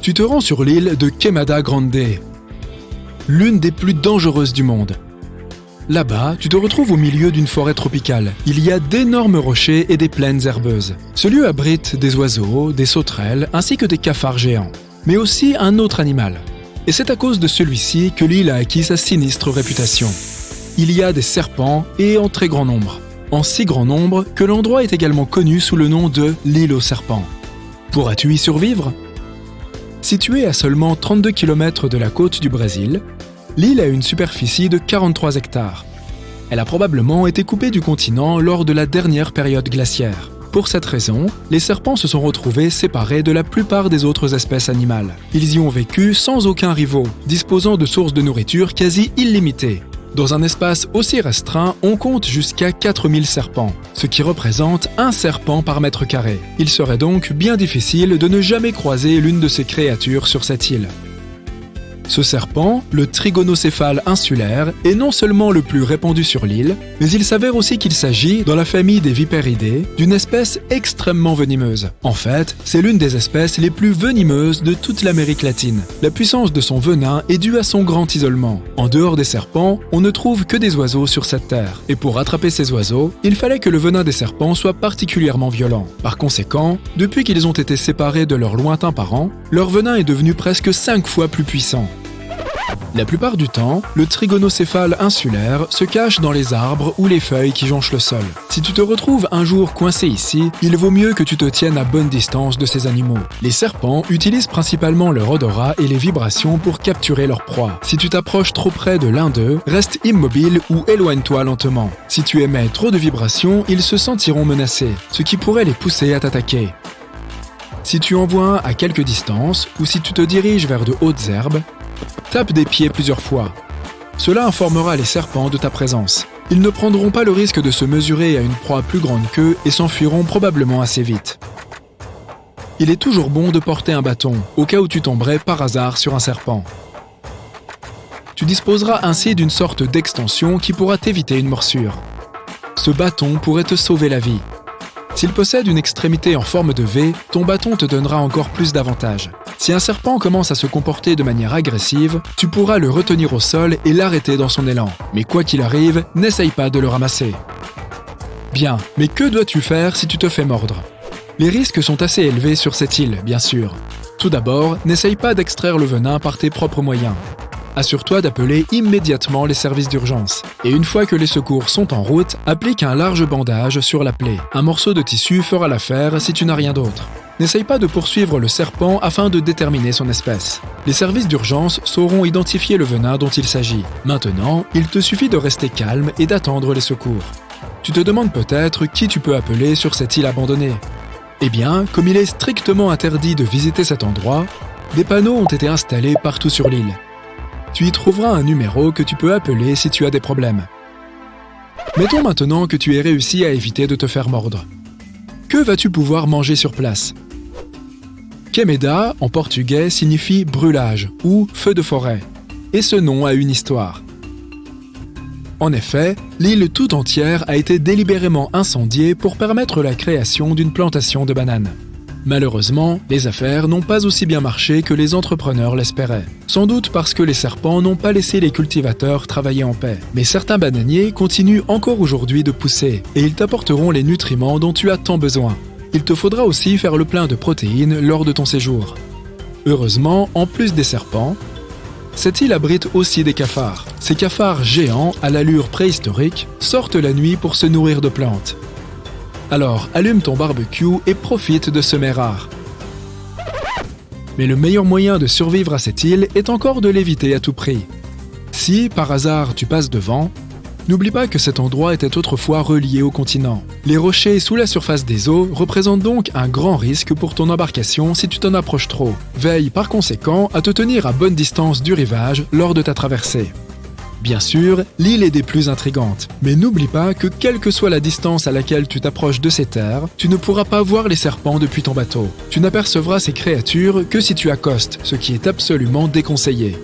Tu te rends sur l'île de Queimada Grande, l'une des plus dangereuses du monde. Là-bas, tu te retrouves au milieu d'une forêt tropicale. Il y a d'énormes rochers et des plaines herbeuses. Ce lieu abrite des oiseaux, des sauterelles, ainsi que des cafards géants, mais aussi un autre animal. Et c'est à cause de celui-ci que l'île a acquis sa sinistre réputation. Il y a des serpents et en très grand nombre. En si grand nombre que l'endroit est également connu sous le nom de l'île aux serpents. Pourras-tu y survivre ? Située à seulement 32 km de la côte du Brésil, l'île a une superficie de 43 hectares. Elle a probablement été coupée du continent lors de la dernière période glaciaire. Pour cette raison, les serpents se sont retrouvés séparés de la plupart des autres espèces animales. Ils y ont vécu sans aucun rivaux, disposant de sources de nourriture quasi illimitées. Dans un espace aussi restreint, on compte jusqu'à 4000 serpents, ce qui représente un serpent par mètre carré. Il serait donc bien difficile de ne jamais croiser l'une de ces créatures sur cette île. Ce serpent, le trigonocéphale insulaire, est non seulement le plus répandu sur l'île, mais il s'avère aussi qu'il s'agit, dans la famille des vipéridés, d'une espèce extrêmement venimeuse. En fait, c'est l'une des espèces les plus venimeuses de toute l'Amérique latine. La puissance de son venin est due à son grand isolement. En dehors des serpents, on ne trouve que des oiseaux sur cette terre. Et pour attraper ces oiseaux, il fallait que le venin des serpents soit particulièrement violent. Par conséquent, depuis qu'ils ont été séparés de leurs lointains parents, leur venin est devenu presque 5 fois plus puissant. La plupart du temps, le trigonocéphale insulaire se cache dans les arbres ou les feuilles qui jonchent le sol. Si tu te retrouves un jour coincé ici, il vaut mieux que tu te tiennes à bonne distance de ces animaux. Les serpents utilisent principalement leur odorat et les vibrations pour capturer leur proie. Si tu t'approches trop près de l'un d'eux, reste immobile ou éloigne-toi lentement. Si tu émets trop de vibrations, ils se sentiront menacés, ce qui pourrait les pousser à t'attaquer. Si tu en vois un à quelque distance ou si tu te diriges vers de hautes herbes, tape des pieds plusieurs fois. Cela informera les serpents de ta présence. Ils ne prendront pas le risque de se mesurer à une proie plus grande qu'eux et s'enfuiront probablement assez vite. Il est toujours bon de porter un bâton, au cas où tu tomberais par hasard sur un serpent. Tu disposeras ainsi d'une sorte d'extension qui pourra t'éviter une morsure. Ce bâton pourrait te sauver la vie. S'il possède une extrémité en forme de V, ton bâton te donnera encore plus d'avantages. Si un serpent commence à se comporter de manière agressive, tu pourras le retenir au sol et l'arrêter dans son élan. Mais quoi qu'il arrive, n'essaye pas de le ramasser. Bien, mais que dois-tu faire si tu te fais mordre ? Les risques sont assez élevés sur cette île, bien sûr. Tout d'abord, n'essaye pas d'extraire le venin par tes propres moyens. Assure-toi d'appeler immédiatement les services d'urgence. Et une fois que les secours sont en route, applique un large bandage sur la plaie. Un morceau de tissu fera l'affaire si tu n'as rien d'autre. N'essaye pas de poursuivre le serpent afin de déterminer son espèce. Les services d'urgence sauront identifier le venin dont il s'agit. Maintenant, il te suffit de rester calme et d'attendre les secours. Tu te demandes peut-être qui tu peux appeler sur cette île abandonnée. Eh bien, comme il est strictement interdit de visiter cet endroit, des panneaux ont été installés partout sur l'île. Tu y trouveras un numéro que tu peux appeler si tu as des problèmes. Mettons maintenant que tu aies réussi à éviter de te faire mordre. Que vas-tu pouvoir manger sur place ? Queimada, en portugais, signifie brûlage ou feu de forêt, et ce nom a une histoire. En effet, l'île tout entière a été délibérément incendiée pour permettre la création d'une plantation de bananes. Malheureusement, les affaires n'ont pas aussi bien marché que les entrepreneurs l'espéraient. Sans doute parce que les serpents n'ont pas laissé les cultivateurs travailler en paix. Mais certains bananiers continuent encore aujourd'hui de pousser et ils t'apporteront les nutriments dont tu as tant besoin. Il te faudra aussi faire le plein de protéines lors de ton séjour. Heureusement, en plus des serpents, cette île abrite aussi des cafards. Ces cafards géants, à l'allure préhistorique, sortent la nuit pour se nourrir de plantes. Alors, allume ton barbecue et profite de ce mets rare. Mais le meilleur moyen de survivre à cette île est encore de l'éviter à tout prix. Si, par hasard, tu passes devant, n'oublie pas que cet endroit était autrefois relié au continent. Les rochers sous la surface des eaux représentent donc un grand risque pour ton embarcation si tu t'en approches trop. Veille par conséquent à te tenir à bonne distance du rivage lors de ta traversée. Bien sûr, l'île est des plus intrigantes, mais n'oublie pas que quelle que soit la distance à laquelle tu t'approches de ces terres, tu ne pourras pas voir les serpents depuis ton bateau. Tu n'apercevras ces créatures que si tu accostes, ce qui est absolument déconseillé.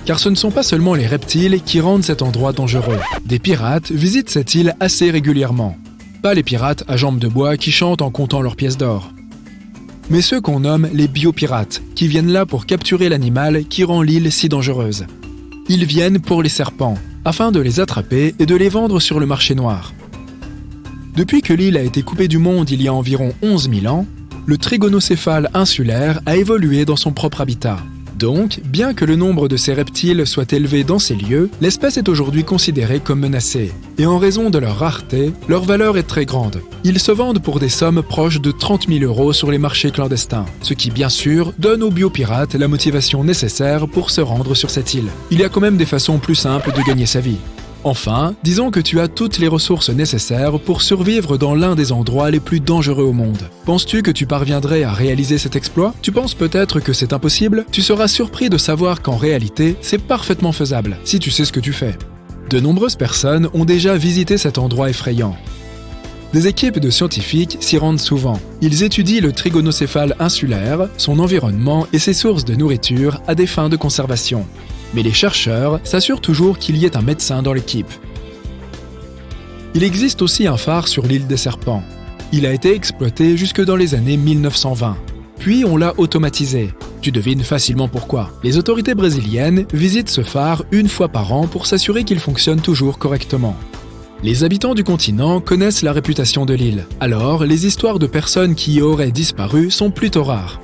Car ce ne sont pas seulement les reptiles qui rendent cet endroit dangereux. Des pirates visitent cette île assez régulièrement. Pas les pirates à jambes de bois qui chantent en comptant leurs pièces d'or. mais ceux qu'on nomme les biopirates, qui viennent là pour capturer l'animal qui rend l'île si dangereuse. Ils viennent pour les serpents, afin de les attraper et de les vendre sur le marché noir. Depuis que l'île a été coupée du monde il y a environ 11 000 ans, le trigonocéphale insulaire a évolué dans son propre habitat. Donc, bien que le nombre de ces reptiles soit élevé dans ces lieux, l'espèce est aujourd'hui considérée comme menacée. Et en raison de leur rareté, leur valeur est très grande. Ils se vendent pour des sommes proches de 30 000 € sur les marchés clandestins, ce qui bien sûr donne aux biopirates la motivation nécessaire pour se rendre sur cette île. Il y a quand même des façons plus simples de gagner sa vie. Enfin, disons que tu as toutes les ressources nécessaires pour survivre dans l'un des endroits les plus dangereux au monde. Penses-tu que tu parviendrais à réaliser cet exploit? Tu penses peut-être que c'est impossible? Tu seras surpris de savoir qu'en réalité, c'est parfaitement faisable, si tu sais ce que tu fais. De nombreuses personnes ont déjà visité cet endroit effrayant. Des équipes de scientifiques s'y rendent souvent. Ils étudient le trigonocéphale insulaire, son environnement et ses sources de nourriture à des fins de conservation. Mais les chercheurs s'assurent toujours qu'il y ait un médecin dans l'équipe. Il existe aussi un phare sur l'île des Serpents. Il a été exploité jusque dans les années 1920. Puis on l'a automatisé. Tu devines facilement pourquoi. Les autorités brésiliennes visitent ce phare une fois par an pour s'assurer qu'il fonctionne toujours correctement. Les habitants du continent connaissent la réputation de l'île. Alors, les histoires de personnes qui y auraient disparu sont plutôt rares.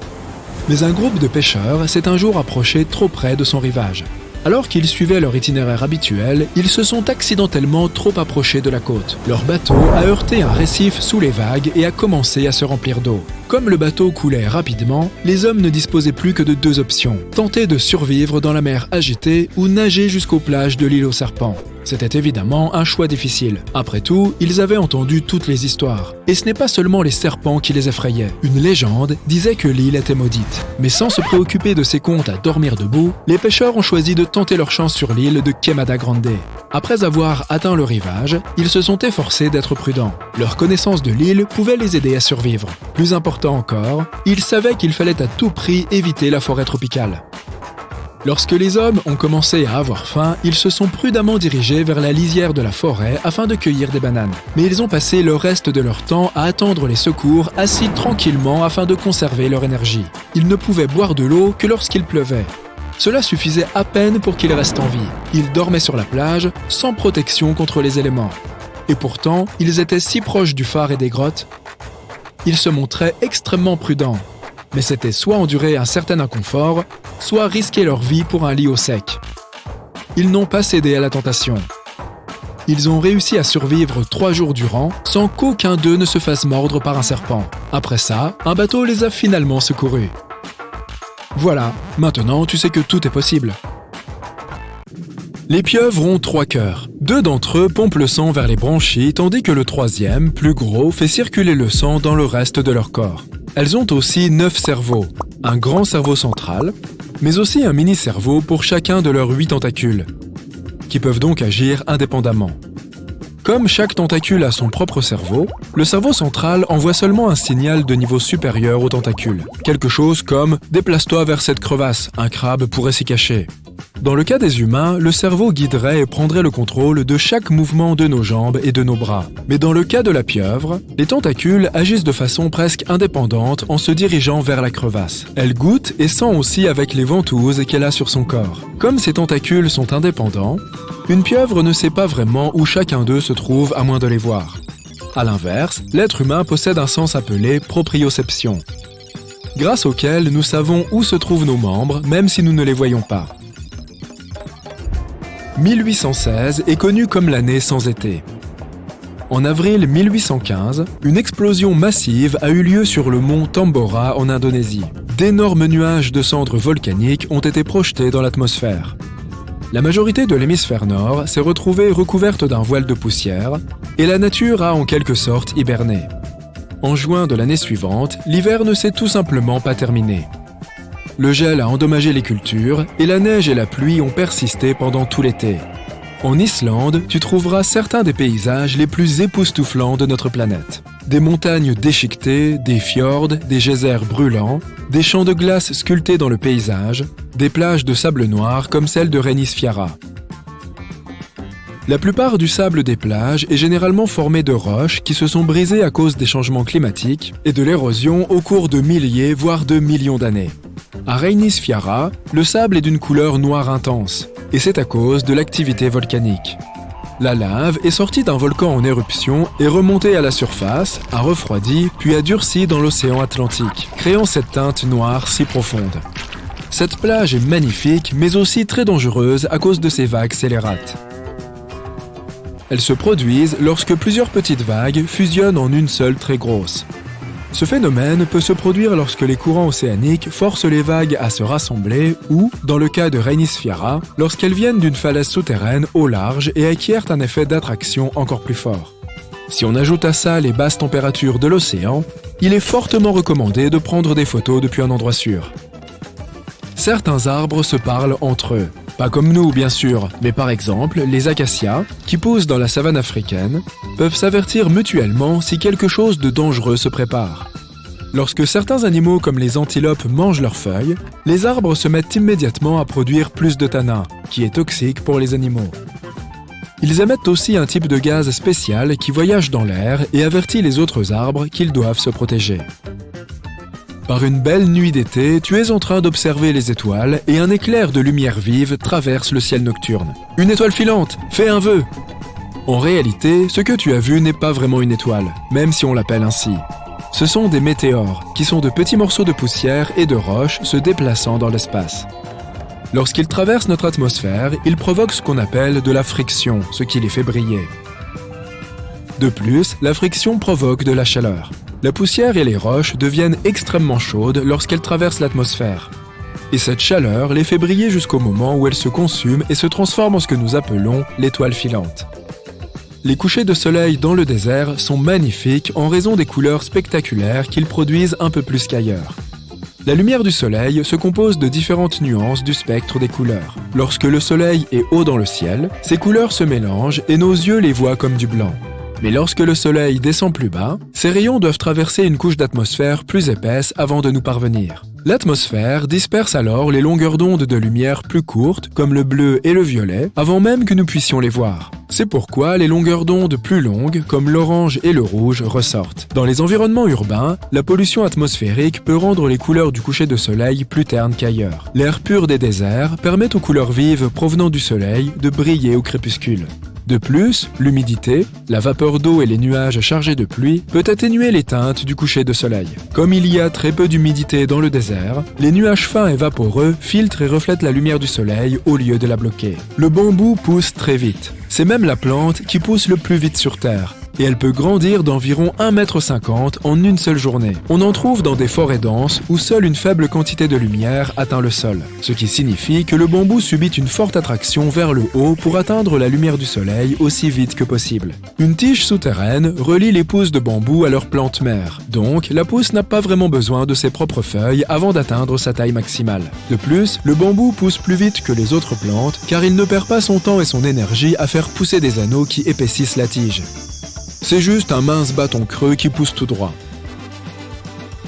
Mais un groupe de pêcheurs s'est un jour approché trop près de son rivage. Alors qu'ils suivaient leur itinéraire habituel, ils se sont accidentellement trop approchés de la côte. Leur bateau a heurté un récif sous les vagues et a commencé à se remplir d'eau. Comme le bateau coulait rapidement, les hommes ne disposaient plus que de deux options: tenter de survivre dans la mer agitée ou nager jusqu'aux plages de l'île aux serpents. C'était évidemment un choix difficile. Après tout, ils avaient entendu toutes les histoires. Et ce n'est pas seulement les serpents qui les effrayaient. Une légende disait que l'île était maudite. Mais sans se préoccuper de ces contes à dormir debout, les pêcheurs ont choisi de tenter leur chance sur l'île de Queimada Grande. Après avoir atteint le rivage, ils se sont efforcés d'être prudents. Leur connaissance de l'île pouvait les aider à survivre. Plus important encore, ils savaient qu'il fallait à tout prix éviter la forêt tropicale. Lorsque les hommes ont commencé à avoir faim, ils se sont prudemment dirigés vers la lisière de la forêt afin de cueillir des bananes. Mais ils ont passé le reste de leur temps à attendre les secours, assis tranquillement afin de conserver leur énergie. Ils ne pouvaient boire de l'eau que lorsqu'il pleuvait. Cela suffisait à peine pour qu'ils restent en vie. Ils dormaient sur la plage, sans protection contre les éléments. Et pourtant, ils étaient si proches du phare et des grottes. Ils se montraient extrêmement prudents. Mais c'était soit endurer un certain inconfort, soit risquer leur vie pour un lit au sec. Ils n'ont pas cédé à la tentation. Ils ont réussi à survivre 3 jours durant, sans qu'aucun d'eux ne se fasse mordre par un serpent. Après ça, un bateau les a finalement secourus. Voilà, maintenant tu sais que tout est possible. Les pieuvres ont 3 cœurs. 2 d'entre eux pompent le sang vers les branchies, tandis que le 3e, plus gros, fait circuler le sang dans le reste de leur corps. Elles ont aussi 9 cerveaux, un grand cerveau central, mais aussi un mini-cerveau pour chacun de leurs 8 tentacules, qui peuvent donc agir indépendamment. Comme chaque tentacule a son propre cerveau, le cerveau central envoie seulement un signal de niveau supérieur aux tentacules. Quelque chose comme « déplace-toi vers cette crevasse, un crabe pourrait s'y cacher ». Dans le cas des humains, le cerveau guiderait et prendrait le contrôle de chaque mouvement de nos jambes et de nos bras. Mais dans le cas de la pieuvre, les tentacules agissent de façon presque indépendante en se dirigeant vers la crevasse. Elle goûte et sent aussi avec les ventouses qu'elle a sur son corps. Comme ces tentacules sont indépendants, une pieuvre ne sait pas vraiment où chacun d'eux se trouve à moins de les voir. À l'inverse, l'être humain possède un sens appelé proprioception, grâce auquel nous savons où se trouvent nos membres même si nous ne les voyons pas. 1816 est connu comme l'année sans été. En avril 1815, une explosion massive a eu lieu sur le mont Tambora en Indonésie. D'énormes nuages de cendres volcaniques ont été projetés dans l'atmosphère. La majorité de l'hémisphère nord s'est retrouvée recouverte d'un voile de poussière et la nature a en quelque sorte hiberné. En juin de l'année suivante, l'hiver ne s'est tout simplement pas terminé. Le gel a endommagé les cultures et la neige et la pluie ont persisté pendant tout l'été. En Islande, tu trouveras certains des paysages les plus époustouflants de notre planète. Des montagnes déchiquetées, des fjords, des geysers brûlants, des champs de glace sculptés dans le paysage, des plages de sable noir comme celle de Reynisfjara. La plupart du sable des plages est généralement formé de roches qui se sont brisées à cause des changements climatiques et de l'érosion au cours de milliers, voire de millions d'années. À Reynis Fiara, le sable est d'une couleur noire intense, et c'est à cause de l'activité volcanique. La lave est sortie d'un volcan en éruption et remontée à la surface, a refroidi, puis a durci dans l'océan Atlantique, créant cette teinte noire si profonde. Cette plage est magnifique, mais aussi très dangereuse à cause de ses vagues scélérates. Elles se produisent lorsque plusieurs petites vagues fusionnent en une seule très grosse. Ce phénomène peut se produire lorsque les courants océaniques forcent les vagues à se rassembler ou, dans le cas de Reynis Fiara, lorsqu'elles viennent d'une falaise souterraine au large et acquièrent un effet d'attraction encore plus fort. Si on ajoute à ça les basses températures de l'océan, il est fortement recommandé de prendre des photos depuis un endroit sûr. Certains arbres se parlent entre eux. Pas comme nous, bien sûr, mais par exemple, les acacias, qui poussent dans la savane africaine, peuvent s'avertir mutuellement si quelque chose de dangereux se prépare. Lorsque certains animaux comme les antilopes mangent leurs feuilles, les arbres se mettent immédiatement à produire plus de tanin, qui est toxique pour les animaux. Ils émettent aussi un type de gaz spécial qui voyage dans l'air et avertit les autres arbres qu'ils doivent se protéger. Par une belle nuit d'été, tu es en train d'observer les étoiles et un éclair de lumière vive traverse le ciel nocturne. Une étoile filante, fais un vœu! En réalité, ce que tu as vu n'est pas vraiment une étoile, même si on l'appelle ainsi. Ce sont des météores, qui sont de petits morceaux de poussière et de roches se déplaçant dans l'espace. Lorsqu'ils traversent notre atmosphère, ils provoquent ce qu'on appelle de la friction, ce qui les fait briller. De plus, la friction provoque de la chaleur. La poussière et les roches deviennent extrêmement chaudes lorsqu'elles traversent l'atmosphère. Et cette chaleur les fait briller jusqu'au moment où elles se consument et se transforment en ce que nous appelons l'étoile filante. Les couchers de soleil dans le désert sont magnifiques en raison des couleurs spectaculaires qu'ils produisent un peu plus qu'ailleurs. La lumière du soleil se compose de différentes nuances du spectre des couleurs. Lorsque le soleil est haut dans le ciel, ces couleurs se mélangent et nos yeux les voient comme du blanc. Mais lorsque le soleil descend plus bas, ces rayons doivent traverser une couche d'atmosphère plus épaisse avant de nous parvenir. L'atmosphère disperse alors les longueurs d'onde de lumière plus courtes, comme le bleu et le violet, avant même que nous puissions les voir. C'est pourquoi les longueurs d'onde plus longues, comme l'orange et le rouge, ressortent. Dans les environnements urbains, la pollution atmosphérique peut rendre les couleurs du coucher de soleil plus ternes qu'ailleurs. L'air pur des déserts permet aux couleurs vives provenant du soleil de briller au crépuscule. De plus, l'humidité, la vapeur d'eau et les nuages chargés de pluie peut atténuer les teintes du coucher de soleil. Comme il y a très peu d'humidité dans le désert, les nuages fins et vaporeux filtrent et reflètent la lumière du soleil au lieu de la bloquer. Le bambou pousse très vite. C'est même la plante qui pousse le plus vite sur Terre. Et elle peut grandir d'environ 1,50 m en une seule journée. On en trouve dans des forêts denses où seule une faible quantité de lumière atteint le sol, ce qui signifie que le bambou subit une forte attraction vers le haut pour atteindre la lumière du soleil aussi vite que possible. Une tige souterraine relie les pousses de bambou à leur plante mère, donc la pousse n'a pas vraiment besoin de ses propres feuilles avant d'atteindre sa taille maximale. De plus, le bambou pousse plus vite que les autres plantes car il ne perd pas son temps et son énergie à faire pousser des anneaux qui épaississent la tige. C'est juste un mince bâton creux qui pousse tout droit.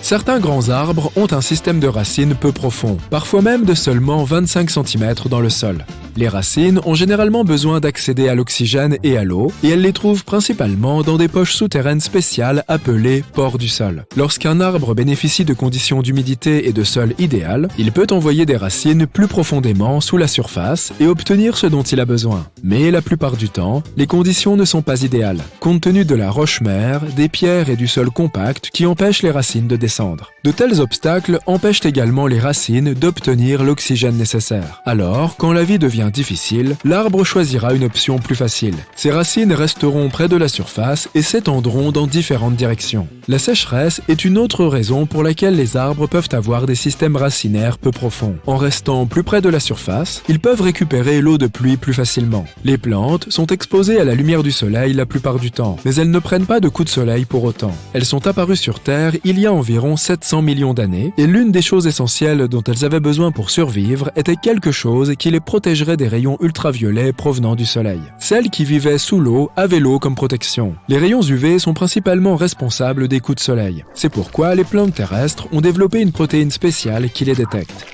Certains grands arbres ont un système de racines peu profond, parfois même de seulement 25 cm dans le sol. Les racines ont généralement besoin d'accéder à l'oxygène et à l'eau, et elles les trouvent principalement dans des poches souterraines spéciales appelées pores du sol. Lorsqu'un arbre bénéficie de conditions d'humidité et de sol idéales, il peut envoyer des racines plus profondément sous la surface et obtenir ce dont il a besoin. Mais la plupart du temps, les conditions ne sont pas idéales, compte tenu de la roche-mère, des pierres et du sol compact qui empêchent les racines de descendre. De tels obstacles empêchent également les racines d'obtenir l'oxygène nécessaire. Alors, quand la vie devient difficile, l'arbre choisira une option plus facile. Ses racines resteront près de la surface et s'étendront dans différentes directions. La sécheresse est une autre raison pour laquelle les arbres peuvent avoir des systèmes racinaires peu profonds. En restant plus près de la surface, ils peuvent récupérer l'eau de pluie plus facilement. Les plantes sont exposées à la lumière du soleil la plupart du temps, mais elles ne prennent pas de coups de soleil pour autant. Elles sont apparues sur Terre il y a environ 700 millions d'années, et l'une des choses essentielles dont elles avaient besoin pour survivre était quelque chose qui les protégerait des rayons ultraviolets provenant du soleil. Celles qui vivaient sous l'eau avaient l'eau comme protection. Les rayons UV sont principalement responsables des coups de soleil. C'est pourquoi les plantes terrestres ont développé une protéine spéciale qui les détecte.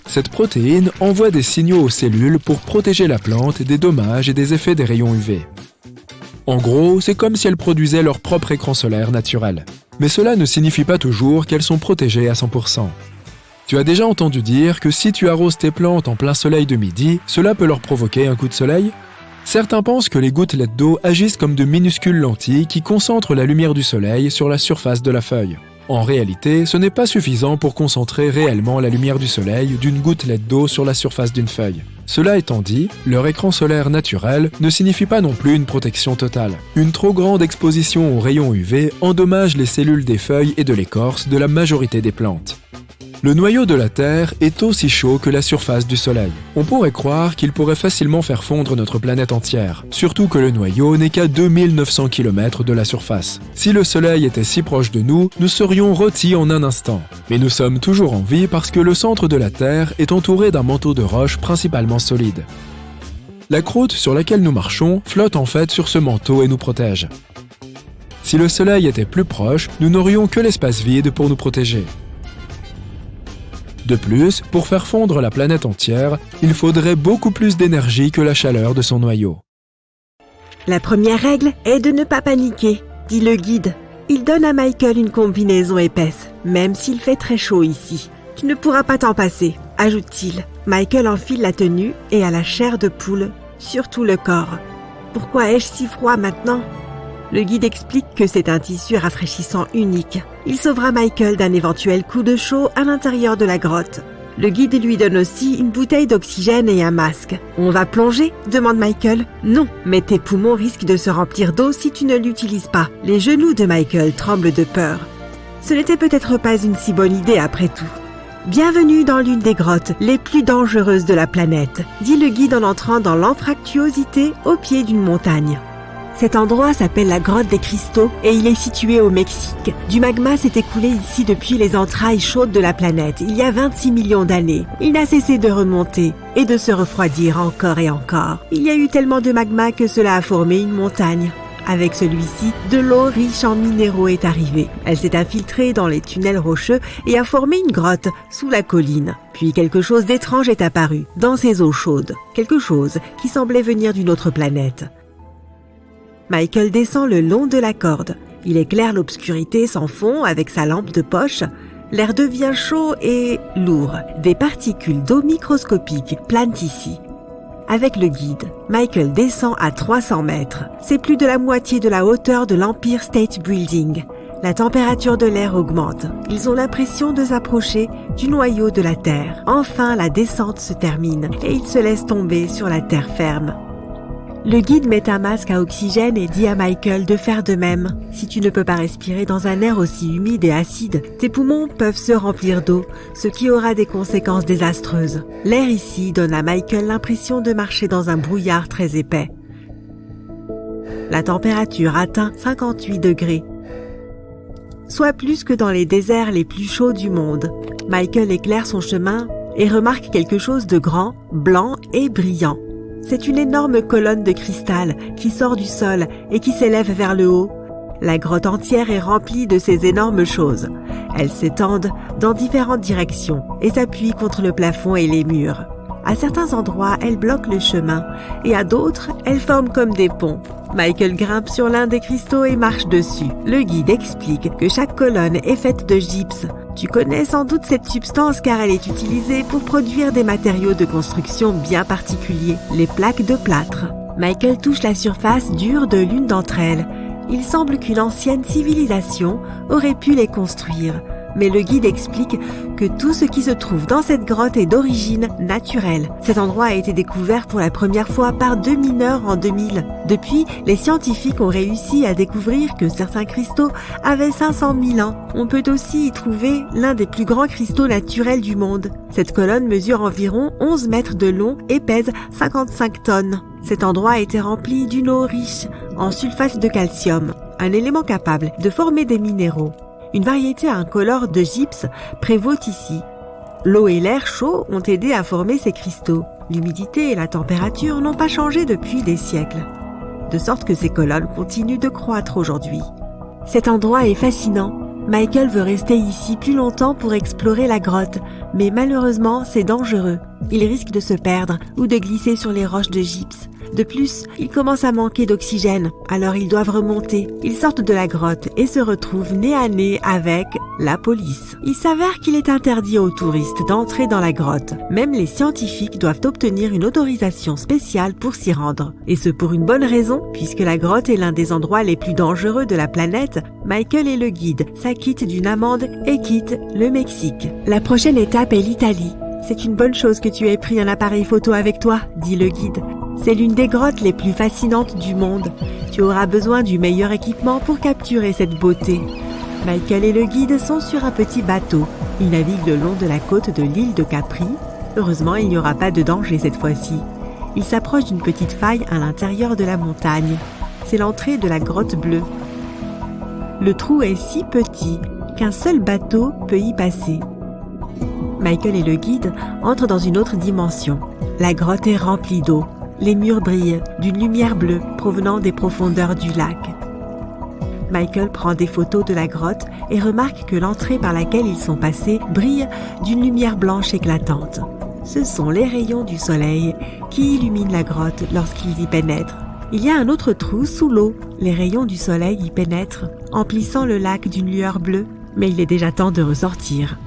Cette protéine envoie des signaux aux cellules pour protéger la plante des dommages et des effets des rayons UV. En gros, c'est comme si elles produisaient leur propre écran solaire naturel. Mais cela ne signifie pas toujours qu'elles sont protégées à 100%. Tu as déjà entendu dire que si tu arroses tes plantes en plein soleil de midi, cela peut leur provoquer un coup de soleil? Certains pensent que les gouttelettes d'eau agissent comme de minuscules lentilles qui concentrent la lumière du soleil sur la surface de la feuille. En réalité, ce n'est pas suffisant pour concentrer réellement la lumière du soleil d'une gouttelette d'eau sur la surface d'une feuille. Cela étant dit, leur écran solaire naturel ne signifie pas non plus une protection totale. Une trop grande exposition aux rayons UV endommage les cellules des feuilles et de l'écorce de la majorité des plantes. Le noyau de la Terre est aussi chaud que la surface du Soleil. On pourrait croire qu'il pourrait facilement faire fondre notre planète entière, surtout que le noyau n'est qu'à 2900 km de la surface. Si le Soleil était si proche de nous, nous serions rôtis en un instant. Mais nous sommes toujours en vie parce que le centre de la Terre est entouré d'un manteau de roches principalement solide. La croûte sur laquelle nous marchons flotte en fait sur ce manteau et nous protège. Si le Soleil était plus proche, nous n'aurions que l'espace vide pour nous protéger. De plus, pour faire fondre la planète entière, il faudrait beaucoup plus d'énergie que la chaleur de son noyau. La première règle est de ne pas paniquer, dit le guide. Il donne à Michael une combinaison épaisse, même s'il fait très chaud ici. Tu ne pourras pas t'en passer, ajoute-t-il. Michael enfile la tenue et a la chair de poule sur tout le corps. Pourquoi ai-je si froid maintenant ? Le guide explique que c'est un tissu rafraîchissant unique. Il sauvera Michael d'un éventuel coup de chaud à l'intérieur de la grotte. Le guide lui donne aussi une bouteille d'oxygène et un masque. « On va plonger ?» demande Michael. « Non, mais tes poumons risquent de se remplir d'eau si tu ne l'utilises pas. » Les genoux de Michael tremblent de peur. Ce n'était peut-être pas une si bonne idée après tout. « Bienvenue dans l'une des grottes les plus dangereuses de la planète, dit le guide en entrant dans l'anfractuosité au pied d'une montagne. Cet endroit s'appelle la grotte des cristaux et il est situé au Mexique. Du magma s'est écoulé ici depuis les entrailles chaudes de la planète, il y a 26 millions d'années. Il n'a cessé de remonter et de se refroidir encore et encore. Il y a eu tellement de magma que cela a formé une montagne. Avec celui-ci, de l'eau riche en minéraux est arrivée. Elle s'est infiltrée dans les tunnels rocheux et a formé une grotte sous la colline. Puis quelque chose d'étrange est apparu dans ces eaux chaudes. Quelque chose qui semblait venir d'une autre planète. Michael descend le long de la corde. Il éclaire l'obscurité sans fond avec sa lampe de poche. L'air devient chaud et lourd. Des particules d'eau microscopiques planent ici. Avec le guide, Michael descend à 300 mètres. C'est plus de la moitié de la hauteur de l'Empire State Building. La température de l'air augmente. Ils ont l'impression de s'approcher du noyau de la Terre. Enfin, la descente se termine et ils se laissent tomber sur la terre ferme. Le guide met un masque à oxygène et dit à Michael de faire de même. Si tu ne peux pas respirer dans un air aussi humide et acide, tes poumons peuvent se remplir d'eau, ce qui aura des conséquences désastreuses. L'air ici donne à Michael l'impression de marcher dans un brouillard très épais. La température atteint 58 degrés, soit plus que dans les déserts les plus chauds du monde. Michael éclaire son chemin et remarque quelque chose de grand, blanc et brillant. C'est une énorme colonne de cristal qui sort du sol et qui s'élève vers le haut. La grotte entière est remplie de ces énormes choses. Elles s'étendent dans différentes directions et s'appuient contre le plafond et les murs. À certains endroits, elles bloquent le chemin et à d'autres, elles forment comme des ponts. Michael grimpe sur l'un des cristaux et marche dessus. Le guide explique que chaque colonne est faite de gypse. Tu connais sans doute cette substance car elle est utilisée pour produire des matériaux de construction bien particuliers, les plaques de plâtre. Michael touche la surface dure de l'une d'entre elles. Il semble qu'une ancienne civilisation aurait pu les construire. Mais le guide explique que tout ce qui se trouve dans cette grotte est d'origine naturelle. Cet endroit a été découvert pour la première fois par 2 mineurs en 2000. Depuis, les scientifiques ont réussi à découvrir que certains cristaux avaient 500 000 ans. On peut aussi y trouver l'un des plus grands cristaux naturels du monde. Cette colonne mesure environ 11 mètres de long et pèse 55 tonnes. Cet endroit a été rempli d'une eau riche en sulfate de calcium, un élément capable de former des minéraux. Une variété incolore de gypse prévaut ici. L'eau et l'air chaud ont aidé à former ces cristaux. L'humidité et la température n'ont pas changé depuis des siècles, de sorte que ces colonnes continuent de croître aujourd'hui. Cet endroit est fascinant. Michael veut rester ici plus longtemps pour explorer la grotte, mais malheureusement, c'est dangereux. Il risque de se perdre ou de glisser sur les roches de gypse. De plus, il commence à manquer d'oxygène, alors ils doivent remonter. Ils sortent de la grotte et se retrouvent nez à nez avec la police. Il s'avère qu'il est interdit aux touristes d'entrer dans la grotte. Même les scientifiques doivent obtenir une autorisation spéciale pour s'y rendre. Et ce pour une bonne raison, puisque la grotte est l'un des endroits les plus dangereux de la planète. Michael et le guide s'acquittent d'une amende et quittent le Mexique. La prochaine étape est l'Italie. C'est une bonne chose que tu aies pris un appareil photo avec toi, dit le guide. C'est l'une des grottes les plus fascinantes du monde. Tu auras besoin du meilleur équipement pour capturer cette beauté. Michael et le guide sont sur un petit bateau. Ils naviguent le long de la côte de l'île de Capri. Heureusement, il n'y aura pas de danger cette fois-ci. Ils s'approchent d'une petite faille à l'intérieur de la montagne. C'est l'entrée de la grotte bleue. Le trou est si petit qu'un seul bateau peut y passer. Michael et le guide entrent dans une autre dimension. La grotte est remplie d'eau. Les murs brillent d'une lumière bleue provenant des profondeurs du lac. Michael prend des photos de la grotte et remarque que l'entrée par laquelle ils sont passés brille d'une lumière blanche éclatante. Ce sont les rayons du soleil qui illuminent la grotte lorsqu'ils y pénètrent. Il y a un autre trou sous l'eau. Les rayons du soleil y pénètrent, emplissant le lac d'une lueur bleue, mais il est déjà temps de ressortir.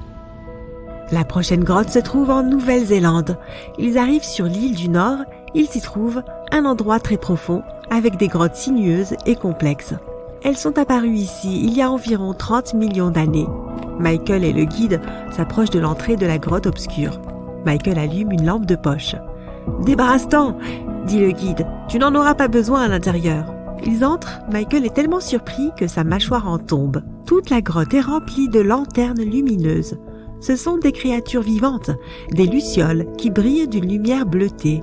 La prochaine grotte se trouve en Nouvelle-Zélande. Ils arrivent sur l'île du Nord. Il s'y trouve un endroit très profond avec des grottes sinueuses et complexes. Elles sont apparues ici il y a environ 30 millions d'années. Michael et le guide s'approchent de l'entrée de la grotte obscure. Michael allume une lampe de poche. « Débarrasse-t'en !» dit le guide. « Tu n'en auras pas besoin à l'intérieur. » Ils entrent. Michael est tellement surpris que sa mâchoire en tombe. Toute la grotte est remplie de lanternes lumineuses. Ce sont des créatures vivantes, des lucioles qui brillent d'une lumière bleutée.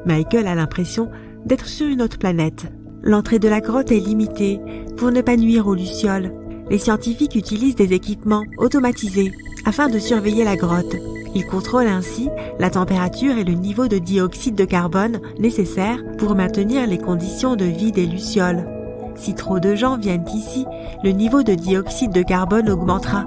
Michael a l'impression d'être sur une autre planète. L'entrée de la grotte est limitée pour ne pas nuire aux lucioles. Les scientifiques utilisent des équipements automatisés afin de surveiller la grotte. Ils contrôlent ainsi la température et le niveau de dioxyde de carbone nécessaires pour maintenir les conditions de vie des lucioles. Si trop de gens viennent ici, le niveau de dioxyde de carbone augmentera.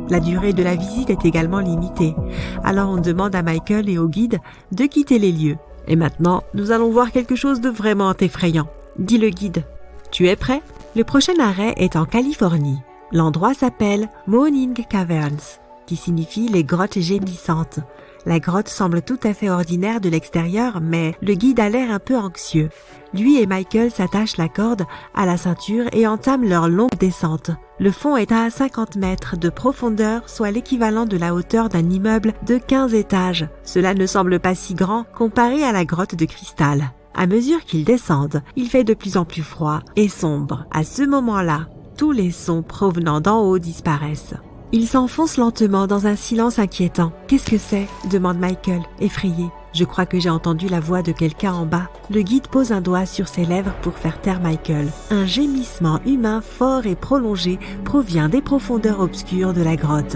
La durée de la visite est également limitée. Alors on demande à Michael et au guide de quitter les lieux. Et maintenant, nous allons voir quelque chose de vraiment effrayant, dit le guide. Tu es prêt? Le prochain arrêt est en Californie. L'endroit s'appelle Moaning Caverns, qui signifie les grottes gémissantes. La grotte semble tout à fait ordinaire de l'extérieur, mais le guide a l'air un peu anxieux. Lui et Michael s'attachent la corde à la ceinture et entament leur longue descente. Le fond est à 50 mètres de profondeur, soit l'équivalent de la hauteur d'un immeuble de 15 étages. Cela ne semble pas si grand comparé à la grotte de cristal. À mesure qu'ils descendent, il fait de plus en plus froid et sombre. À ce moment-là, tous les sons provenant d'en haut disparaissent. Ils s'enfoncent lentement dans un silence inquiétant. « Qu'est-ce que c'est ?» demande Michael, effrayé. « Je crois que j'ai entendu la voix de quelqu'un en bas. » Le guide pose un doigt sur ses lèvres pour faire taire Michael. Un gémissement humain fort et prolongé provient des profondeurs obscures de la grotte.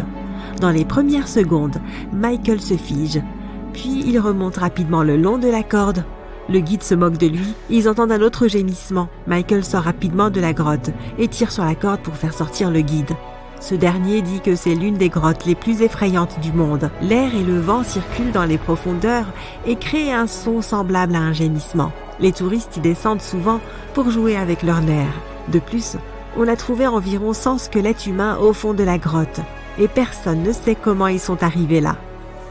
Dans les premières secondes, Michael se fige. Puis il remonte rapidement le long de la corde. Le guide se moque de lui. Ils entendent un autre gémissement. Michael sort rapidement de la grotte et tire sur la corde pour faire sortir le guide. Ce dernier dit que c'est l'une des grottes les plus effrayantes du monde. L'air et le vent circulent dans les profondeurs et créent un son semblable à un gémissement. Les touristes y descendent souvent pour jouer avec leurs nerfs. De plus, on a trouvé environ 100 squelettes humains au fond de la grotte et personne ne sait comment ils sont arrivés là.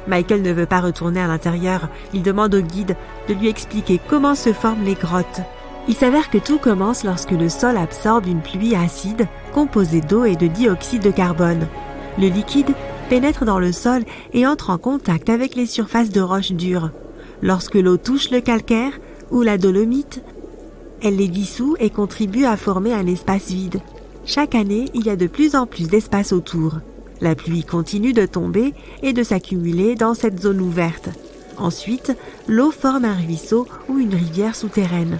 Michael ne veut pas retourner à l'intérieur. Il demande au guide de lui expliquer comment se forment les grottes. Il s'avère que tout commence lorsque le sol absorbe une pluie acide composée d'eau et de dioxyde de carbone. Le liquide pénètre dans le sol et entre en contact avec les surfaces de roches dures. Lorsque l'eau touche le calcaire ou la dolomite, elle les dissout et contribue à former un espace vide. Chaque année, il y a de plus en plus d'espace autour. La pluie continue de tomber et de s'accumuler dans cette zone ouverte. Ensuite, l'eau forme un ruisseau ou une rivière souterraine.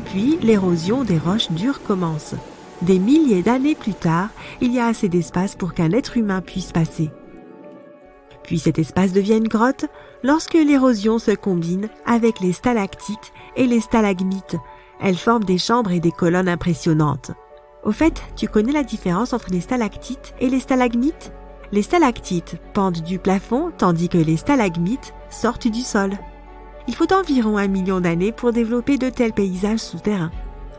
Puis, l'érosion des roches dures commence. Des milliers d'années plus tard, il y a assez d'espace pour qu'un être humain puisse passer. Puis cet espace devient une grotte lorsque l'érosion se combine avec les stalactites et les stalagmites. Elles forment des chambres et des colonnes impressionnantes. Au fait, tu connais la différence entre les stalactites et les stalagmites? Les stalactites pendent du plafond tandis que les stalagmites sortent du sol. Il faut environ 1 million d'années pour développer de tels paysages souterrains.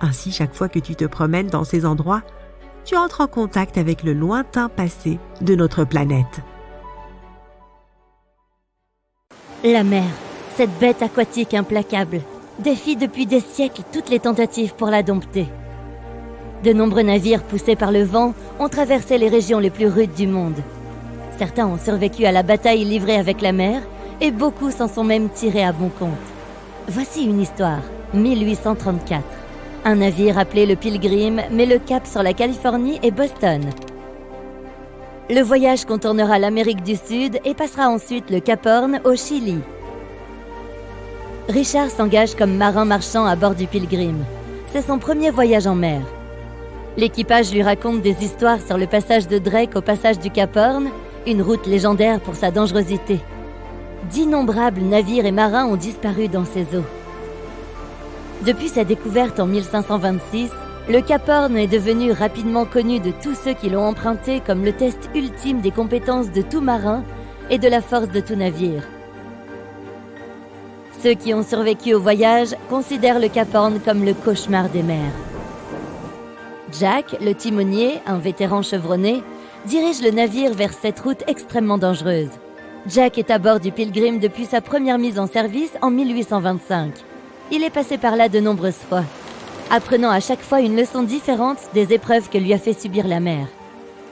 Ainsi, chaque fois que tu te promènes dans ces endroits, tu entres en contact avec le lointain passé de notre planète. La mer, cette bête aquatique implacable, défie depuis des siècles toutes les tentatives pour la dompter. De nombreux navires poussés par le vent ont traversé les régions les plus rudes du monde. Certains ont survécu à la bataille livrée avec la mer et beaucoup s'en sont même tirés à bon compte. Voici une histoire, 1834. Un navire appelé le Pilgrim met le cap sur la Californie et Boston. Le voyage contournera l'Amérique du Sud et passera ensuite le Cap Horn au Chili. Richard s'engage comme marin marchand à bord du Pilgrim. C'est son premier voyage en mer. L'équipage lui raconte des histoires sur le passage de Drake au passage du Cap Horn, une route légendaire pour sa dangerosité. D'innombrables navires et marins ont disparu dans ces eaux. Depuis sa découverte en 1526, le Cap Horn est devenu rapidement connu de tous ceux qui l'ont emprunté comme le test ultime des compétences de tout marin et de la force de tout navire. Ceux qui ont survécu au voyage considèrent le Cap Horn comme le cauchemar des mers. Jack, le timonier, un vétéran chevronné, dirige le navire vers cette route extrêmement dangereuse. Jack est à bord du Pilgrim depuis sa première mise en service en 1825. Il est passé par là de nombreuses fois, apprenant à chaque fois une leçon différente des épreuves que lui a fait subir la mer.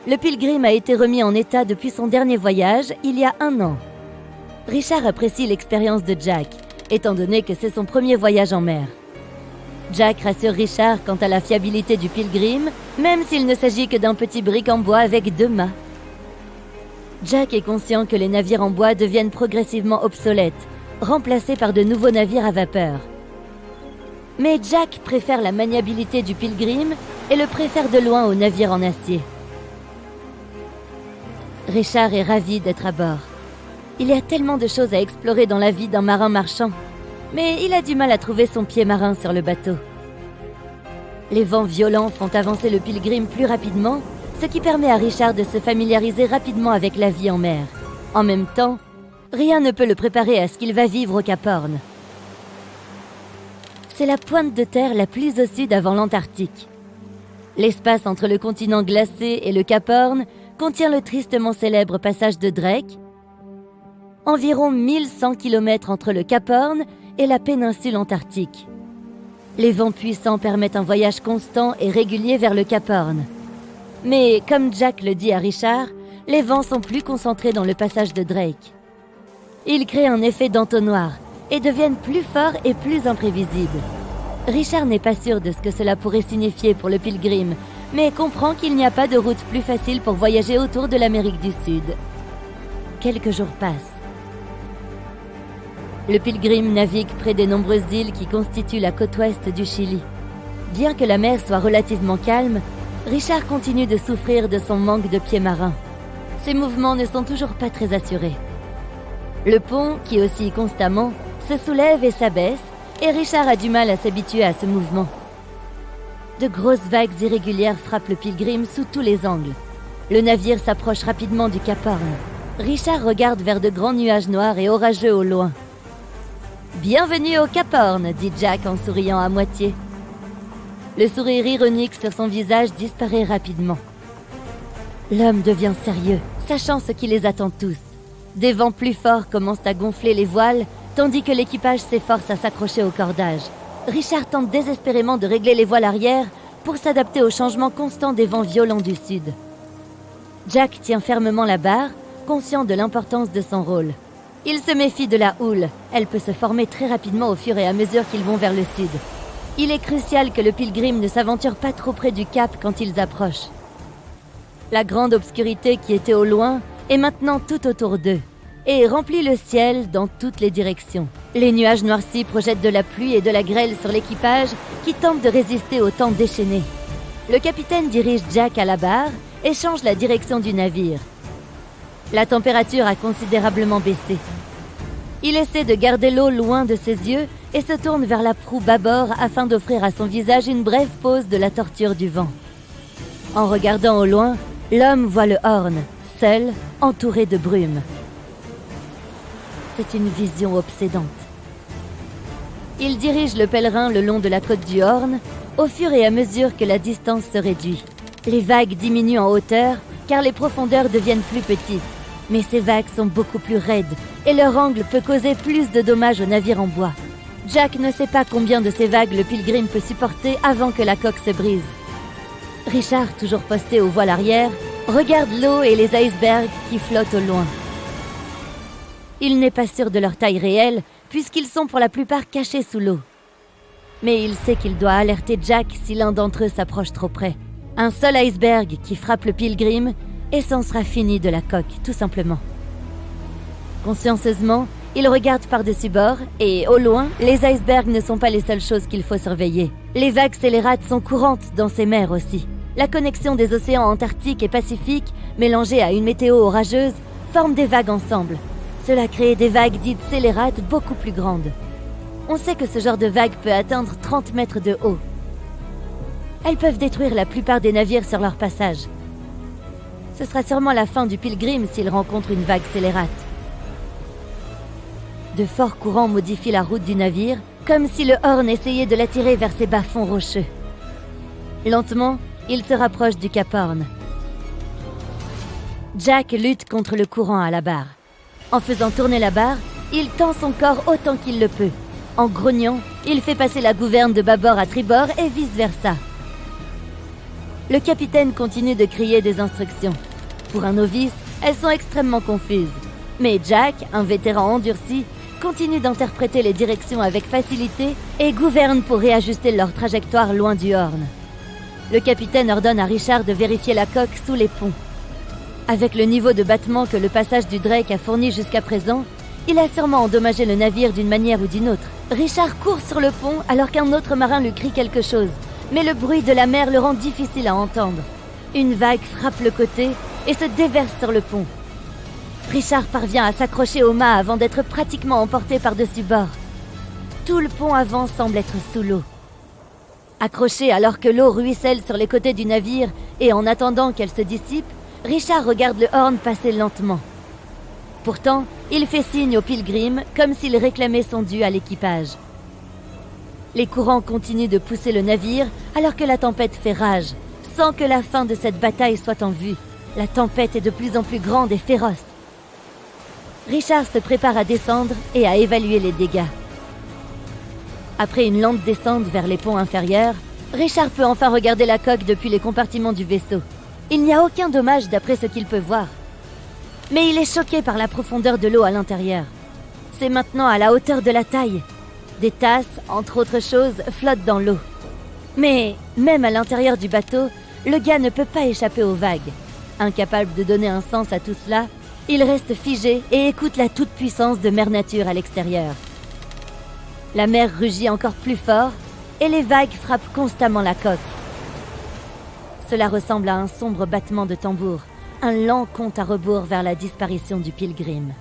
Le Pilgrim a été remis en état depuis son dernier voyage, il y a 1 an. Richard apprécie l'expérience de Jack, étant donné que c'est son premier voyage en mer. Jack rassure Richard quant à la fiabilité du Pilgrim, même s'il ne s'agit que d'un petit brick en bois avec 2 mâts. Jack est conscient que les navires en bois deviennent progressivement obsolètes, remplacés par de nouveaux navires à vapeur. Mais Jack préfère la maniabilité du Pilgrim et le préfère de loin aux navires en acier. Richard est ravi d'être à bord. Il y a tellement de choses à explorer dans la vie d'un marin marchand, mais il a du mal à trouver son pied marin sur le bateau. Les vents violents font avancer le Pilgrim plus rapidement, ce qui permet à Richard de se familiariser rapidement avec la vie en mer. En même temps, rien ne peut le préparer à ce qu'il va vivre au Cap Horn. C'est la pointe de terre la plus au sud avant l'Antarctique. L'espace entre le continent glacé et le Cap Horn contient le tristement célèbre passage de Drake. Environ 1100 km entre le Cap Horn et la péninsule antarctique. Les vents puissants permettent un voyage constant et régulier vers le Cap Horn. Mais, comme Jack le dit à Richard, les vents sont plus concentrés dans le passage de Drake. Ils créent un effet d'entonnoir et deviennent plus forts et plus imprévisibles. Richard n'est pas sûr de ce que cela pourrait signifier pour le Pilgrim, mais comprend qu'il n'y a pas de route plus facile pour voyager autour de l'Amérique du Sud. Quelques jours passent. Le Pilgrim navigue près des nombreuses îles qui constituent la côte ouest du Chili. Bien que la mer soit relativement calme, Richard continue de souffrir de son manque de pieds marins. Ses mouvements ne sont toujours pas très assurés. Le pont, qui oscille constamment, se soulève et s'abaisse, et Richard a du mal à s'habituer à ce mouvement. De grosses vagues irrégulières frappent le Pilgrim sous tous les angles. Le navire s'approche rapidement du Cap Horn. Richard regarde vers de grands nuages noirs et orageux au loin. « Bienvenue au Cap Horn », dit Jack en souriant à moitié. Le sourire ironique sur son visage disparaît rapidement. L'homme devient sérieux, sachant ce qui les attend tous. Des vents plus forts commencent à gonfler les voiles, tandis que l'équipage s'efforce à s'accrocher au cordage. Richard tente désespérément de régler les voiles arrière pour s'adapter au changement constant des vents violents du sud. Jack tient fermement la barre, conscient de l'importance de son rôle. Il se méfie de la houle, elle peut se former très rapidement au fur et à mesure qu'ils vont vers le sud. Il est crucial que le Pilgrim ne s'aventure pas trop près du cap quand ils approchent. La grande obscurité qui était au loin est maintenant tout autour d'eux et remplit le ciel dans toutes les directions. Les nuages noircis projettent de la pluie et de la grêle sur l'équipage qui tente de résister au temps déchaîné. Le capitaine dirige Jack à la barre et change la direction du navire. La température a considérablement baissé. Il essaie de garder l'eau loin de ses yeux et se tourne vers la proue bâbord afin d'offrir à son visage une brève pause de la torture du vent. En regardant au loin, l'homme voit le Horn, seul, entouré de brume. C'est une vision obsédante. Il dirige le pèlerin le long de la côte du Horn, au fur et à mesure que la distance se réduit. Les vagues diminuent en hauteur, car les profondeurs deviennent plus petites. Mais ces vagues sont beaucoup plus raides, et leur angle peut causer plus de dommages au navire en bois. Jack ne sait pas combien de ces vagues le Pilgrim peut supporter avant que la coque se brise. Richard, toujours posté au voile arrière, regarde l'eau et les icebergs qui flottent au loin. Il n'est pas sûr de leur taille réelle, puisqu'ils sont pour la plupart cachés sous l'eau. Mais il sait qu'il doit alerter Jack si l'un d'entre eux s'approche trop près. Un seul iceberg qui frappe le Pilgrim, et c'en sera fini de la coque, tout simplement. Consciencieusement, il regarde par-dessus bord, et au loin, les icebergs ne sont pas les seules choses qu'il faut surveiller. Les vagues scélérates sont courantes dans ces mers aussi. La connexion des océans Antarctique et Pacifique, mélangée à une météo orageuse, forme des vagues ensemble. Cela crée des vagues dites scélérates beaucoup plus grandes. On sait que ce genre de vague peut atteindre 30 mètres de haut. Elles peuvent détruire la plupart des navires sur leur passage. Ce sera sûrement la fin du Pilgrim s'il rencontre une vague scélérate. De forts courants modifient la route du navire, comme si le Horn essayait de l'attirer vers ses bas-fonds rocheux. Lentement, il se rapproche du Cap Horn. Jack lutte contre le courant à la barre. En faisant tourner la barre, il tend son corps autant qu'il le peut. En grognant, il fait passer la gouverne de bâbord à tribord et vice-versa. Le capitaine continue de crier des instructions. Pour un novice, elles sont extrêmement confuses. Mais Jack, un vétéran endurci, continue d'interpréter les directions avec facilité et gouverne pour réajuster leur trajectoire loin du Horn. Le capitaine ordonne à Richard de vérifier la coque sous les ponts. Avec le niveau de battement que le passage du Drake a fourni jusqu'à présent, il a sûrement endommagé le navire d'une manière ou d'une autre. Richard court sur le pont alors qu'un autre marin lui crie quelque chose, mais le bruit de la mer le rend difficile à entendre. Une vague frappe le côté et se déverse sur le pont. Richard parvient à s'accrocher au mât avant d'être pratiquement emporté par-dessus bord. Tout le pont avant semble être sous l'eau. Accroché alors que l'eau ruisselle sur les côtés du navire et en attendant qu'elle se dissipe, Richard regarde le Horn passer lentement. Pourtant, il fait signe au Pilgrim comme s'il réclamait son dû à l'équipage. Les courants continuent de pousser le navire alors que la tempête fait rage, sans que la fin de cette bataille soit en vue. La tempête est de plus en plus grande et féroce. Richard se prépare à descendre et à évaluer les dégâts. Après une lente descente vers les ponts inférieurs, Richard peut enfin regarder la coque depuis les compartiments du vaisseau. Il n'y a aucun dommage d'après ce qu'il peut voir. Mais il est choqué par la profondeur de l'eau à l'intérieur. C'est maintenant à la hauteur de la taille. Des tasses, entre autres choses, flottent dans l'eau. Mais même à l'intérieur du bateau, le gars ne peut pas échapper aux vagues. Incapable de donner un sens à tout cela, il reste figé et écoute la toute-puissance de Mère Nature à l'extérieur. La mer rugit encore plus fort et les vagues frappent constamment la coque. Cela ressemble à un sombre battement de tambour, un lent compte à rebours vers la disparition du Pilgrim.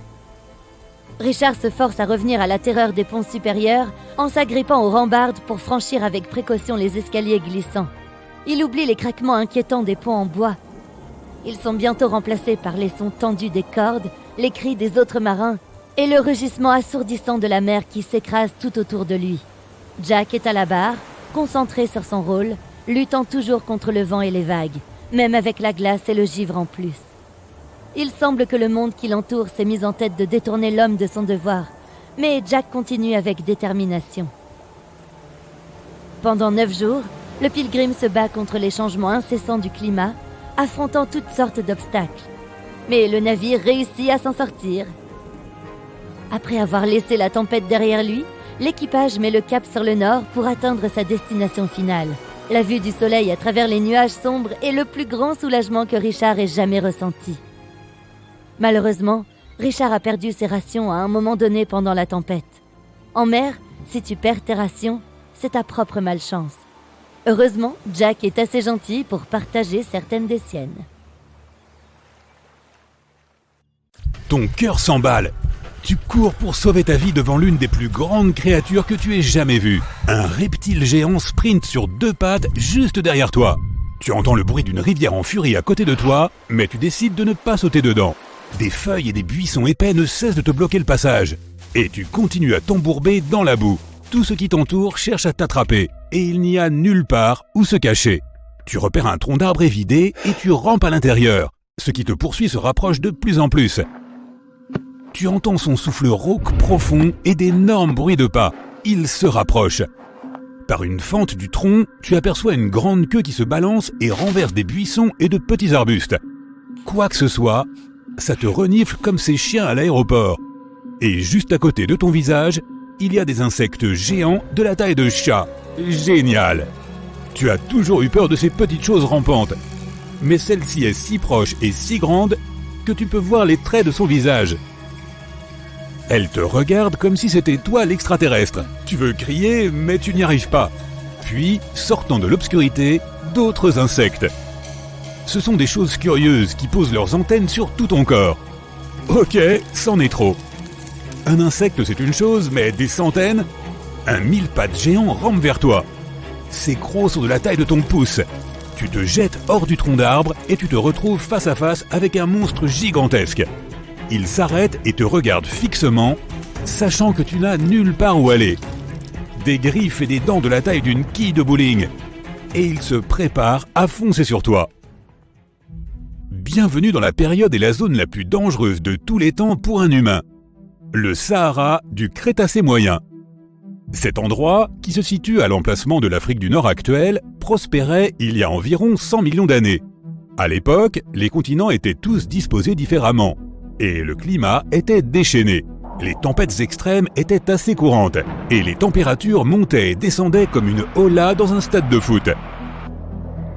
Richard se force à revenir à la terreur des ponts supérieurs en s'agrippant aux rambardes pour franchir avec précaution les escaliers glissants. Il oublie les craquements inquiétants des ponts en bois. Ils sont bientôt remplacés par les sons tendus des cordes, les cris des autres marins et le rugissement assourdissant de la mer qui s'écrase tout autour de lui. Jack est à la barre, concentré sur son rôle, luttant toujours contre le vent et les vagues, même avec la glace et le givre en plus. Il semble que le monde qui l'entoure s'est mis en tête de détourner l'homme de son devoir, mais Jack continue avec détermination. Pendant 9 jours, le Pilgrim se bat contre les changements incessants du climat, affrontant toutes sortes d'obstacles. Mais le navire réussit à s'en sortir. Après avoir laissé la tempête derrière lui, l'équipage met le cap sur le nord pour atteindre sa destination finale. La vue du soleil à travers les nuages sombres est le plus grand soulagement que Richard ait jamais ressenti. Malheureusement, Richard a perdu ses rations à un moment donné pendant la tempête. En mer, si tu perds tes rations, c'est ta propre malchance. Heureusement, Jack est assez gentil pour partager certaines des siennes. Ton cœur s'emballe. Tu cours pour sauver ta vie devant l'une des plus grandes créatures que tu aies jamais vues. Un reptile géant sprinte sur 2 pattes juste derrière toi. Tu entends le bruit d'une rivière en furie à côté de toi, mais tu décides de ne pas sauter dedans. Des feuilles et des buissons épais ne cessent de te bloquer le passage. Et tu continues à t'embourber dans la boue. Tout ce qui t'entoure cherche à t'attraper, et il n'y a nulle part où se cacher. Tu repères un tronc d'arbre évidé et tu rampes à l'intérieur. Ce qui te poursuit se rapproche de plus en plus. Tu entends son souffle rauque profond et d'énormes bruits de pas. Il se rapproche. Par une fente du tronc, tu aperçois une grande queue qui se balance et renverse des buissons et de petits arbustes. Quoi que ce soit, ça te renifle comme ces chiens à l'aéroport. Et juste à côté de ton visage, il y a des insectes géants de la taille de chats. Génial! Tu as toujours eu peur de ces petites choses rampantes. Mais celle-ci est si proche et si grande que tu peux voir les traits de son visage. Elle te regarde comme si c'était toi l'extraterrestre. Tu veux crier, mais tu n'y arrives pas. Puis, sortant de l'obscurité, d'autres insectes. Ce sont des choses curieuses qui posent leurs antennes sur tout ton corps. Ok, c'en est trop. Un insecte, c'est une chose, mais des centaines? Un mille-pattes géant rampe vers toi. Ses crocs sont de la taille de ton pouce. Tu te jettes hors du tronc d'arbre et tu te retrouves face à face avec un monstre gigantesque. Il s'arrête et te regarde fixement, sachant que tu n'as nulle part où aller. Des griffes et des dents de la taille d'une quille de bowling. Et il se prépare à foncer sur toi. Bienvenue dans la période et la zone la plus dangereuse de tous les temps pour un humain. Le Sahara du Crétacé moyen. Cet endroit, qui se situe à l'emplacement de l'Afrique du Nord actuelle, prospérait il y a environ 100 millions d'années. À l'époque, les continents étaient tous disposés différemment. Et le climat était déchaîné. Les tempêtes extrêmes étaient assez courantes. Et les températures montaient et descendaient comme une hola dans un stade de foot.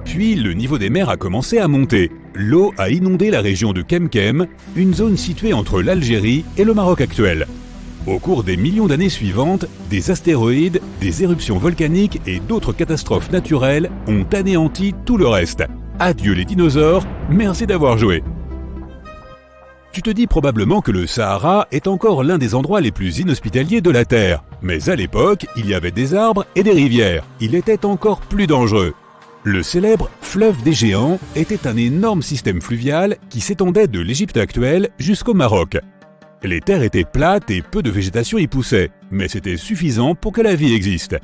Puis le niveau des mers a commencé à monter. L'eau a inondé la région de Kemkem, une zone située entre l'Algérie et le Maroc actuel. Au cours des millions d'années suivantes, des astéroïdes, des éruptions volcaniques et d'autres catastrophes naturelles ont anéanti tout le reste. Adieu les dinosaures, merci d'avoir joué. Tu te dis probablement que le Sahara est encore l'un des endroits les plus inhospitaliers de la Terre. Mais à l'époque, il y avait des arbres et des rivières. Il était encore plus dangereux. Le célèbre fleuve des géants était un énorme système fluvial qui s'étendait de l'Égypte actuelle jusqu'au Maroc. Les terres étaient plates et peu de végétation y poussait, mais c'était suffisant pour que la vie existe.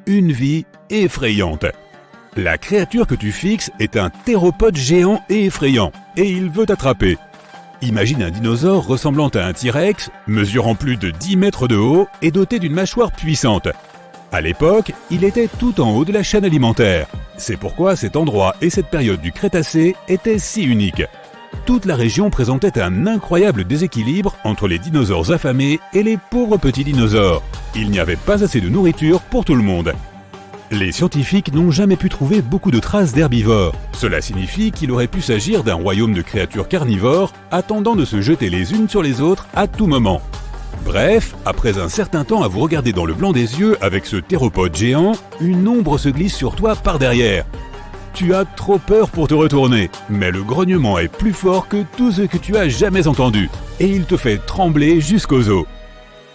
Une vie effrayante. La créature que tu fixes est un théropode géant et effrayant, et il veut t'attraper. Imagine un dinosaure ressemblant à un T-Rex, mesurant plus de 10 mètres de haut et doté d'une mâchoire puissante. À l'époque, il était tout en haut de la chaîne alimentaire. C'est pourquoi cet endroit et cette période du Crétacé étaient si uniques. Toute la région présentait un incroyable déséquilibre entre les dinosaures affamés et les pauvres petits dinosaures. Il n'y avait pas assez de nourriture pour tout le monde. Les scientifiques n'ont jamais pu trouver beaucoup de traces d'herbivores. Cela signifie qu'il aurait pu s'agir d'un royaume de créatures carnivores attendant de se jeter les unes sur les autres à tout moment. Bref, après un certain temps à vous regarder dans le blanc des yeux avec ce théropode géant, une ombre se glisse sur toi par derrière. Tu as trop peur pour te retourner, mais le grognement est plus fort que tout ce que tu as jamais entendu, et il te fait trembler jusqu'aux os.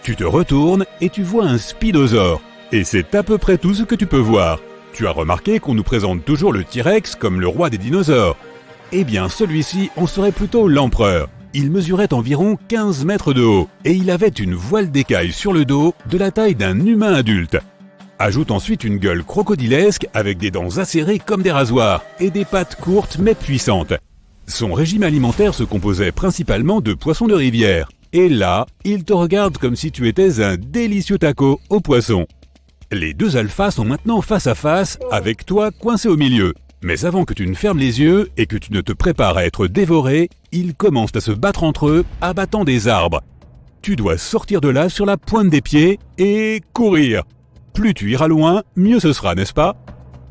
Tu te retournes et tu vois un spinosaure, et c'est à peu près tout ce que tu peux voir. Tu as remarqué qu'on nous présente toujours le T-Rex comme le roi des dinosaures. Eh bien, celui-ci en serait plutôt l'empereur. Il mesurait environ 15 mètres de haut, et il avait une voile d'écailles sur le dos de la taille d'un humain adulte. Ajoute ensuite une gueule crocodilesque avec des dents acérées comme des rasoirs et des pattes courtes mais puissantes. Son régime alimentaire se composait principalement de poissons de rivière. Et là, il te regarde comme si tu étais un délicieux taco au poisson. Les deux alphas sont maintenant face à face avec toi coincé au milieu. Mais avant que tu ne fermes les yeux et que tu ne te prépares à être dévoré, ils commencent à se battre entre eux, abattant des arbres. Tu dois sortir de là sur la pointe des pieds et courir. Plus tu iras loin, mieux ce sera, n'est-ce pas?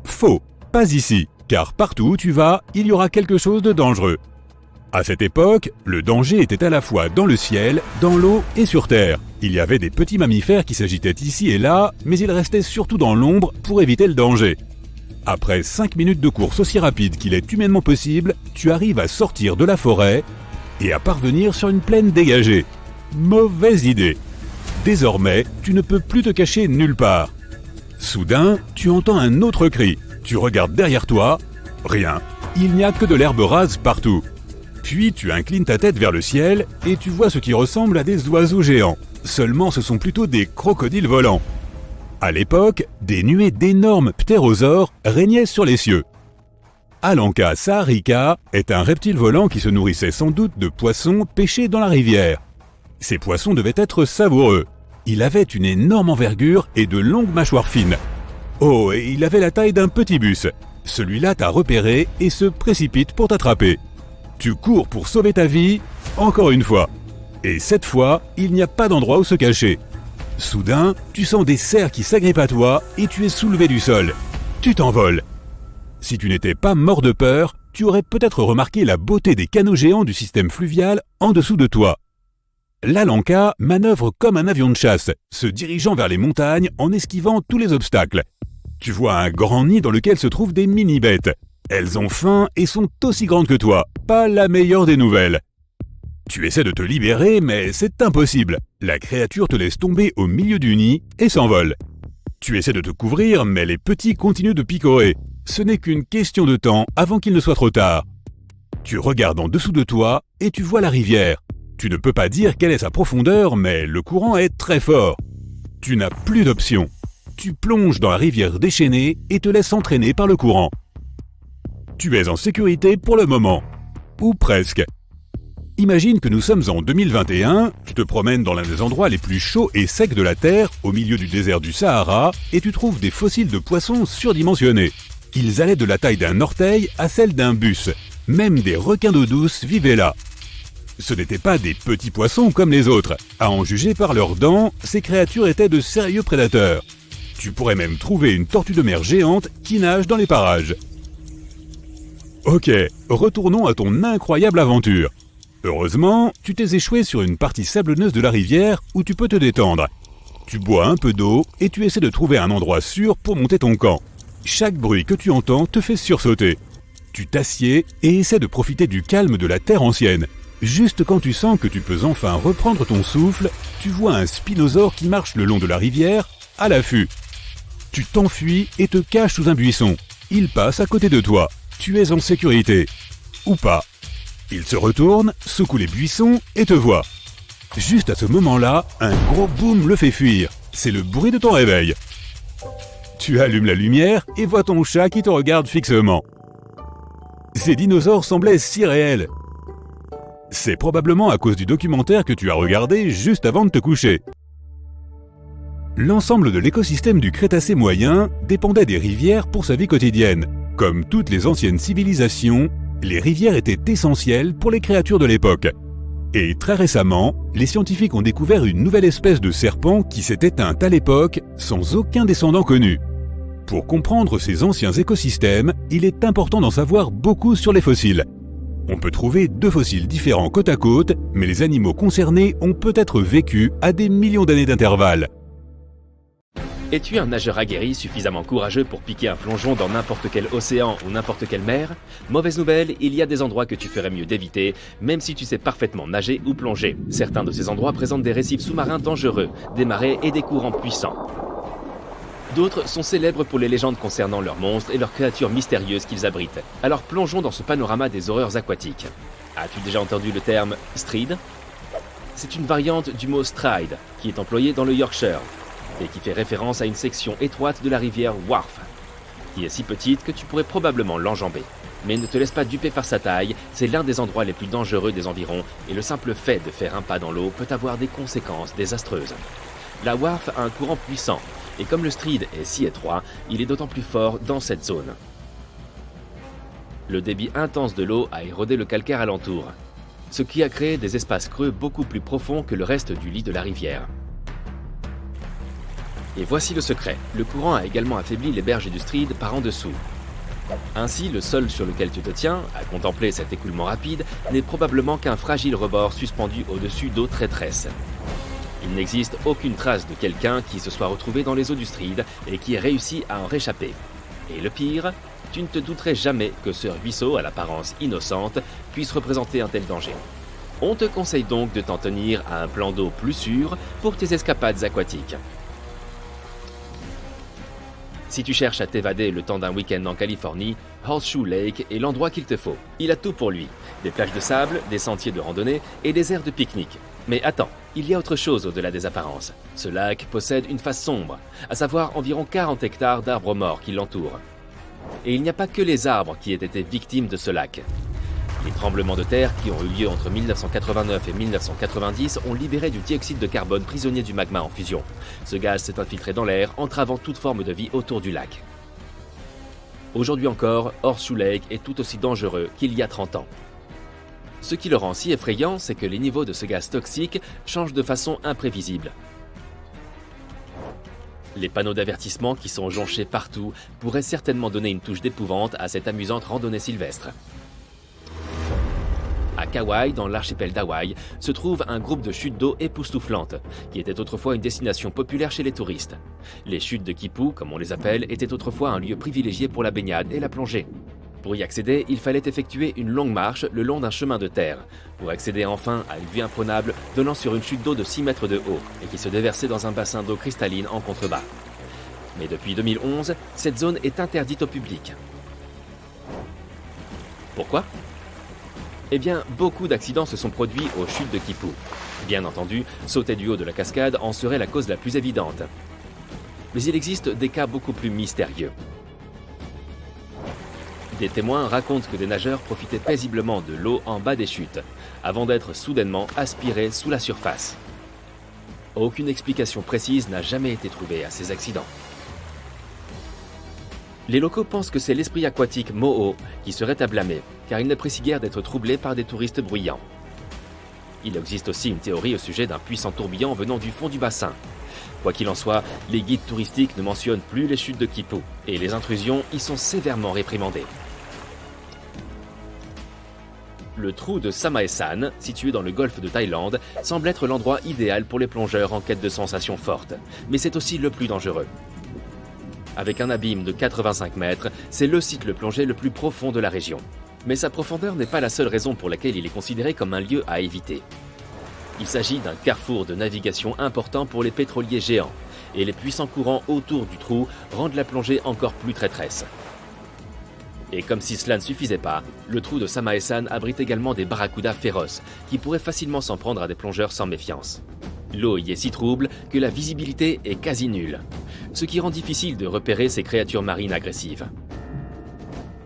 Faux, pas ici, car partout où tu vas, il y aura quelque chose de dangereux. À cette époque, le danger était à la fois dans le ciel, dans l'eau et sur terre. Il y avait des petits mammifères qui s'agitaient ici et là, mais ils restaient surtout dans l'ombre pour éviter le danger. Après 5 minutes de course aussi rapide qu'il est humainement possible, tu arrives à sortir de la forêt et à parvenir sur une plaine dégagée. Mauvaise idée. Désormais, tu ne peux plus te cacher nulle part. Soudain, tu entends un autre cri. Tu regardes derrière toi. Rien. Il n'y a que de l'herbe rase partout. Puis tu inclines ta tête vers le ciel et tu vois ce qui ressemble à des oiseaux géants. Seulement ce sont plutôt des crocodiles volants. À l'époque, des nuées d'énormes ptérosaures régnaient sur les cieux. Alanka saarika est un reptile volant qui se nourrissait sans doute de poissons pêchés dans la rivière. Ces poissons devaient être savoureux. Il avait une énorme envergure et de longues mâchoires fines. Oh, et il avait la taille d'un petit bus. Celui-là t'a repéré et se précipite pour t'attraper. Tu cours pour sauver ta vie, encore une fois. Et cette fois, il n'y a pas d'endroit où se cacher. Soudain, tu sens des cerfs qui s'agrippent à toi et tu es soulevé du sol. Tu t'envoles. Si tu n'étais pas mort de peur, tu aurais peut-être remarqué la beauté des canaux géants du système fluvial en dessous de toi. L'Alanka manœuvre comme un avion de chasse, se dirigeant vers les montagnes en esquivant tous les obstacles. Tu vois un grand nid dans lequel se trouvent des mini-bêtes. Elles ont faim et sont aussi grandes que toi. Pas la meilleure des nouvelles. Tu essaies de te libérer, mais c'est impossible. La créature te laisse tomber au milieu du nid et s'envole. Tu essaies de te couvrir, mais les petits continuent de picorer. Ce n'est qu'une question de temps avant qu'il ne soit trop tard. Tu regardes en dessous de toi et tu vois la rivière. Tu ne peux pas dire quelle est sa profondeur, mais le courant est très fort. Tu n'as plus d'option. Tu plonges dans la rivière déchaînée et te laisses entraîner par le courant. Tu es en sécurité pour le moment. Ou presque. Imagine que nous sommes en 2021, tu te promènes dans l'un des endroits les plus chauds et secs de la Terre, au milieu du désert du Sahara, et tu trouves des fossiles de poissons surdimensionnés. Ils allaient de la taille d'un orteil à celle d'un bus. Même des requins d'eau douce vivaient là. Ce n'étaient pas des petits poissons comme les autres. À en juger par leurs dents, ces créatures étaient de sérieux prédateurs. Tu pourrais même trouver une tortue de mer géante qui nage dans les parages. Ok, retournons à ton incroyable aventure. Heureusement, tu t'es échoué sur une partie sablonneuse de la rivière où tu peux te détendre. Tu bois un peu d'eau et tu essaies de trouver un endroit sûr pour monter ton camp. Chaque bruit que tu entends te fait sursauter. Tu t'assieds et essaies de profiter du calme de la terre ancienne. Juste quand tu sens que tu peux enfin reprendre ton souffle, tu vois un spinosaure qui marche le long de la rivière, à l'affût. Tu t'enfuis et te caches sous un buisson. Il passe à côté de toi. Tu es en sécurité. Ou pas. Il se retourne, secoue les buissons et te voit. Juste à ce moment-là, un gros boom le fait fuir. C'est le bruit de ton réveil. Tu allumes la lumière et vois ton chat qui te regarde fixement. Ces dinosaures semblaient si réels. C'est probablement à cause du documentaire que tu as regardé juste avant de te coucher. L'ensemble de l'écosystème du Crétacé moyen dépendait des rivières pour sa vie quotidienne. Comme toutes les anciennes civilisations, les rivières étaient essentielles pour les créatures de l'époque. Et très récemment, les scientifiques ont découvert une nouvelle espèce de serpent qui s'est éteinte à l'époque sans aucun descendant connu. Pour comprendre ces anciens écosystèmes, il est important d'en savoir beaucoup sur les fossiles. On peut trouver 2 fossiles différents côte à côte, mais les animaux concernés ont peut-être vécu à des millions d'années d'intervalle. Es-tu un nageur aguerri suffisamment courageux pour piquer un plongeon dans n'importe quel océan ou n'importe quelle mer? Mauvaise nouvelle, il y a des endroits que tu ferais mieux d'éviter, même si tu sais parfaitement nager ou plonger. Certains de ces endroits présentent des récifs sous-marins dangereux, des marées et des courants puissants. D'autres sont célèbres pour les légendes concernant leurs monstres et leurs créatures mystérieuses qu'ils abritent. Alors plongeons dans ce panorama des horreurs aquatiques. As-tu déjà entendu le terme « stride » ? C'est une variante du mot « stride » qui est employé dans le Yorkshire et qui fait référence à une section étroite de la rivière Wharfe, qui est si petite que tu pourrais probablement l'enjamber. Mais ne te laisse pas duper par sa taille, c'est l'un des endroits les plus dangereux des environs, et le simple fait de faire un pas dans l'eau peut avoir des conséquences désastreuses. La Wharfe a un courant puissant, et comme le Stride est si étroit, il est d'autant plus fort dans cette zone. Le débit intense de l'eau a érodé le calcaire alentour, ce qui a créé des espaces creux beaucoup plus profonds que le reste du lit de la rivière. Et voici le secret, le courant a également affaibli les berges du Stride par en dessous. Ainsi, le sol sur lequel tu te tiens, à contempler cet écoulement rapide, n'est probablement qu'un fragile rebord suspendu au-dessus d'eau traîtresse. Il n'existe aucune trace de quelqu'un qui se soit retrouvé dans les eaux du Stride et qui ait réussi à en réchapper. Et le pire, tu ne te douterais jamais que ce ruisseau, à l'apparence innocente, puisse représenter un tel danger. On te conseille donc de t'en tenir à un plan d'eau plus sûr pour tes escapades aquatiques. Si tu cherches à t'évader le temps d'un week-end en Californie, Horseshoe Lake est l'endroit qu'il te faut. Il a tout pour lui. Des plages de sable, des sentiers de randonnée et des aires de pique-nique. Mais attends, il y a autre chose au-delà des apparences. Ce lac possède une face sombre, à savoir environ 40 hectares d'arbres morts qui l'entourent. Et il n'y a pas que les arbres qui aient été victimes de ce lac. Les tremblements de terre qui ont eu lieu entre 1989 et 1990 ont libéré du dioxyde de carbone prisonnier du magma en fusion. Ce gaz s'est infiltré dans l'air, entravant toute forme de vie autour du lac. Aujourd'hui encore, Horseshoe Lake est tout aussi dangereux qu'il y a 30 ans. Ce qui le rend si effrayant, c'est que les niveaux de ce gaz toxique changent de façon imprévisible. Les panneaux d'avertissement qui sont jonchés partout pourraient certainement donner une touche d'épouvante à cette amusante randonnée sylvestre. À Kauai, dans l'archipel d'Hawaï, se trouve un groupe de chutes d'eau époustouflantes, qui était autrefois une destination populaire chez les touristes. Les chutes de Kipu, comme on les appelle, étaient autrefois un lieu privilégié pour la baignade et la plongée. Pour y accéder, il fallait effectuer une longue marche le long d'un chemin de terre, pour accéder enfin à une vue imprenable donnant sur une chute d'eau de 6 mètres de haut et qui se déversait dans un bassin d'eau cristalline en contrebas. Mais depuis 2011, cette zone est interdite au public. Pourquoi ? Eh bien, beaucoup d'accidents se sont produits aux chutes de Kipu. Bien entendu, sauter du haut de la cascade en serait la cause la plus évidente. Mais il existe des cas beaucoup plus mystérieux. Des témoins racontent que des nageurs profitaient paisiblement de l'eau en bas des chutes, avant d'être soudainement aspirés sous la surface. Aucune explication précise n'a jamais été trouvée à ces accidents. Les locaux pensent que c'est l'esprit aquatique Mo'o qui serait à blâmer, car il n'apprécie guère d'être troublé par des touristes bruyants. Il existe aussi une théorie au sujet d'un puissant tourbillon venant du fond du bassin. Quoi qu'il en soit, les guides touristiques ne mentionnent plus les chutes de Kipu, et les intrusions y sont sévèrement réprimandées. Le trou de Samaesan, situé dans le golfe de Thaïlande, semble être l'endroit idéal pour les plongeurs en quête de sensations fortes, mais c'est aussi le plus dangereux. Avec un abîme de 85 mètres, c'est le site de plongée le plus profond de la région. Mais sa profondeur n'est pas la seule raison pour laquelle il est considéré comme un lieu à éviter. Il s'agit d'un carrefour de navigation important pour les pétroliers géants, et les puissants courants autour du trou rendent la plongée encore plus traîtresse. Et comme si cela ne suffisait pas, le trou de Samaesan abrite également des barracudas féroces, qui pourraient facilement s'en prendre à des plongeurs sans méfiance. L'eau y est si trouble que la visibilité est quasi nulle, ce qui rend difficile de repérer ces créatures marines agressives.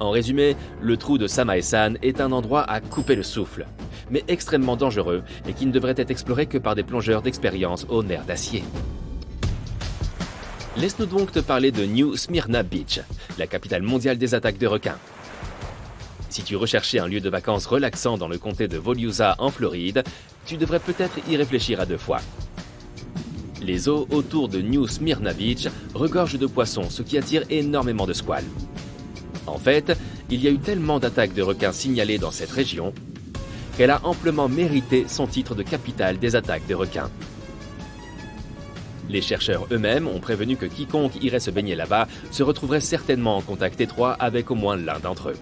En résumé, le trou de Samaesan est un endroit à couper le souffle, mais extrêmement dangereux et qui ne devrait être exploré que par des plongeurs d'expérience aux nerfs d'acier. Laisse-nous donc te parler de New Smyrna Beach, la capitale mondiale des attaques de requins. Si tu recherchais un lieu de vacances relaxant dans le comté de Volusa en Floride, tu devrais peut-être y réfléchir à 2 fois. Les eaux autour de New Smyrna Beach regorgent de poissons, ce qui attire énormément de squales. En fait, il y a eu tellement d'attaques de requins signalées dans cette région qu'elle a amplement mérité son titre de capitale des attaques de requins. Les chercheurs eux-mêmes ont prévenu que quiconque irait se baigner là-bas se retrouverait certainement en contact étroit avec au moins l'un d'entre eux.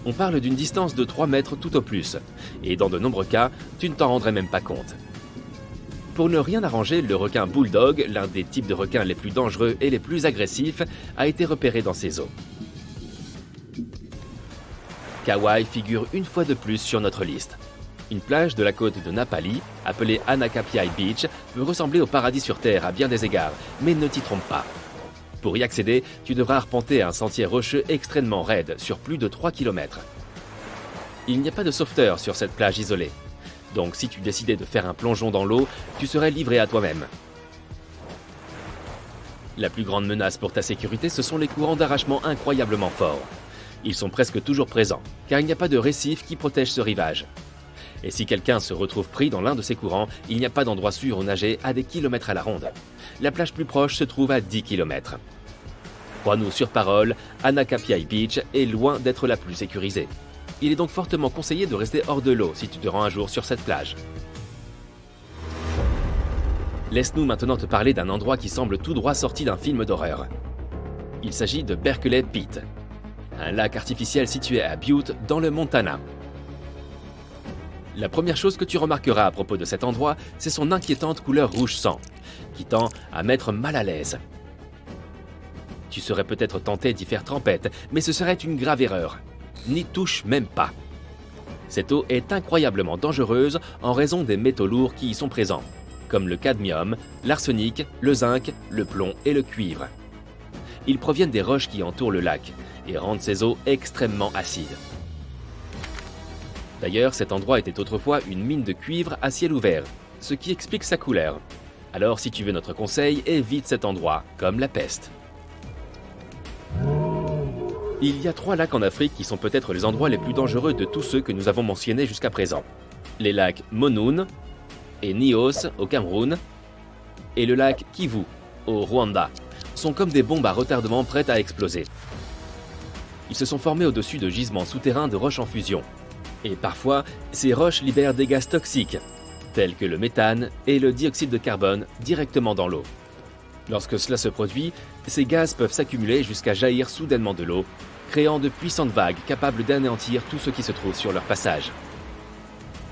On parle d'une distance de 3 mètres tout au plus, et dans de nombreux cas, tu ne t'en rendrais même pas compte. Pour ne rien arranger, le requin bulldog, l'un des types de requins les plus dangereux et les plus agressifs, a été repéré dans ces eaux. Kauai figure une fois de plus sur notre liste. Une plage de la côte de Napali, appelée Anakapiai Beach, peut ressembler au paradis sur Terre à bien des égards, mais ne t'y trompe pas. Pour y accéder, tu devras arpenter un sentier rocheux extrêmement raide sur plus de 3 km. Il n'y a pas de sauveteur sur cette plage isolée. Donc si tu décidais de faire un plongeon dans l'eau, tu serais livré à toi-même. La plus grande menace pour ta sécurité, ce sont les courants d'arrachement incroyablement forts. Ils sont presque toujours présents, car il n'y a pas de récif qui protège ce rivage. Et si quelqu'un se retrouve pris dans l'un de ces courants, il n'y a pas d'endroit sûr où nager à des kilomètres à la ronde. La plage plus proche se trouve à 10 km. Crois-nous sur parole, Anakapiai Beach est loin d'être la plus sécurisée. Il est donc fortement conseillé de rester hors de l'eau si tu te rends un jour sur cette plage. Laisse-nous maintenant te parler d'un endroit qui semble tout droit sorti d'un film d'horreur. Il s'agit de Berkeley Pit, un lac artificiel situé à Butte, dans le Montana. La première chose que tu remarqueras à propos de cet endroit, c'est son inquiétante couleur rouge sang, qui tend à mettre mal à l'aise. Tu serais peut-être tenté d'y faire trempette, mais ce serait une grave erreur. N'y touche même pas. Cette eau est incroyablement dangereuse en raison des métaux lourds qui y sont présents, comme le cadmium, l'arsenic, le zinc, le plomb et le cuivre. Ils proviennent des roches qui entourent le lac et rendent ces eaux extrêmement acides. D'ailleurs, cet endroit était autrefois une mine de cuivre à ciel ouvert, ce qui explique sa couleur. Alors si tu veux notre conseil, évite cet endroit, comme la peste. Il y a 3 lacs en Afrique qui sont peut-être les endroits les plus dangereux de tous ceux que nous avons mentionnés jusqu'à présent. Les lacs Monoun et Nyos au Cameroun et le lac Kivu au Rwanda sont comme des bombes à retardement prêtes à exploser. Ils se sont formés au-dessus de gisements souterrains de roches en fusion. Et parfois, ces roches libèrent des gaz toxiques, tels que le méthane et le dioxyde de carbone directement dans l'eau. Lorsque cela se produit, ces gaz peuvent s'accumuler jusqu'à jaillir soudainement de l'eau, créant de puissantes vagues capables d'anéantir tout ce qui se trouve sur leur passage.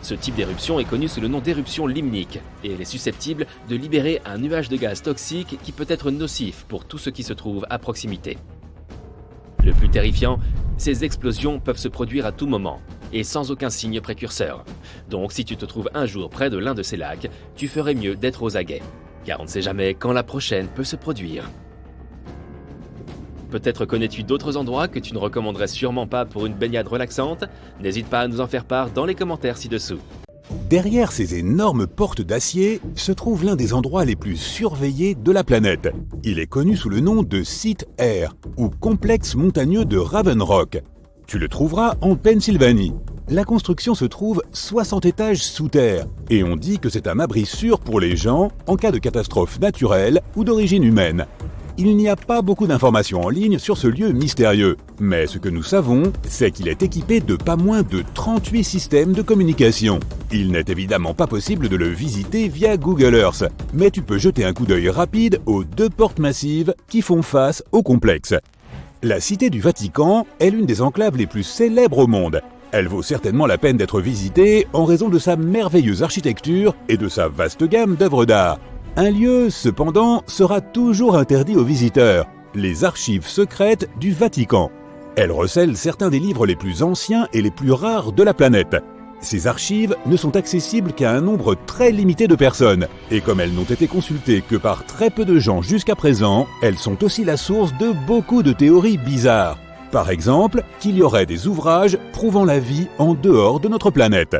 Ce type d'éruption est connu sous le nom d'éruption limnique et elle est susceptible de libérer un nuage de gaz toxique qui peut être nocif pour tout ce qui se trouve à proximité. Le plus terrifiant, ces explosions peuvent se produire à tout moment et sans aucun signe précurseur. Donc si tu te trouves un jour près de l'un de ces lacs, tu ferais mieux d'être aux aguets, car on ne sait jamais quand la prochaine peut se produire. Peut-être connais-tu d'autres endroits que tu ne recommanderais sûrement pas pour une baignade relaxante? N'hésite pas à nous en faire part dans les commentaires ci-dessous. Derrière ces énormes portes d'acier se trouve l'un des endroits les plus surveillés de la planète. Il est connu sous le nom de Site R, ou complexe montagneux de Raven Rock. Tu le trouveras en Pennsylvanie. La construction se trouve 60 étages sous terre, et on dit que c'est un abri sûr pour les gens en cas de catastrophe naturelle ou d'origine humaine. Il n'y a pas beaucoup d'informations en ligne sur ce lieu mystérieux, mais ce que nous savons, c'est qu'il est équipé de pas moins de 38 systèmes de communication. Il n'est évidemment pas possible de le visiter via Google Earth, mais tu peux jeter un coup d'œil rapide aux 2 portes massives qui font face au complexe. La Cité du Vatican est l'une des enclaves les plus célèbres au monde. Elle vaut certainement la peine d'être visitée en raison de sa merveilleuse architecture et de sa vaste gamme d'œuvres d'art. Un lieu, cependant, sera toujours interdit aux visiteurs, les archives secrètes du Vatican. Elles recèlent certains des livres les plus anciens et les plus rares de la planète. Ces archives ne sont accessibles qu'à un nombre très limité de personnes, et comme elles n'ont été consultées que par très peu de gens jusqu'à présent, elles sont aussi la source de beaucoup de théories bizarres. Par exemple, qu'il y aurait des ouvrages prouvant la vie en dehors de notre planète.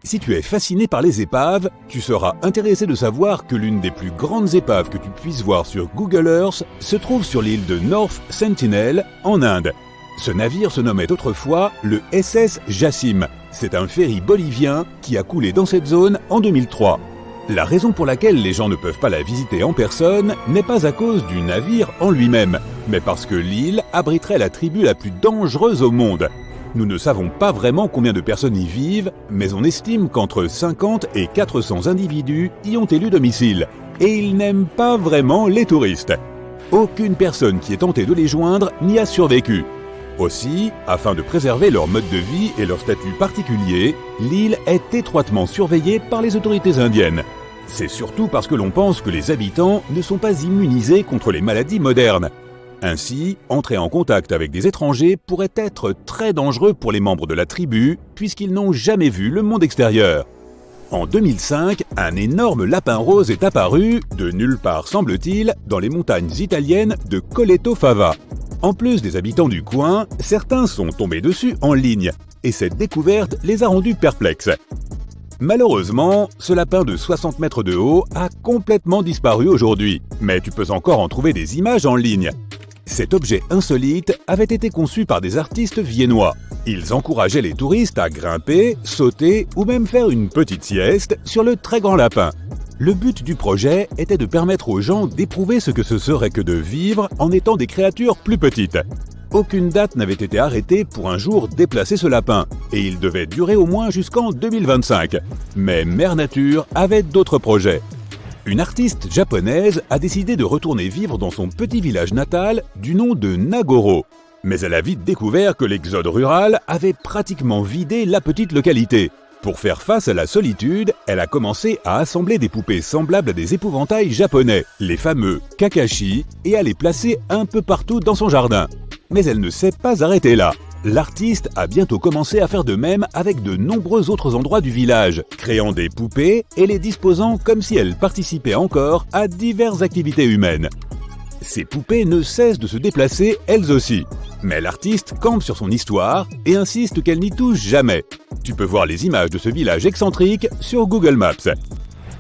Si tu es fasciné par les épaves, tu seras intéressé de savoir que l'une des plus grandes épaves que tu puisses voir sur Google Earth se trouve sur l'île de North Sentinel, en Inde. Ce navire se nommait autrefois le SS Jassim. C'est un ferry bolivien qui a coulé dans cette zone en 2003. La raison pour laquelle les gens ne peuvent pas la visiter en personne n'est pas à cause du navire en lui-même, mais parce que l'île abriterait la tribu la plus dangereuse au monde. Nous ne savons pas vraiment combien de personnes y vivent, mais on estime qu'entre 50 et 400 individus y ont élu domicile. Et ils n'aiment pas vraiment les touristes. Aucune personne qui est tentée de les joindre n'y a survécu. Aussi, afin de préserver leur mode de vie et leur statut particulier, l'île est étroitement surveillée par les autorités indiennes. C'est surtout parce que l'on pense que les habitants ne sont pas immunisés contre les maladies modernes. Ainsi, entrer en contact avec des étrangers pourrait être très dangereux pour les membres de la tribu, puisqu'ils n'ont jamais vu le monde extérieur. En 2005, un énorme lapin rose est apparu, de nulle part semble-t-il, dans les montagnes italiennes de Colletto Fava. En plus des habitants du coin, certains sont tombés dessus en ligne, et cette découverte les a rendus perplexes. Malheureusement, ce lapin de 60 mètres de haut a complètement disparu aujourd'hui, mais tu peux encore en trouver des images en ligne. Cet objet insolite avait été conçu par des artistes viennois. Ils encourageaient les touristes à grimper, sauter ou même faire une petite sieste sur le très grand lapin. Le but du projet était de permettre aux gens d'éprouver ce que ce serait que de vivre en étant des créatures plus petites. Aucune date n'avait été arrêtée pour un jour déplacer ce lapin, et il devait durer au moins jusqu'en 2025. Mais Mère Nature avait d'autres projets. Une artiste japonaise a décidé de retourner vivre dans son petit village natal du nom de Nagoro. Mais elle a vite découvert que l'exode rural avait pratiquement vidé la petite localité. Pour faire face à la solitude, elle a commencé à assembler des poupées semblables à des épouvantails japonais, les fameux Kakashi, et à les placer un peu partout dans son jardin. Mais elle ne s'est pas arrêtée là. L'artiste a bientôt commencé à faire de même avec de nombreux autres endroits du village, créant des poupées et les disposant comme si elles participaient encore à diverses activités humaines. Ces poupées ne cessent de se déplacer elles aussi. Mais l'artiste campe sur son histoire et insiste qu'elle n'y touche jamais. Tu peux voir les images de ce village excentrique sur Google Maps.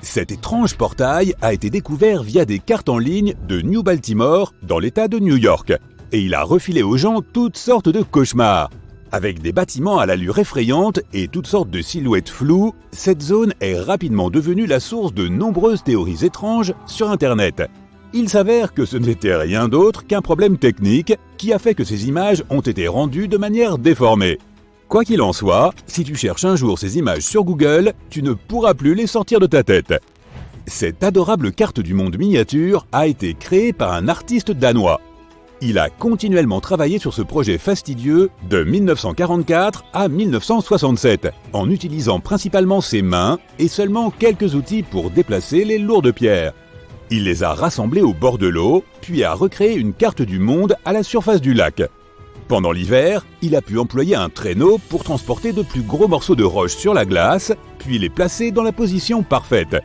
Cet étrange portail a été découvert via des cartes en ligne de New Baltimore dans l'État de New York. Et il a refilé aux gens toutes sortes de cauchemars. Avec des bâtiments à l'allure effrayante et toutes sortes de silhouettes floues, cette zone est rapidement devenue la source de nombreuses théories étranges sur Internet. Il s'avère que ce n'était rien d'autre qu'un problème technique qui a fait que ces images ont été rendues de manière déformée. Quoi qu'il en soit, si tu cherches un jour ces images sur Google, tu ne pourras plus les sortir de ta tête. Cette adorable carte du monde miniature a été créée par un artiste danois. Il a continuellement travaillé sur ce projet fastidieux de 1944 à 1967, en utilisant principalement ses mains et seulement quelques outils pour déplacer les lourdes pierres. Il les a rassemblés au bord de l'eau, puis a recréé une carte du monde à la surface du lac. Pendant l'hiver, il a pu employer un traîneau pour transporter de plus gros morceaux de roche sur la glace, puis les placer dans la position parfaite.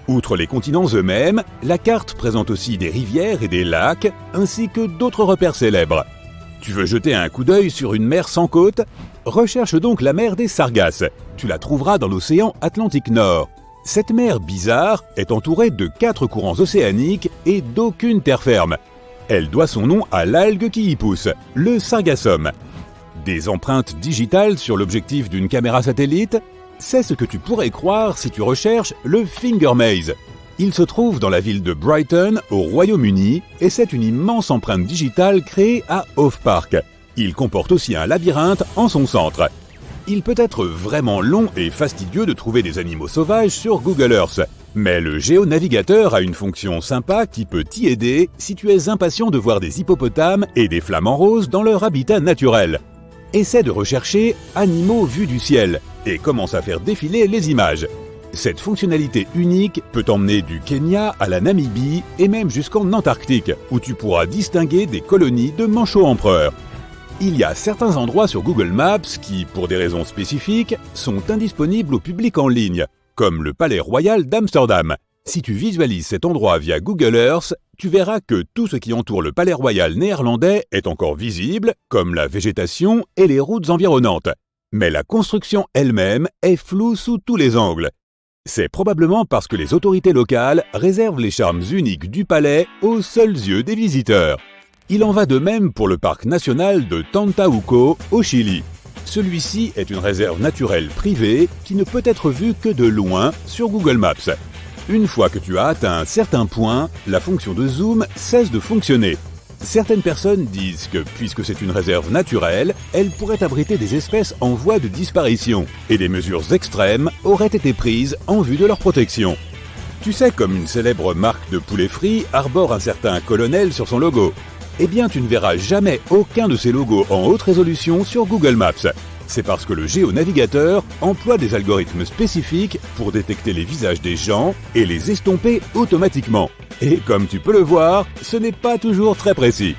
Outre les continents eux-mêmes, la carte présente aussi des rivières et des lacs, ainsi que d'autres repères célèbres. Tu veux jeter un coup d'œil sur une mer sans côte? Recherche donc la mer des Sargasses. Tu la trouveras dans l'océan Atlantique Nord. Cette mer bizarre est entourée de 4 courants océaniques et d'aucune terre ferme. Elle doit son nom à l'algue qui y pousse, le sargassum. Des empreintes digitales sur l'objectif d'une caméra satellite? C'est ce que tu pourrais croire si tu recherches le Finger Maze. Il se trouve dans la ville de Brighton, au Royaume-Uni, et c'est une immense empreinte digitale créée à Hove Park. Il comporte aussi un labyrinthe en son centre. Il peut être vraiment long et fastidieux de trouver des animaux sauvages sur Google Earth, mais le géonavigateur a une fonction sympa qui peut t'y aider si tu es impatient de voir des hippopotames et des flamants roses dans leur habitat naturel. Essaie de rechercher « animaux vus du ciel » et commence à faire défiler les images. Cette fonctionnalité unique peut t'emmener du Kenya à la Namibie et même jusqu'en Antarctique, où tu pourras distinguer des colonies de manchots empereurs. Il y a certains endroits sur Google Maps qui, pour des raisons spécifiques, sont indisponibles au public en ligne, comme le Palais Royal d'Amsterdam. Si tu visualises cet endroit via Google Earth, tu verras que tout ce qui entoure le Palais Royal néerlandais est encore visible, comme la végétation et les routes environnantes. Mais la construction elle-même est floue sous tous les angles. C'est probablement parce que les autorités locales réservent les charmes uniques du palais aux seuls yeux des visiteurs. Il en va de même pour le parc national de Tantahuco, au Chili. Celui-ci est une réserve naturelle privée qui ne peut être vue que de loin sur Google Maps. Une fois que tu as atteint un certain point, la fonction de zoom cesse de fonctionner. Certaines personnes disent que, puisque c'est une réserve naturelle, elle pourrait abriter des espèces en voie de disparition, et des mesures extrêmes auraient été prises en vue de leur protection. Tu sais, comme une célèbre marque de poulet frit arbore un certain colonel sur son logo. Eh bien, tu ne verras jamais aucun de ces logos en haute résolution sur Google Maps. C'est parce que le géonavigateur emploie des algorithmes spécifiques pour détecter les visages des gens et les estomper automatiquement. Et comme tu peux le voir, ce n'est pas toujours très précis.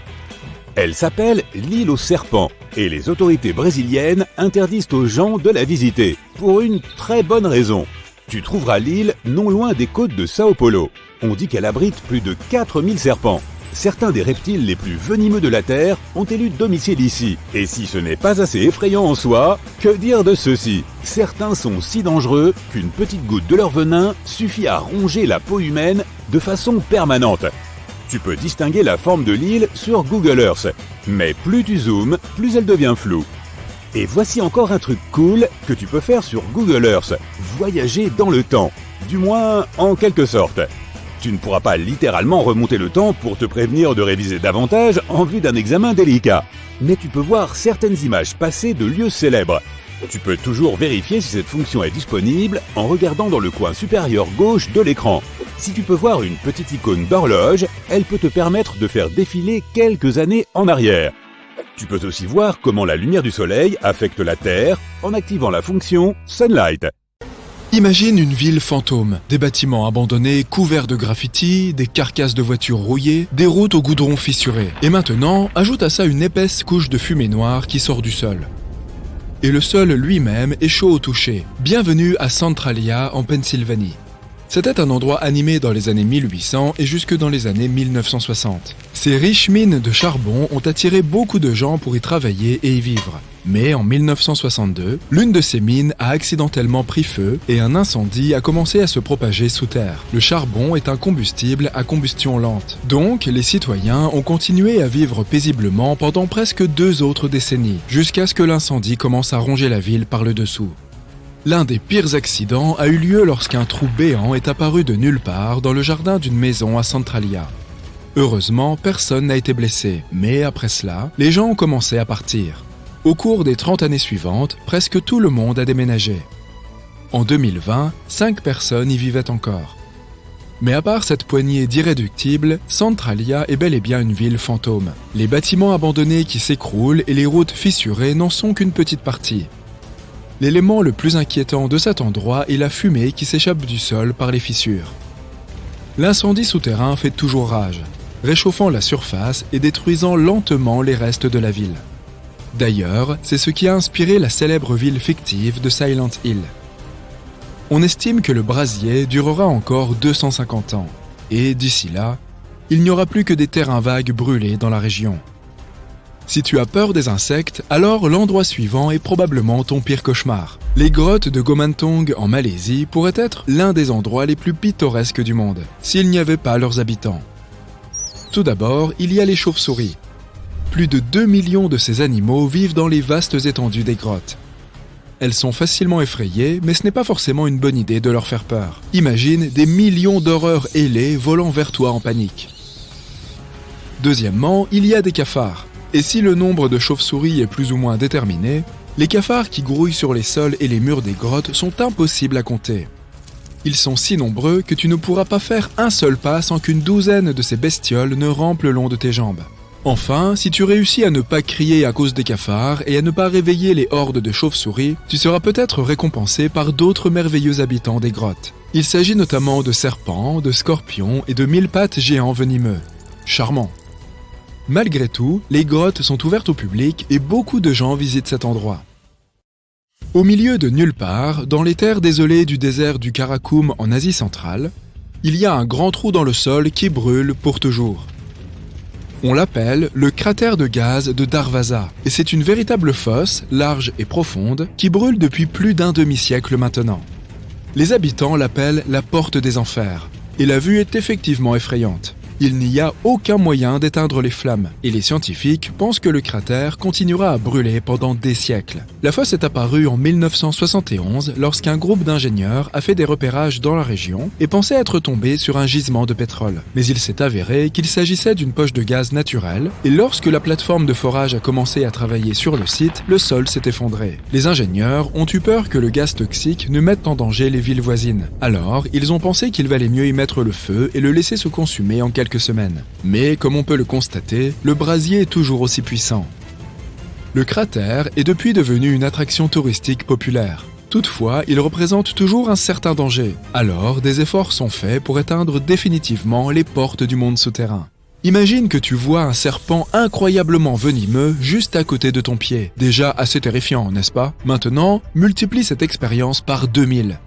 Elle s'appelle l'île aux serpents et les autorités brésiliennes interdisent aux gens de la visiter, pour une très bonne raison. Tu trouveras l'île non loin des côtes de Sao Paulo. On dit qu'elle abrite plus de 4000 serpents. Certains des reptiles les plus venimeux de la Terre ont élu domicile ici. Et si ce n'est pas assez effrayant en soi, que dire de ceux-ci? Certains sont si dangereux qu'une petite goutte de leur venin suffit à ronger la peau humaine de façon permanente. Tu peux distinguer la forme de l'île sur Google Earth, mais plus tu zoomes, plus elle devient floue. Et voici encore un truc cool que tu peux faire sur Google Earth, voyager dans le temps, du moins en quelque sorte. Tu ne pourras pas littéralement remonter le temps pour te prévenir de réviser davantage en vue d'un examen délicat. Mais tu peux voir certaines images passées de lieux célèbres. Tu peux toujours vérifier si cette fonction est disponible en regardant dans le coin supérieur gauche de l'écran. Si tu peux voir une petite icône d'horloge, elle peut te permettre de faire défiler quelques années en arrière. Tu peux aussi voir comment la lumière du soleil affecte la Terre en activant la fonction Sunlight. Imagine une ville fantôme, des bâtiments abandonnés couverts de graffitis, des carcasses de voitures rouillées, des routes au goudron fissuré. Et maintenant, ajoute à ça une épaisse couche de fumée noire qui sort du sol. Et le sol lui-même est chaud au toucher. Bienvenue à Centralia, en Pennsylvanie. C'était un endroit animé dans les années 1800 et jusque dans les années 1960. Ces riches mines de charbon ont attiré beaucoup de gens pour y travailler et y vivre. Mais en 1962, l'une de ces mines a accidentellement pris feu et un incendie a commencé à se propager sous terre. Le charbon est un combustible à combustion lente. Donc, les citoyens ont continué à vivre paisiblement pendant presque 2 autres décennies, jusqu'à ce que l'incendie commence à ronger la ville par le dessous. L'un des pires accidents a eu lieu lorsqu'un trou béant est apparu de nulle part dans le jardin d'une maison à Centralia. Heureusement, personne n'a été blessé, mais après cela, les gens ont commencé à partir. Au cours des 30 années suivantes, presque tout le monde a déménagé. En 2020, 5 personnes y vivaient encore. Mais à part cette poignée d'irréductibles, Centralia est bel et bien une ville fantôme. Les bâtiments abandonnés qui s'écroulent et les routes fissurées n'en sont qu'une petite partie. L'élément le plus inquiétant de cet endroit est la fumée qui s'échappe du sol par les fissures. L'incendie souterrain fait toujours rage, réchauffant la surface et détruisant lentement les restes de la ville. D'ailleurs, c'est ce qui a inspiré la célèbre ville fictive de Silent Hill. On estime que le brasier durera encore 250 ans, et d'ici là, il n'y aura plus que des terrains vagues brûlés dans la région. Si tu as peur des insectes, alors l'endroit suivant est probablement ton pire cauchemar. Les grottes de Gomantong en Malaisie pourraient être l'un des endroits les plus pittoresques du monde, s'il n'y avait pas leurs habitants. Tout d'abord, il y a les chauves-souris. Plus de 2 millions de ces animaux vivent dans les vastes étendues des grottes. Elles sont facilement effrayées, mais ce n'est pas forcément une bonne idée de leur faire peur. Imagine des millions d'horreurs ailées volant vers toi en panique. Deuxièmement, il y a des cafards. Et si le nombre de chauves-souris est plus ou moins déterminé, les cafards qui grouillent sur les sols et les murs des grottes sont impossibles à compter. Ils sont si nombreux que tu ne pourras pas faire un seul pas sans qu'une douzaine de ces bestioles ne rampent le long de tes jambes. Enfin, si tu réussis à ne pas crier à cause des cafards et à ne pas réveiller les hordes de chauves-souris, tu seras peut-être récompensé par d'autres merveilleux habitants des grottes. Il s'agit notamment de serpents, de scorpions et de 1000 pattes géants venimeux. Charmant. Malgré tout, les grottes sont ouvertes au public et beaucoup de gens visitent cet endroit. Au milieu de nulle part, dans les terres désolées du désert du Karakoum en Asie centrale, il y a un grand trou dans le sol qui brûle pour toujours. On l'appelle le cratère de gaz de Darvaza, et c'est une véritable fosse, large et profonde, qui brûle depuis plus d'un demi-siècle maintenant. Les habitants l'appellent la porte des enfers, et la vue est effectivement effrayante. Il n'y a aucun moyen d'éteindre les flammes, et les scientifiques pensent que le cratère continuera à brûler pendant des siècles. La fosse est apparue en 1971 lorsqu'un groupe d'ingénieurs a fait des repérages dans la région et pensait être tombé sur un gisement de pétrole. Mais il s'est avéré qu'il s'agissait d'une poche de gaz naturelle, et lorsque la plateforme de forage a commencé à travailler sur le site, le sol s'est effondré. Les ingénieurs ont eu peur que le gaz toxique ne mette en danger les villes voisines. Alors, ils ont pensé qu'il valait mieux y mettre le feu et le laisser se consumer en quelques semaines. Mais comme on peut le constater, le brasier est toujours aussi puissant. Le cratère est depuis devenu une attraction touristique populaire. Toutefois, il représente toujours un certain danger. Alors, des efforts sont faits pour éteindre définitivement les portes du monde souterrain. Imagine que tu vois un serpent incroyablement venimeux juste à côté de ton pied. Déjà assez terrifiant, n'est-ce pas? Maintenant, multiplie cette expérience par 2000.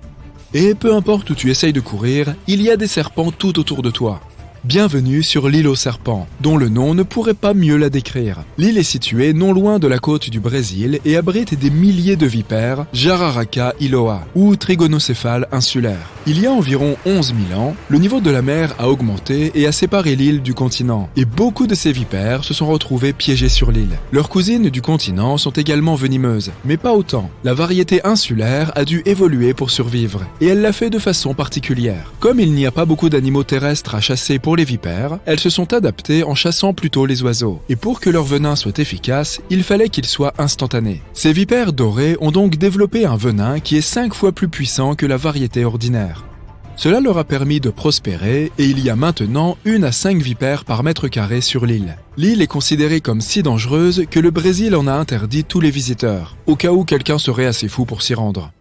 Et peu importe où tu essayes de courir, il y a des serpents tout autour de toi. Bienvenue sur l'île aux serpents, dont le nom ne pourrait pas mieux la décrire. L'île est située non loin de la côte du Brésil et abrite des milliers de vipères, Jararaca iloa, ou trigonocéphales insulaires. Il y a environ 11 000 ans, le niveau de la mer a augmenté et a séparé l'île du continent, et beaucoup de ces vipères se sont retrouvées piégées sur l'île. Leurs cousines du continent sont également venimeuses, mais pas autant. La variété insulaire a dû évoluer pour survivre, et elle l'a fait de façon particulière. Comme il n'y a pas beaucoup d'animaux terrestres à chasser pour les vipères, elles se sont adaptées en chassant plutôt les oiseaux. Et pour que leur venin soit efficace, il fallait qu'il soit instantané. Ces vipères dorées ont donc développé un venin qui est 5 fois plus puissant que la variété ordinaire. Cela leur a permis de prospérer et il y a maintenant 1 à 5 vipères par mètre carré sur l'île. L'île est considérée comme si dangereuse que le Brésil en a interdit tous les visiteurs, au cas où quelqu'un serait assez fou pour s'y rendre.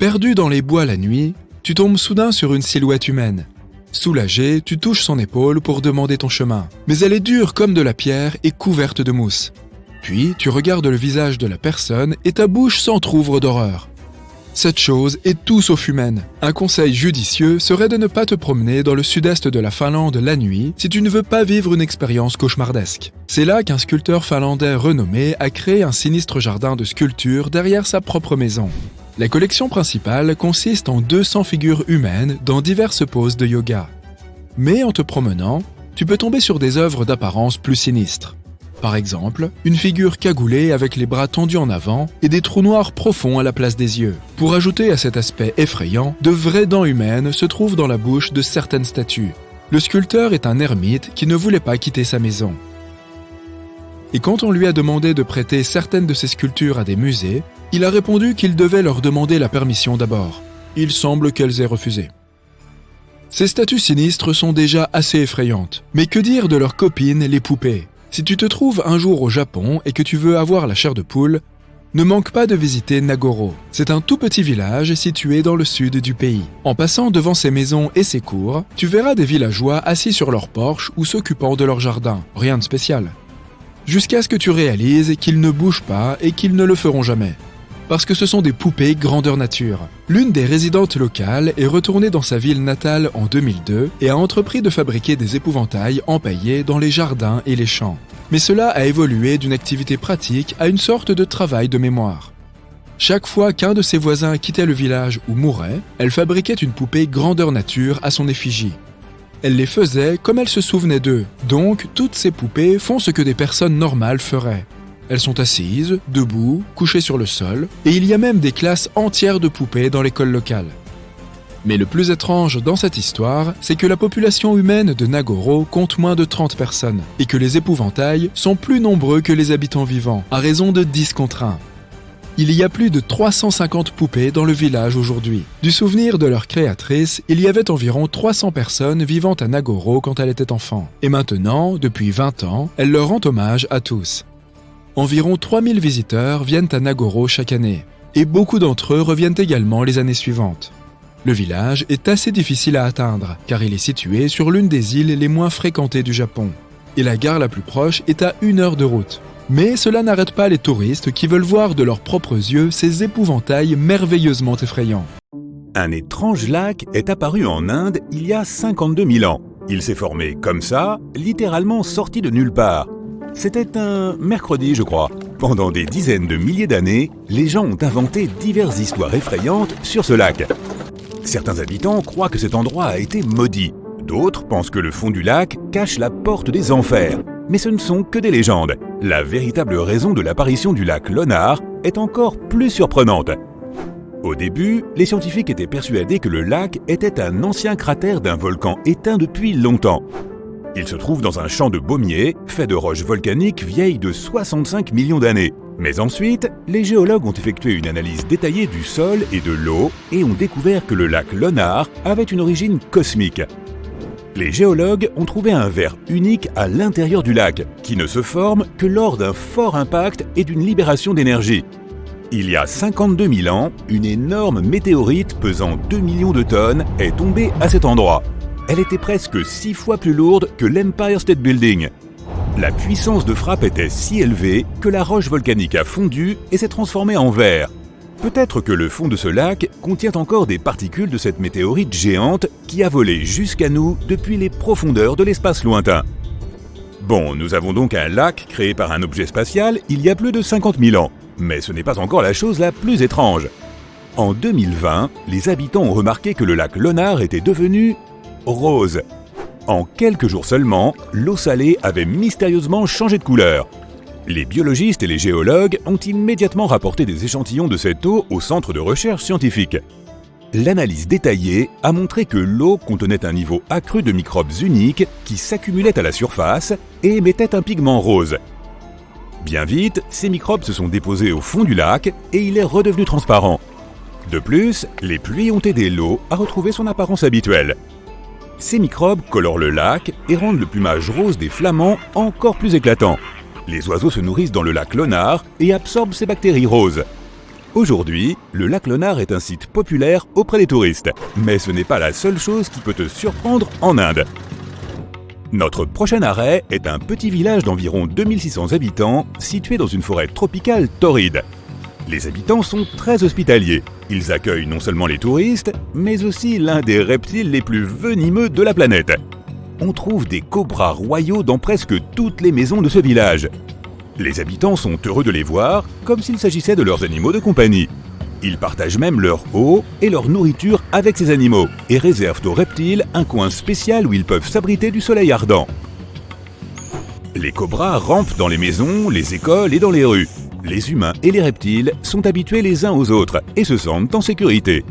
Perdu dans les bois la nuit, tu tombes soudain sur une silhouette humaine. Soulagé, tu touches son épaule pour demander ton chemin. Mais elle est dure comme de la pierre et couverte de mousse. Puis, tu regardes le visage de la personne et ta bouche s'entr'ouvre d'horreur. Cette chose est tout sauf humaine. Un conseil judicieux serait de ne pas te promener dans le sud-est de la Finlande la nuit si tu ne veux pas vivre une expérience cauchemardesque. C'est là qu'un sculpteur finlandais renommé a créé un sinistre jardin de sculptures derrière sa propre maison. La collection principale consiste en 200 figures humaines dans diverses poses de yoga. Mais en te promenant, tu peux tomber sur des œuvres d'apparence plus sinistres. Par exemple, une figure cagoulée avec les bras tendus en avant et des trous noirs profonds à la place des yeux. Pour ajouter à cet aspect effrayant, de vraies dents humaines se trouvent dans la bouche de certaines statues. Le sculpteur est un ermite qui ne voulait pas quitter sa maison. Et quand on lui a demandé de prêter certaines de ses sculptures à des musées, il a répondu qu'il devait leur demander la permission d'abord. Il semble qu'elles aient refusé. Ces statues sinistres sont déjà assez effrayantes. Mais que dire de leurs copines, les poupées ? Si tu te trouves un jour au Japon et que tu veux avoir la chair de poule, ne manque pas de visiter Nagoro. C'est un tout petit village situé dans le sud du pays. En passant devant ses maisons et ses cours, tu verras des villageois assis sur leur porche ou s'occupant de leur jardin. Rien de spécial. Jusqu'à ce que tu réalises qu'ils ne bougent pas et qu'ils ne le feront jamais. Parce que ce sont des poupées grandeur nature. L'une des résidentes locales est retournée dans sa ville natale en 2002 et a entrepris de fabriquer des épouvantails empaillés dans les jardins et les champs. Mais cela a évolué d'une activité pratique à une sorte de travail de mémoire. Chaque fois qu'un de ses voisins quittait le village ou mourait, elle fabriquait une poupée grandeur nature à son effigie. Elle les faisait comme elle se souvenait d'eux, donc toutes ces poupées font ce que des personnes normales feraient. Elles sont assises, debout, couchées sur le sol, et il y a même des classes entières de poupées dans l'école locale. Mais le plus étrange dans cette histoire, c'est que la population humaine de Nagoro compte moins de 30 personnes, et que les épouvantails sont plus nombreux que les habitants vivants, à raison de 10 contre 1. Il y a plus de 350 poupées dans le village aujourd'hui. Du souvenir de leur créatrice, il y avait environ 300 personnes vivant à Nagoro quand elle était enfant. Et maintenant, depuis 20 ans, elle leur rend hommage à tous. Environ 3000 visiteurs viennent à Nagoro chaque année, et beaucoup d'entre eux reviennent également les années suivantes. Le village est assez difficile à atteindre, car il est situé sur l'une des îles les moins fréquentées du Japon, et la gare la plus proche est à 1 heure de route. Mais cela n'arrête pas les touristes qui veulent voir de leurs propres yeux ces épouvantails merveilleusement effrayants. Un étrange lac est apparu en Inde il y a 52 000 ans. Il s'est formé comme ça, littéralement sorti de nulle part. C'était un mercredi, je crois. Pendant des dizaines de milliers d'années, les gens ont inventé diverses histoires effrayantes sur ce lac. Certains habitants croient que cet endroit a été maudit. D'autres pensent que le fond du lac cache la porte des enfers. Mais ce ne sont que des légendes. La véritable raison de l'apparition du lac Lonar est encore plus surprenante. Au début, les scientifiques étaient persuadés que le lac était un ancien cratère d'un volcan éteint depuis longtemps. Il se trouve dans un champ de baumier, fait de roches volcaniques vieilles de 65 millions d'années. Mais ensuite, les géologues ont effectué une analyse détaillée du sol et de l'eau et ont découvert que le lac Lonar avait une origine cosmique. Les géologues ont trouvé un verre unique à l'intérieur du lac, qui ne se forme que lors d'un fort impact et d'une libération d'énergie. Il y a 52 000 ans, une énorme météorite pesant 2 millions de tonnes est tombée à cet endroit. Elle était presque 6 fois plus lourde que l'Empire State Building. La puissance de frappe était si élevée que la roche volcanique a fondu et s'est transformée en verre. Peut-être que le fond de ce lac contient encore des particules de cette météorite géante qui a volé jusqu'à nous depuis les profondeurs de l'espace lointain. Bon, nous avons donc un lac créé par un objet spatial il y a plus de 50 000 ans. Mais ce n'est pas encore la chose la plus étrange. En 2020, les habitants ont remarqué que le lac Lonar était devenu rose. En quelques jours seulement, l'eau salée avait mystérieusement changé de couleur. Les biologistes et les géologues ont immédiatement rapporté des échantillons de cette eau au centre de recherche scientifique. L'analyse détaillée a montré que l'eau contenait un niveau accru de microbes uniques qui s'accumulaient à la surface et émettaient un pigment rose. Bien vite, ces microbes se sont déposés au fond du lac et il est redevenu transparent. De plus, les pluies ont aidé l'eau à retrouver son apparence habituelle. Ces microbes colorent le lac et rendent le plumage rose des flamants encore plus éclatant. Les oiseaux se nourrissent dans le lac Lonar et absorbent ces bactéries roses. Aujourd'hui, le lac Lonar est un site populaire auprès des touristes, mais ce n'est pas la seule chose qui peut te surprendre en Inde. Notre prochain arrêt est un petit village d'environ 2600 habitants situé dans une forêt tropicale torride. Les habitants sont très hospitaliers. Ils accueillent non seulement les touristes, mais aussi l'un des reptiles les plus venimeux de la planète. On trouve des cobras royaux dans presque toutes les maisons de ce village. Les habitants sont heureux de les voir, comme s'il s'agissait de leurs animaux de compagnie. Ils partagent même leur eau et leur nourriture avec ces animaux et réservent aux reptiles un coin spécial où ils peuvent s'abriter du soleil ardent. Les cobras rampent dans les maisons, les écoles et dans les rues. Les humains et les reptiles sont habitués les uns aux autres et se sentent en sécurité.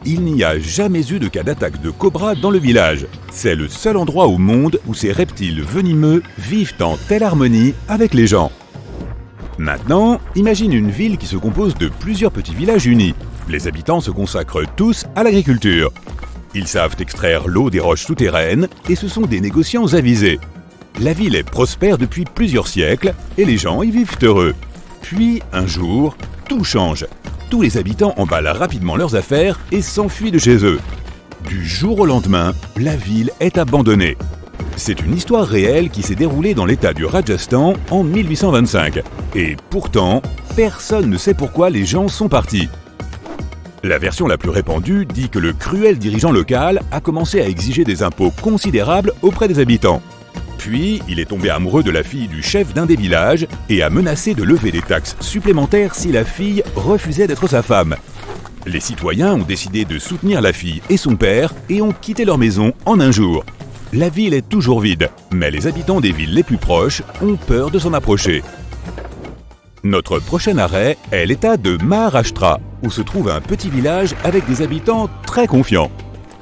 Il n'y a jamais eu de cas d'attaque de cobras dans le village. C'est le seul endroit au monde où ces reptiles venimeux vivent en telle harmonie avec les gens. Maintenant, imagine une ville qui se compose de plusieurs petits villages unis. Les habitants se consacrent tous à l'agriculture. Ils savent extraire l'eau des roches souterraines et ce sont des négociants avisés. La ville est prospère depuis plusieurs siècles et les gens y vivent heureux. Puis, un jour, tout change. Tous les habitants emballent rapidement leurs affaires et s'enfuient de chez eux. Du jour au lendemain, la ville est abandonnée. C'est une histoire réelle qui s'est déroulée dans l'état du Rajasthan en 1825. Et pourtant, personne ne sait pourquoi les gens sont partis. La version la plus répandue dit que le cruel dirigeant local a commencé à exiger des impôts considérables auprès des habitants. Puis, il est tombé amoureux de la fille du chef d'un des villages et a menacé de lever des taxes supplémentaires si la fille refusait d'être sa femme. Les citoyens ont décidé de soutenir la fille et son père et ont quitté leur maison en un jour. La ville est toujours vide, mais les habitants des villes les plus proches ont peur de s'en approcher. Notre prochain arrêt est l'état de Maharashtra, où se trouve un petit village avec des habitants très confiants.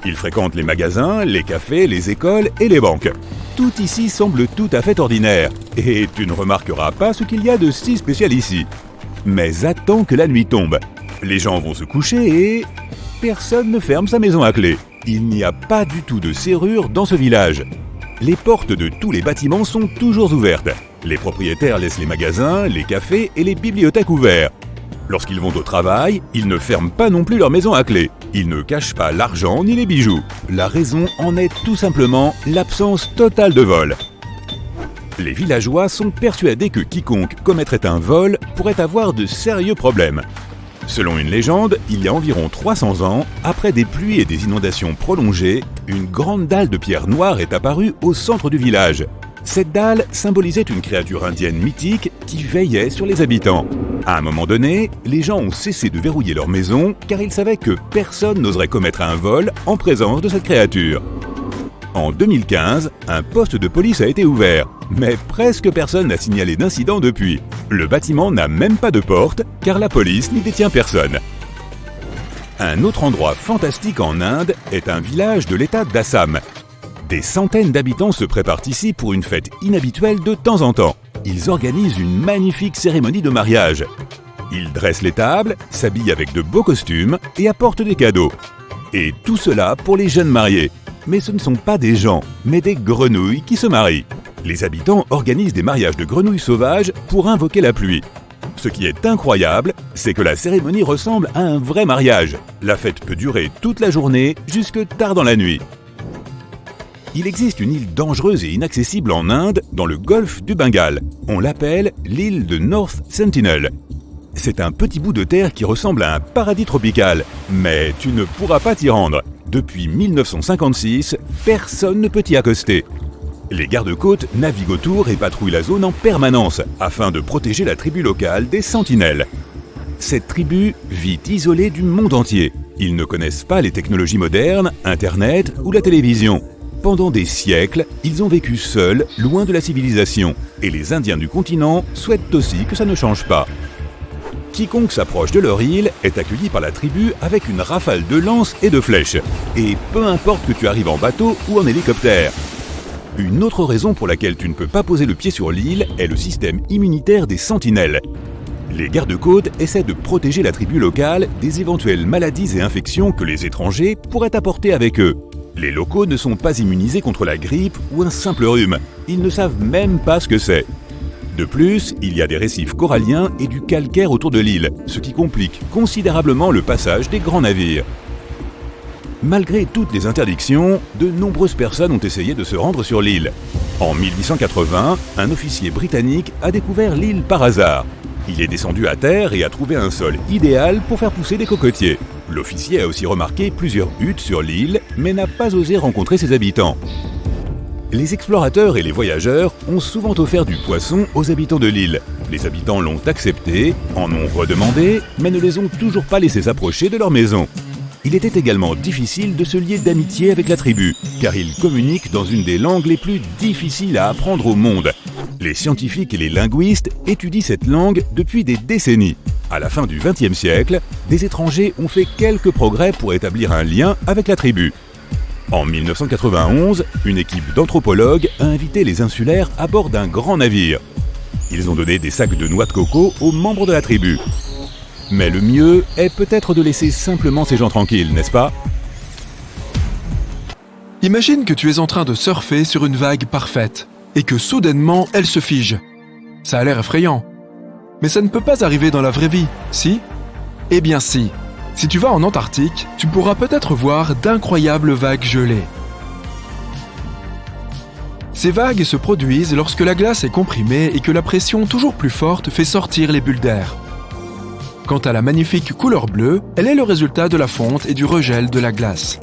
Ils fréquentent les magasins, les cafés, les écoles et les banques. Tout ici semble tout à fait ordinaire, et tu ne remarqueras pas ce qu'il y a de si spécial ici. Mais attends que la nuit tombe. Les gens vont se coucher et personne ne ferme sa maison à clé. Il n'y a pas du tout de serrure dans ce village. Les portes de tous les bâtiments sont toujours ouvertes. Les propriétaires laissent les magasins, les cafés et les bibliothèques ouverts. Lorsqu'ils vont au travail, ils ne ferment pas non plus leur maison à clé. Ils ne cachent pas l'argent ni les bijoux. La raison en est tout simplement l'absence totale de vol. Les villageois sont persuadés que quiconque commettrait un vol pourrait avoir de sérieux problèmes. Selon une légende, il y a environ 300 ans, après des pluies et des inondations prolongées, une grande dalle de pierre noire est apparue au centre du village. Cette dalle symbolisait une créature indienne mythique qui veillait sur les habitants. À un moment donné, les gens ont cessé de verrouiller leur maison car ils savaient que personne n'oserait commettre un vol en présence de cette créature. En 2015, un poste de police a été ouvert, mais presque personne n'a signalé d'incident depuis. Le bâtiment n'a même pas de porte car la police n'y détient personne. Un autre endroit fantastique en Inde est un village de l'état d'Assam. Des centaines d'habitants se préparent ici pour une fête inhabituelle de temps en temps. Ils organisent une magnifique cérémonie de mariage. Ils dressent les tables, s'habillent avec de beaux costumes et apportent des cadeaux. Et tout cela pour les jeunes mariés. Mais ce ne sont pas des gens, mais des grenouilles qui se marient. Les habitants organisent des mariages de grenouilles sauvages pour invoquer la pluie. Ce qui est incroyable, c'est que la cérémonie ressemble à un vrai mariage. La fête peut durer toute la journée jusque tard dans la nuit. Il existe une île dangereuse et inaccessible en Inde, dans le golfe du Bengale. On l'appelle l'île de North Sentinel. C'est un petit bout de terre qui ressemble à un paradis tropical, mais tu ne pourras pas t'y rendre. Depuis 1956, personne ne peut y accoster. Les gardes-côtes naviguent autour et patrouillent la zone en permanence, afin de protéger la tribu locale des sentinelles. Cette tribu vit isolée du monde entier. Ils ne connaissent pas les technologies modernes, Internet ou la télévision. Pendant des siècles, ils ont vécu seuls, loin de la civilisation, et les Indiens du continent souhaitent aussi que ça ne change pas. Quiconque s'approche de leur île est accueilli par la tribu avec une rafale de lances et de flèches, et peu importe que tu arrives en bateau ou en hélicoptère. Une autre raison pour laquelle tu ne peux pas poser le pied sur l'île est le système immunitaire des sentinelles. Les gardes-côtes essaient de protéger la tribu locale des éventuelles maladies et infections que les étrangers pourraient apporter avec eux. Les locaux ne sont pas immunisés contre la grippe ou un simple rhume. Ils ne savent même pas ce que c'est. De plus, il y a des récifs coralliens et du calcaire autour de l'île, ce qui complique considérablement le passage des grands navires. Malgré toutes les interdictions, de nombreuses personnes ont essayé de se rendre sur l'île. En 1880, un officier britannique a découvert l'île par hasard. Il est descendu à terre et a trouvé un sol idéal pour faire pousser des cocotiers. L'officier a aussi remarqué plusieurs huttes sur l'île, mais n'a pas osé rencontrer ses habitants. Les explorateurs et les voyageurs ont souvent offert du poisson aux habitants de l'île. Les habitants l'ont accepté, en ont redemandé, mais ne les ont toujours pas laissés s'approcher de leur maison. Il était également difficile de se lier d'amitié avec la tribu, car ils communiquent dans une des langues les plus difficiles à apprendre au monde. Les scientifiques et les linguistes étudient cette langue depuis des décennies. À la fin du XXe siècle, des étrangers ont fait quelques progrès pour établir un lien avec la tribu. En 1991, une équipe d'anthropologues a invité les insulaires à bord d'un grand navire. Ils ont donné des sacs de noix de coco aux membres de la tribu. Mais le mieux est peut-être de laisser simplement ces gens tranquilles, n'est-ce pas? Imagine que tu es en train de surfer sur une vague parfaite et que soudainement elle se fige. Ça a l'air effrayant. Mais ça ne peut pas arriver dans la vraie vie, si? Eh bien si. Si tu vas en Antarctique, tu pourras peut-être voir d'incroyables vagues gelées. Ces vagues se produisent lorsque la glace est comprimée et que la pression toujours plus forte fait sortir les bulles d'air. Quant à la magnifique couleur bleue, elle est le résultat de la fonte et du regel de la glace.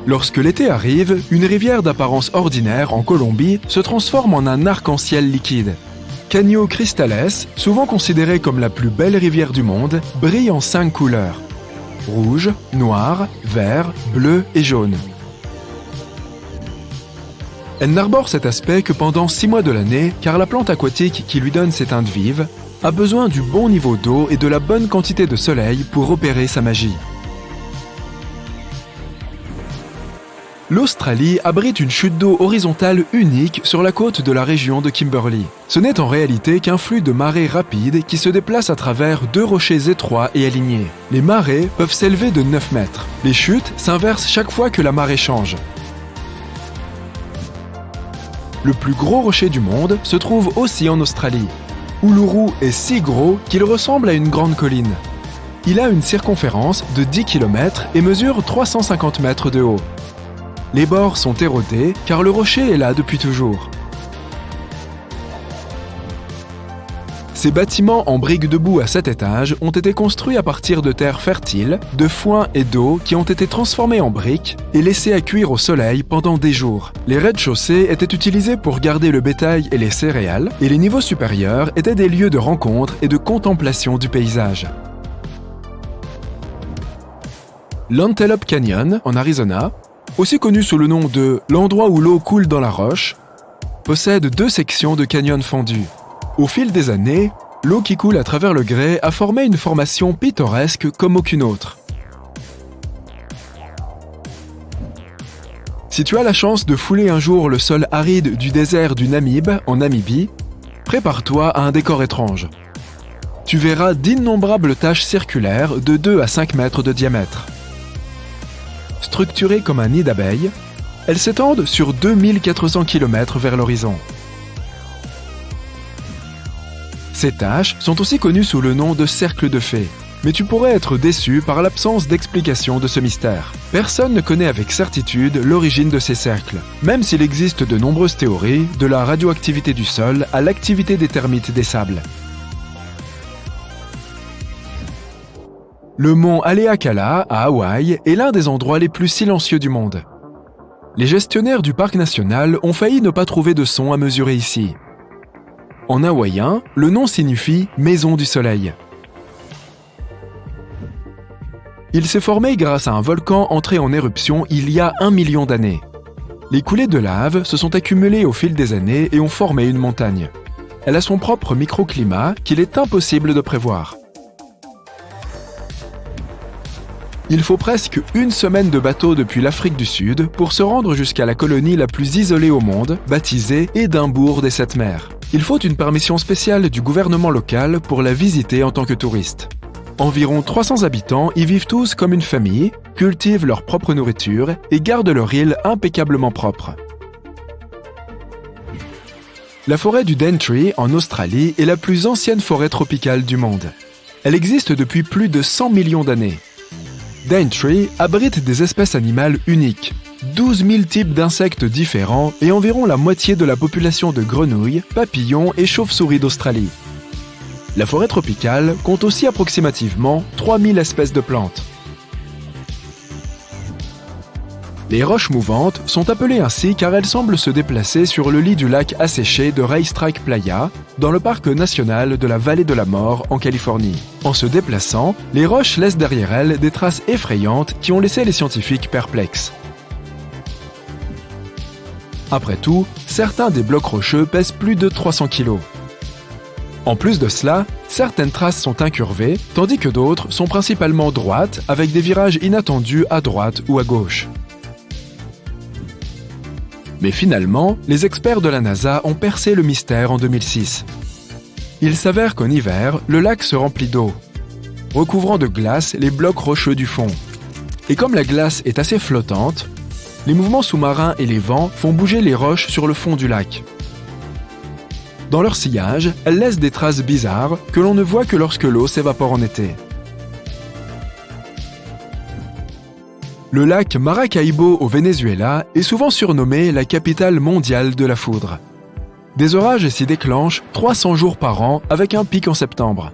Lorsque l'été arrive, une rivière d'apparence ordinaire en Colombie se transforme en un arc-en-ciel liquide. Caño Cristales, souvent considérée comme la plus belle rivière du monde, brille en 5 couleurs: rouge, noir, vert, bleu et jaune. Elle n'arbore cet aspect que pendant 6 mois de l'année, car la plante aquatique qui lui donne ses teintes vives a besoin du bon niveau d'eau et de la bonne quantité de soleil pour opérer sa magie. L'Australie abrite une chute d'eau horizontale unique sur la côte de la région de Kimberley. Ce n'est en réalité qu'un flux de marées rapides qui se déplace à travers 2 rochers étroits et alignés. Les marées peuvent s'élever de 9 mètres. Les chutes s'inversent chaque fois que la marée change. Le plus gros rocher du monde se trouve aussi en Australie. Uluru est si gros qu'il ressemble à une grande colline. Il a une circonférence de 10 km et mesure 350 mètres de haut. Les bords sont érodés car le rocher est là depuis toujours. Ces bâtiments en briques debout à 7 étages ont été construits à partir de terres fertiles, de foin et d'eau qui ont été transformés en briques et laissés à cuire au soleil pendant des jours. Les rez-de-chaussée étaient utilisés pour garder le bétail et les céréales, et les niveaux supérieurs étaient des lieux de rencontre et de contemplation du paysage. L'Antelope Canyon, en Arizona, aussi connu sous le nom de « l'endroit où l'eau coule dans la roche », possède 2 sections de canyon fendus. Au fil des années, l'eau qui coule à travers le grès a formé une formation pittoresque comme aucune autre. Si tu as la chance de fouler un jour le sol aride du désert du Namib, en Namibie, prépare-toi à un décor étrange. Tu verras d'innombrables taches circulaires de 2 à 5 mètres de diamètre. Structurées comme un nid d'abeilles, elles s'étendent sur 2400 km vers l'horizon. Ces taches sont aussi connues sous le nom de cercles de fées, mais tu pourrais être déçu par l'absence d'explication de ce mystère. Personne ne connaît avec certitude l'origine de ces cercles, même s'il existe de nombreuses théories, de la radioactivité du sol à l'activité des termites des sables. Le mont Haleakala, à Hawaï, est l'un des endroits les plus silencieux du monde. Les gestionnaires du parc national ont failli ne pas trouver de son à mesurer ici. En hawaïen, le nom signifie « maison du soleil ». Il s'est formé grâce à un volcan entré en éruption il y a 1 million d'années. Les coulées de lave se sont accumulées au fil des années et ont formé une montagne. Elle a son propre microclimat qu'il est impossible de prévoir. Il faut presque 1 semaine de bateau depuis l'Afrique du Sud pour se rendre jusqu'à la colonie la plus isolée au monde, baptisée Édimbourg des 7 mers. Il faut une permission spéciale du gouvernement local pour la visiter en tant que touriste. Environ 300 habitants y vivent tous comme une famille, cultivent leur propre nourriture et gardent leur île impeccablement propre. La forêt du Daintree, en Australie, est la plus ancienne forêt tropicale du monde. Elle existe depuis plus de 100 millions d'années. Daintree abrite des espèces animales uniques, 12 000 types d'insectes différents et environ la moitié de la population de grenouilles, papillons et chauves-souris d'Australie. La forêt tropicale compte aussi approximativement 3000 espèces de plantes. Les roches mouvantes sont appelées ainsi car elles semblent se déplacer sur le lit du lac asséché de Racetrack Playa, dans le parc national de la Vallée de la Mort en Californie. En se déplaçant, les roches laissent derrière elles des traces effrayantes qui ont laissé les scientifiques perplexes. Après tout, certains des blocs rocheux pèsent plus de 300 kg. En plus de cela, certaines traces sont incurvées, tandis que d'autres sont principalement droites, avec des virages inattendus à droite ou à gauche. Mais finalement, les experts de la NASA ont percé le mystère en 2006. Il s'avère qu'en hiver, le lac se remplit d'eau, recouvrant de glace les blocs rocheux du fond. Et comme la glace est assez flottante, les mouvements sous-marins et les vents font bouger les roches sur le fond du lac. Dans leur sillage, elles laissent des traces bizarres que l'on ne voit que lorsque l'eau s'évapore en été. Le lac Maracaibo au Venezuela est souvent surnommé la capitale mondiale de la foudre. Des orages s'y déclenchent 300 jours par an avec un pic en septembre.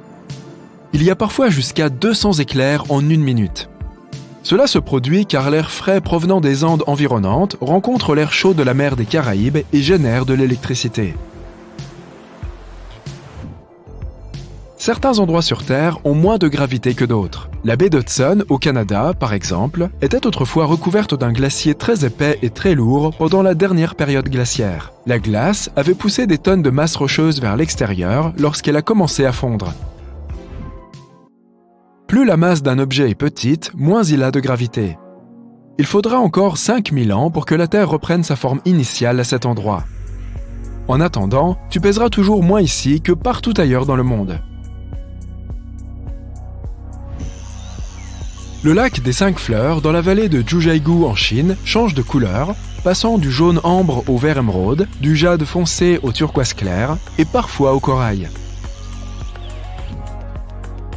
Il y a parfois jusqu'à 200 éclairs en 1 minute. Cela se produit car l'air frais provenant des Andes environnantes rencontre l'air chaud de la mer des Caraïbes et génère de l'électricité. Certains endroits sur Terre ont moins de gravité que d'autres. La baie d'Hudson, au Canada, par exemple, était autrefois recouverte d'un glacier très épais et très lourd pendant la dernière période glaciaire. La glace avait poussé des tonnes de masse rocheuse vers l'extérieur lorsqu'elle a commencé à fondre. Plus la masse d'un objet est petite, moins il a de gravité. Il faudra encore 5000 ans pour que la Terre reprenne sa forme initiale à cet endroit. En attendant, tu pèseras toujours moins ici que partout ailleurs dans le monde. Le lac des 5 fleurs, dans la vallée de Jiuzhaigou en Chine, change de couleur, passant du jaune ambre au vert émeraude, du jade foncé au turquoise clair et parfois au corail.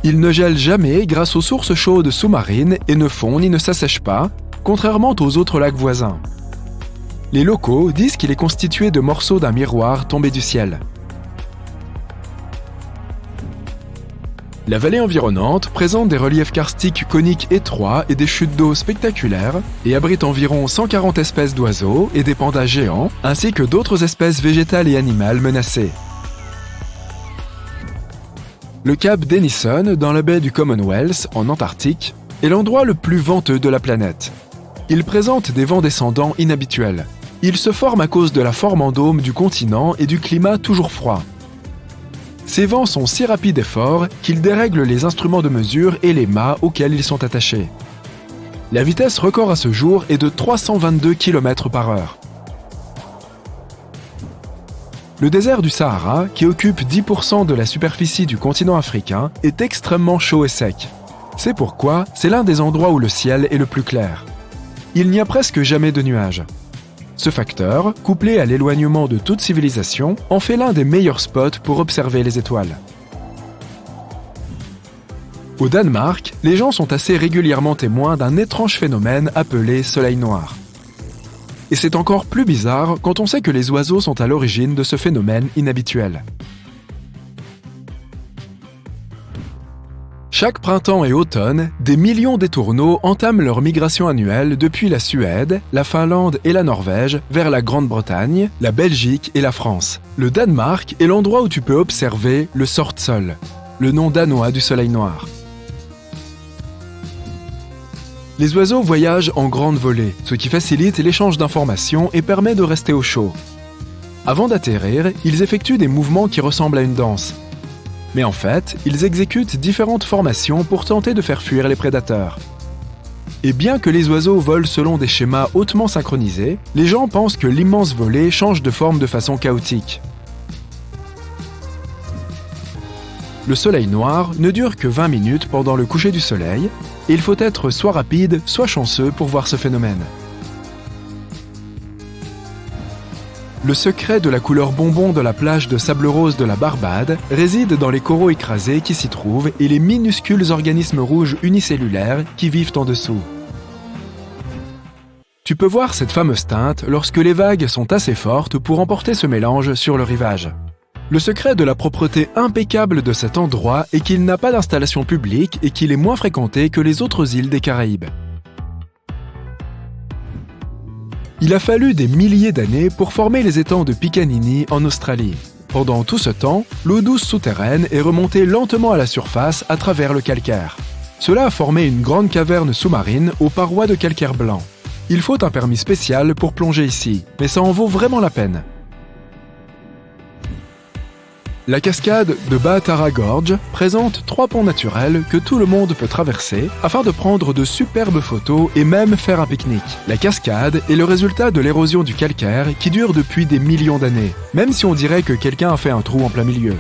Il ne gèle jamais grâce aux sources chaudes sous-marines et ne fond ni ne s'assèche pas, contrairement aux autres lacs voisins. Les locaux disent qu'il est constitué de morceaux d'un miroir tombé du ciel. La vallée environnante présente des reliefs karstiques coniques étroits et des chutes d'eau spectaculaires et abrite environ 140 espèces d'oiseaux et des pandas géants, ainsi que d'autres espèces végétales et animales menacées. Le cap Denison, dans la baie du Commonwealth, en Antarctique, est l'endroit le plus venteux de la planète. Il présente des vents descendants inhabituels. Il se forme à cause de la forme en dôme du continent et du climat toujours froid. Ces vents sont si rapides et forts qu'ils dérèglent les instruments de mesure et les mâts auxquels ils sont attachés. La vitesse record à ce jour est de 322 km/h. Le désert du Sahara, qui occupe 10% de la superficie du continent africain, est extrêmement chaud et sec. C'est pourquoi c'est l'un des endroits où le ciel est le plus clair. Il n'y a presque jamais de nuages. Ce facteur, couplé à l'éloignement de toute civilisation, en fait l'un des meilleurs spots pour observer les étoiles. Au Danemark, les gens sont assez régulièrement témoins d'un étrange phénomène appelé soleil noir. Et c'est encore plus bizarre quand on sait que les oiseaux sont à l'origine de ce phénomène inhabituel. Chaque printemps et automne, des millions d'étourneaux entament leur migration annuelle depuis la Suède, la Finlande et la Norvège vers la Grande-Bretagne, la Belgique et la France. Le Danemark est l'endroit où tu peux observer le Sortsol, le nom danois du soleil noir. Les oiseaux voyagent en grande volée, ce qui facilite l'échange d'informations et permet de rester au chaud. Avant d'atterrir, ils effectuent des mouvements qui ressemblent à une danse. Mais en fait, ils exécutent différentes formations pour tenter de faire fuir les prédateurs. Et bien que les oiseaux volent selon des schémas hautement synchronisés, les gens pensent que l'immense volée change de forme de façon chaotique. Le soleil noir ne dure que 20 minutes pendant le coucher du soleil, et il faut être soit rapide, soit chanceux pour voir ce phénomène. Le secret de la couleur bonbon de la plage de sable rose de la Barbade réside dans les coraux écrasés qui s'y trouvent et les minuscules organismes rouges unicellulaires qui vivent en dessous. Tu peux voir cette fameuse teinte lorsque les vagues sont assez fortes pour emporter ce mélange sur le rivage. Le secret de la propreté impeccable de cet endroit est qu'il n'a pas d'installation publique et qu'il est moins fréquenté que les autres îles des Caraïbes. Il a fallu des milliers d'années pour former les étangs de Picaninny en Australie. Pendant tout ce temps, l'eau douce souterraine est remontée lentement à la surface à travers le calcaire. Cela a formé une grande caverne sous-marine aux parois de calcaire blanc. Il faut un permis spécial pour plonger ici, mais ça en vaut vraiment la peine. La cascade de Baatara Gorge présente 3 ponts naturels que tout le monde peut traverser afin de prendre de superbes photos et même faire un pique-nique. La cascade est le résultat de l'érosion du calcaire qui dure depuis des millions d'années, même si on dirait que quelqu'un a fait un trou en plein milieu.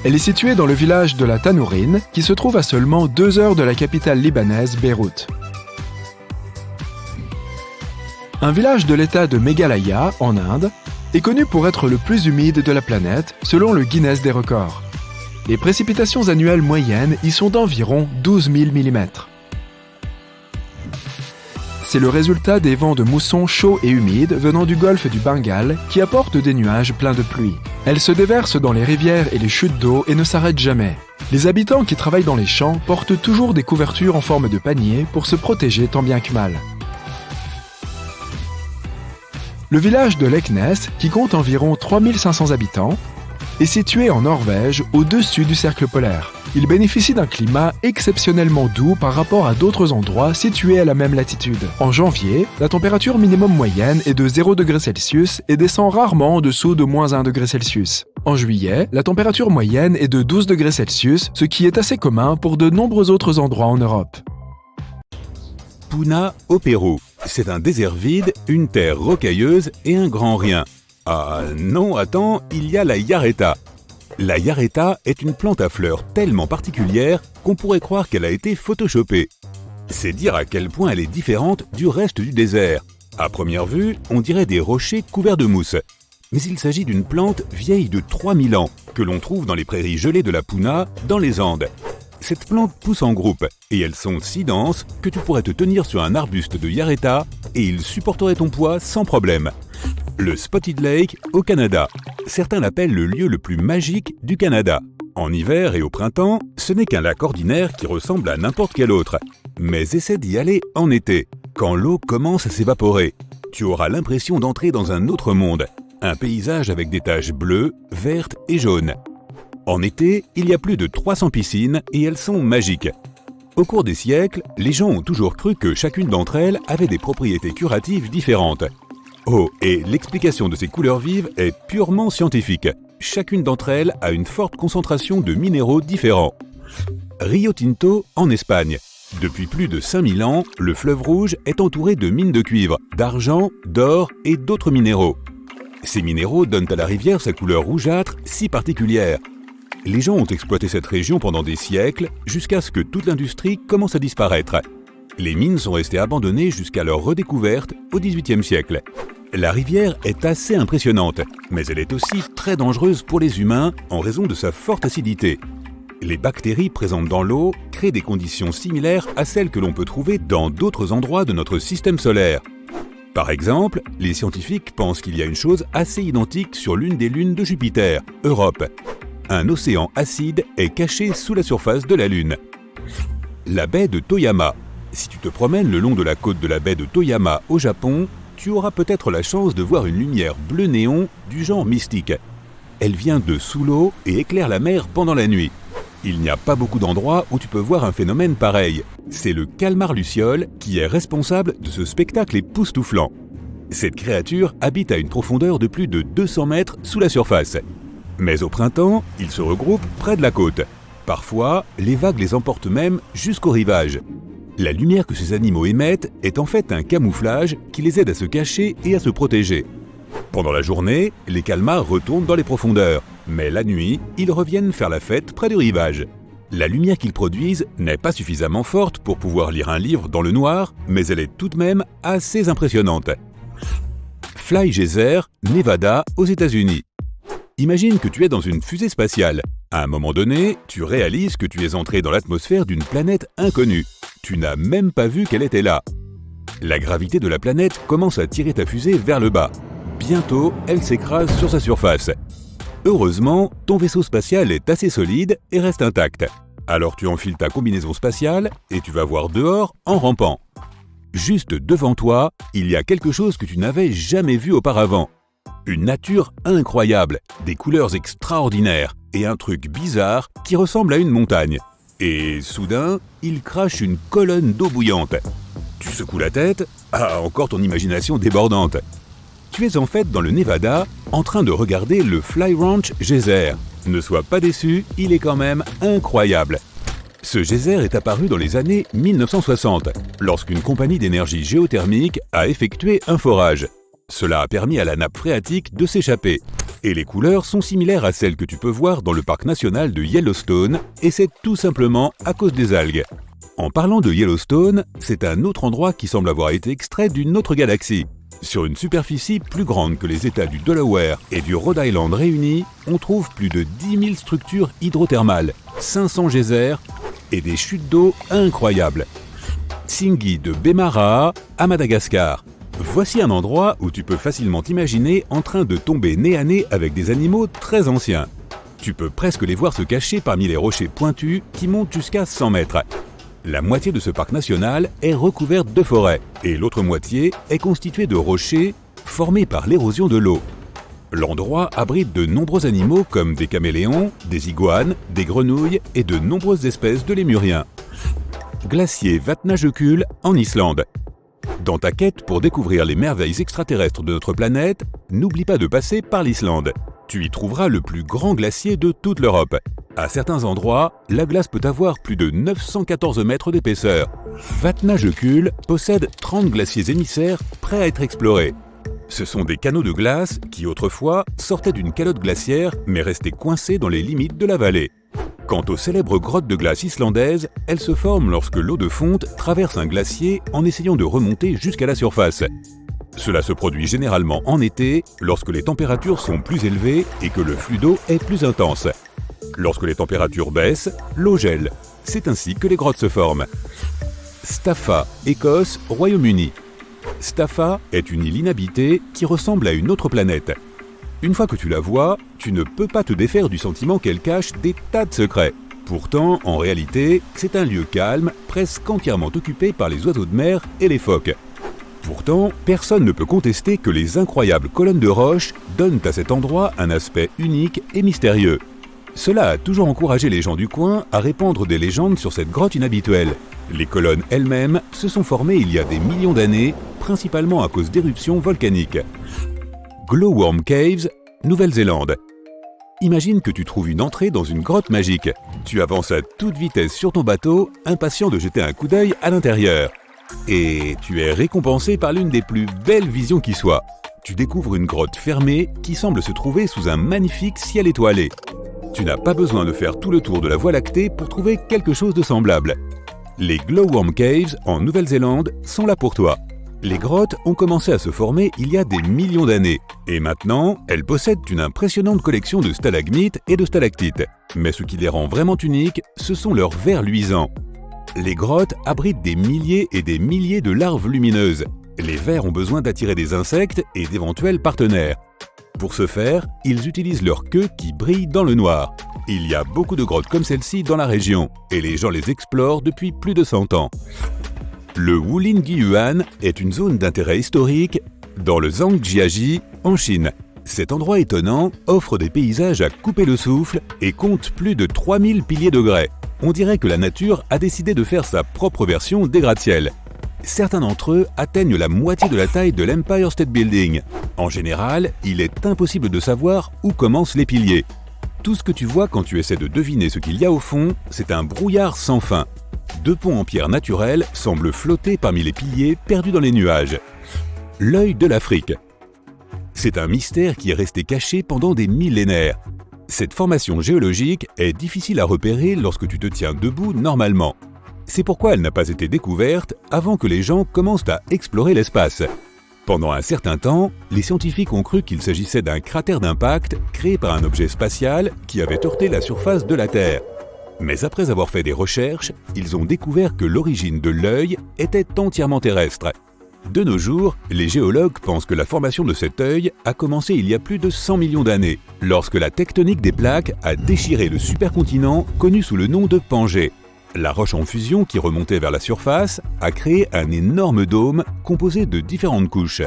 Elle est située dans le village de la Tanourine, qui se trouve à seulement 2 heures de la capitale libanaise, Beyrouth. Un village de l'état de Meghalaya, en Inde, est connu pour être le plus humide de la planète, selon le Guinness des records. Les précipitations annuelles moyennes y sont d'environ 12 000 mm. C'est le résultat des vents de mousson chauds et humides venant du golfe du Bengale qui apportent des nuages pleins de pluie. Elles se déversent dans les rivières et les chutes d'eau et ne s'arrêtent jamais. Les habitants qui travaillent dans les champs portent toujours des couvertures en forme de panier pour se protéger tant bien que mal. Le village de Leknes, qui compte environ 3500 habitants, est situé en Norvège, au-dessus du cercle polaire. Il bénéficie d'un climat exceptionnellement doux par rapport à d'autres endroits situés à la même latitude. En janvier, la température minimum moyenne est de 0 degré Celsius et descend rarement en dessous de -1 degré Celsius. En juillet, la température moyenne est de 12 degrés Celsius, ce qui est assez commun pour de nombreux autres endroits en Europe. Puna au Pérou. C'est un désert vide, une terre rocailleuse et un grand rien. Ah non, attends, il y a la yareta. La yareta est une plante à fleurs tellement particulière qu'on pourrait croire qu'elle a été photoshopée. C'est dire à quel point elle est différente du reste du désert. À première vue, on dirait des rochers couverts de mousse. Mais il s'agit d'une plante vieille de 3000 ans, que l'on trouve dans les prairies gelées de la Puna, dans les Andes. Cette plante pousse en groupe, et elles sont si denses que tu pourrais te tenir sur un arbuste de yareta et il supporterait ton poids sans problème. Le Spotted Lake au Canada. Certains l'appellent le lieu le plus magique du Canada. En hiver et au printemps, ce n'est qu'un lac ordinaire qui ressemble à n'importe quel autre. Mais essaie d'y aller en été, quand l'eau commence à s'évaporer. Tu auras l'impression d'entrer dans un autre monde, un paysage avec des taches bleues, vertes et jaunes. En été, il y a plus de 300 piscines et elles sont magiques. Au cours des siècles, les gens ont toujours cru que chacune d'entre elles avait des propriétés curatives différentes. Oh, et l'explication de ces couleurs vives est purement scientifique. Chacune d'entre elles a une forte concentration de minéraux différents. Rio Tinto en Espagne. Depuis plus de 5000 ans, le fleuve Rouge est entouré de mines de cuivre, d'argent, d'or et d'autres minéraux. Ces minéraux donnent à la rivière sa couleur rougeâtre si particulière. Les gens ont exploité cette région pendant des siècles, jusqu'à ce que toute l'industrie commence à disparaître. Les mines sont restées abandonnées jusqu'à leur redécouverte au XVIIIe siècle. La rivière est assez impressionnante, mais elle est aussi très dangereuse pour les humains en raison de sa forte acidité. Les bactéries présentes dans l'eau créent des conditions similaires à celles que l'on peut trouver dans d'autres endroits de notre système solaire. Par exemple, les scientifiques pensent qu'il y a une chose assez identique sur l'une des lunes de Jupiter, Europe. Un océan acide est caché sous la surface de la Lune. La baie de Toyama. Si tu te promènes le long de la côte de la baie de Toyama au Japon, tu auras peut-être la chance de voir une lumière bleu néon du genre mystique. Elle vient de sous l'eau et éclaire la mer pendant la nuit. Il n'y a pas beaucoup d'endroits où tu peux voir un phénomène pareil. C'est le calmar luciole qui est responsable de ce spectacle époustouflant. Cette créature habite à une profondeur de plus de 200 mètres sous la surface. Mais au printemps, ils se regroupent près de la côte. Parfois, les vagues les emportent même jusqu'au rivage. La lumière que ces animaux émettent est en fait un camouflage qui les aide à se cacher et à se protéger. Pendant la journée, les calmars retournent dans les profondeurs, mais la nuit, ils reviennent faire la fête près du rivage. La lumière qu'ils produisent n'est pas suffisamment forte pour pouvoir lire un livre dans le noir, mais elle est tout de même assez impressionnante. Fly Geyser, Nevada, aux États-Unis. Imagine que tu es dans une fusée spatiale. À un moment donné, tu réalises que tu es entré dans l'atmosphère d'une planète inconnue. Tu n'as même pas vu qu'elle était là. La gravité de la planète commence à tirer ta fusée vers le bas. Bientôt, elle s'écrase sur sa surface. Heureusement, ton vaisseau spatial est assez solide et reste intact. Alors tu enfiles ta combinaison spatiale et tu vas voir dehors en rampant. Juste devant toi, il y a quelque chose que tu n'avais jamais vu auparavant. Une nature incroyable, des couleurs extraordinaires et un truc bizarre qui ressemble à une montagne. Et soudain, il crache une colonne d'eau bouillante. Tu secoues la tête, encore ton imagination débordante. Tu es en fait dans le Nevada, en train de regarder le Fly Ranch Geyser. Ne sois pas déçu, il est quand même incroyable. Ce geyser est apparu dans les années 1960, lorsqu'une compagnie d'énergie géothermique a effectué un forage. Cela a permis à la nappe phréatique de s'échapper. Et les couleurs sont similaires à celles que tu peux voir dans le parc national de Yellowstone, et c'est tout simplement à cause des algues. En parlant de Yellowstone, c'est un autre endroit qui semble avoir été extrait d'une autre galaxie. Sur une superficie plus grande que les États du Delaware et du Rhode Island réunis, on trouve plus de 10 000 structures hydrothermales, 500 geysers et des chutes d'eau incroyables. Tsingy de Bemaraha à Madagascar. Voici un endroit où tu peux facilement t'imaginer en train de tomber nez à nez avec des animaux très anciens. Tu peux presque les voir se cacher parmi les rochers pointus qui montent jusqu'à 100 mètres. La moitié de ce parc national est recouverte de forêt et l'autre moitié est constituée de rochers formés par l'érosion de l'eau. L'endroit abrite de nombreux animaux comme des caméléons, des iguanes, des grenouilles et de nombreuses espèces de lémuriens. Glacier Vatnajökull en Islande. Dans ta quête pour découvrir les merveilles extraterrestres de notre planète, n'oublie pas de passer par l'Islande. Tu y trouveras le plus grand glacier de toute l'Europe. À certains endroits, la glace peut avoir plus de 914 mètres d'épaisseur. Vatnajökull possède 30 glaciers émissaires prêts à être explorés. Ce sont des canaux de glace qui, autrefois, sortaient d'une calotte glaciaire mais restaient coincés dans les limites de la vallée. Quant aux célèbres grottes de glace islandaises, elles se forment lorsque l'eau de fonte traverse un glacier en essayant de remonter jusqu'à la surface. Cela se produit généralement en été, lorsque les températures sont plus élevées et que le flux d'eau est plus intense. Lorsque les températures baissent, l'eau gèle. C'est ainsi que les grottes se forment. Staffa, Écosse, Royaume-Uni. Staffa est une île inhabitée qui ressemble à une autre planète. Une fois que tu la vois, tu ne peux pas te défaire du sentiment qu'elle cache des tas de secrets. Pourtant, en réalité, c'est un lieu calme, presque entièrement occupé par les oiseaux de mer et les phoques. Pourtant, personne ne peut contester que les incroyables colonnes de roches donnent à cet endroit un aspect unique et mystérieux. Cela a toujours encouragé les gens du coin à répandre des légendes sur cette grotte inhabituelle. Les colonnes elles-mêmes se sont formées il y a des millions d'années, principalement à cause d'éruptions volcaniques. Glowworm Caves, Nouvelle-Zélande. Imagine que tu trouves une entrée dans une grotte magique. Tu avances à toute vitesse sur ton bateau, impatient de jeter un coup d'œil à l'intérieur. Et tu es récompensé par l'une des plus belles visions qui soit. Tu découvres une grotte fermée qui semble se trouver sous un magnifique ciel étoilé. Tu n'as pas besoin de faire tout le tour de la Voie lactée pour trouver quelque chose de semblable. Les Glowworm Caves en Nouvelle-Zélande sont là pour toi. Les grottes ont commencé à se former il y a des millions d'années. Et maintenant, elles possèdent une impressionnante collection de stalagmites et de stalactites. Mais ce qui les rend vraiment uniques, ce sont leurs vers luisants. Les grottes abritent des milliers et des milliers de larves lumineuses. Les vers ont besoin d'attirer des insectes et d'éventuels partenaires. Pour ce faire, ils utilisent leur queue qui brille dans le noir. Il y a beaucoup de grottes comme celle-ci dans la région, et les gens les explorent depuis plus de 100 ans. Le Wulingyuan est une zone d'intérêt historique dans le Zhangjiajie, en Chine. Cet endroit étonnant offre des paysages à couper le souffle et compte plus de 3000 piliers de grès. On dirait que la nature a décidé de faire sa propre version des gratte-ciel. Certains d'entre eux atteignent la moitié de la taille de l'Empire State Building. En général, il est impossible de savoir où commencent les piliers. Tout ce que tu vois quand tu essaies de deviner ce qu'il y a au fond, c'est un brouillard sans fin. 2 ponts en pierre naturelle semblent flotter parmi les piliers perdus dans les nuages. L'œil de l'Afrique. C'est un mystère qui est resté caché pendant des millénaires. Cette formation géologique est difficile à repérer lorsque tu te tiens debout normalement. C'est pourquoi elle n'a pas été découverte avant que les gens commencent à explorer l'espace. Pendant un certain temps, les scientifiques ont cru qu'il s'agissait d'un cratère d'impact créé par un objet spatial qui avait heurté la surface de la Terre. Mais après avoir fait des recherches, ils ont découvert que l'origine de l'œil était entièrement terrestre. De nos jours, les géologues pensent que la formation de cet œil a commencé il y a plus de 100 millions d'années, lorsque la tectonique des plaques a déchiré le supercontinent connu sous le nom de Pangée. La roche en fusion qui remontait vers la surface a créé un énorme dôme composé de différentes couches.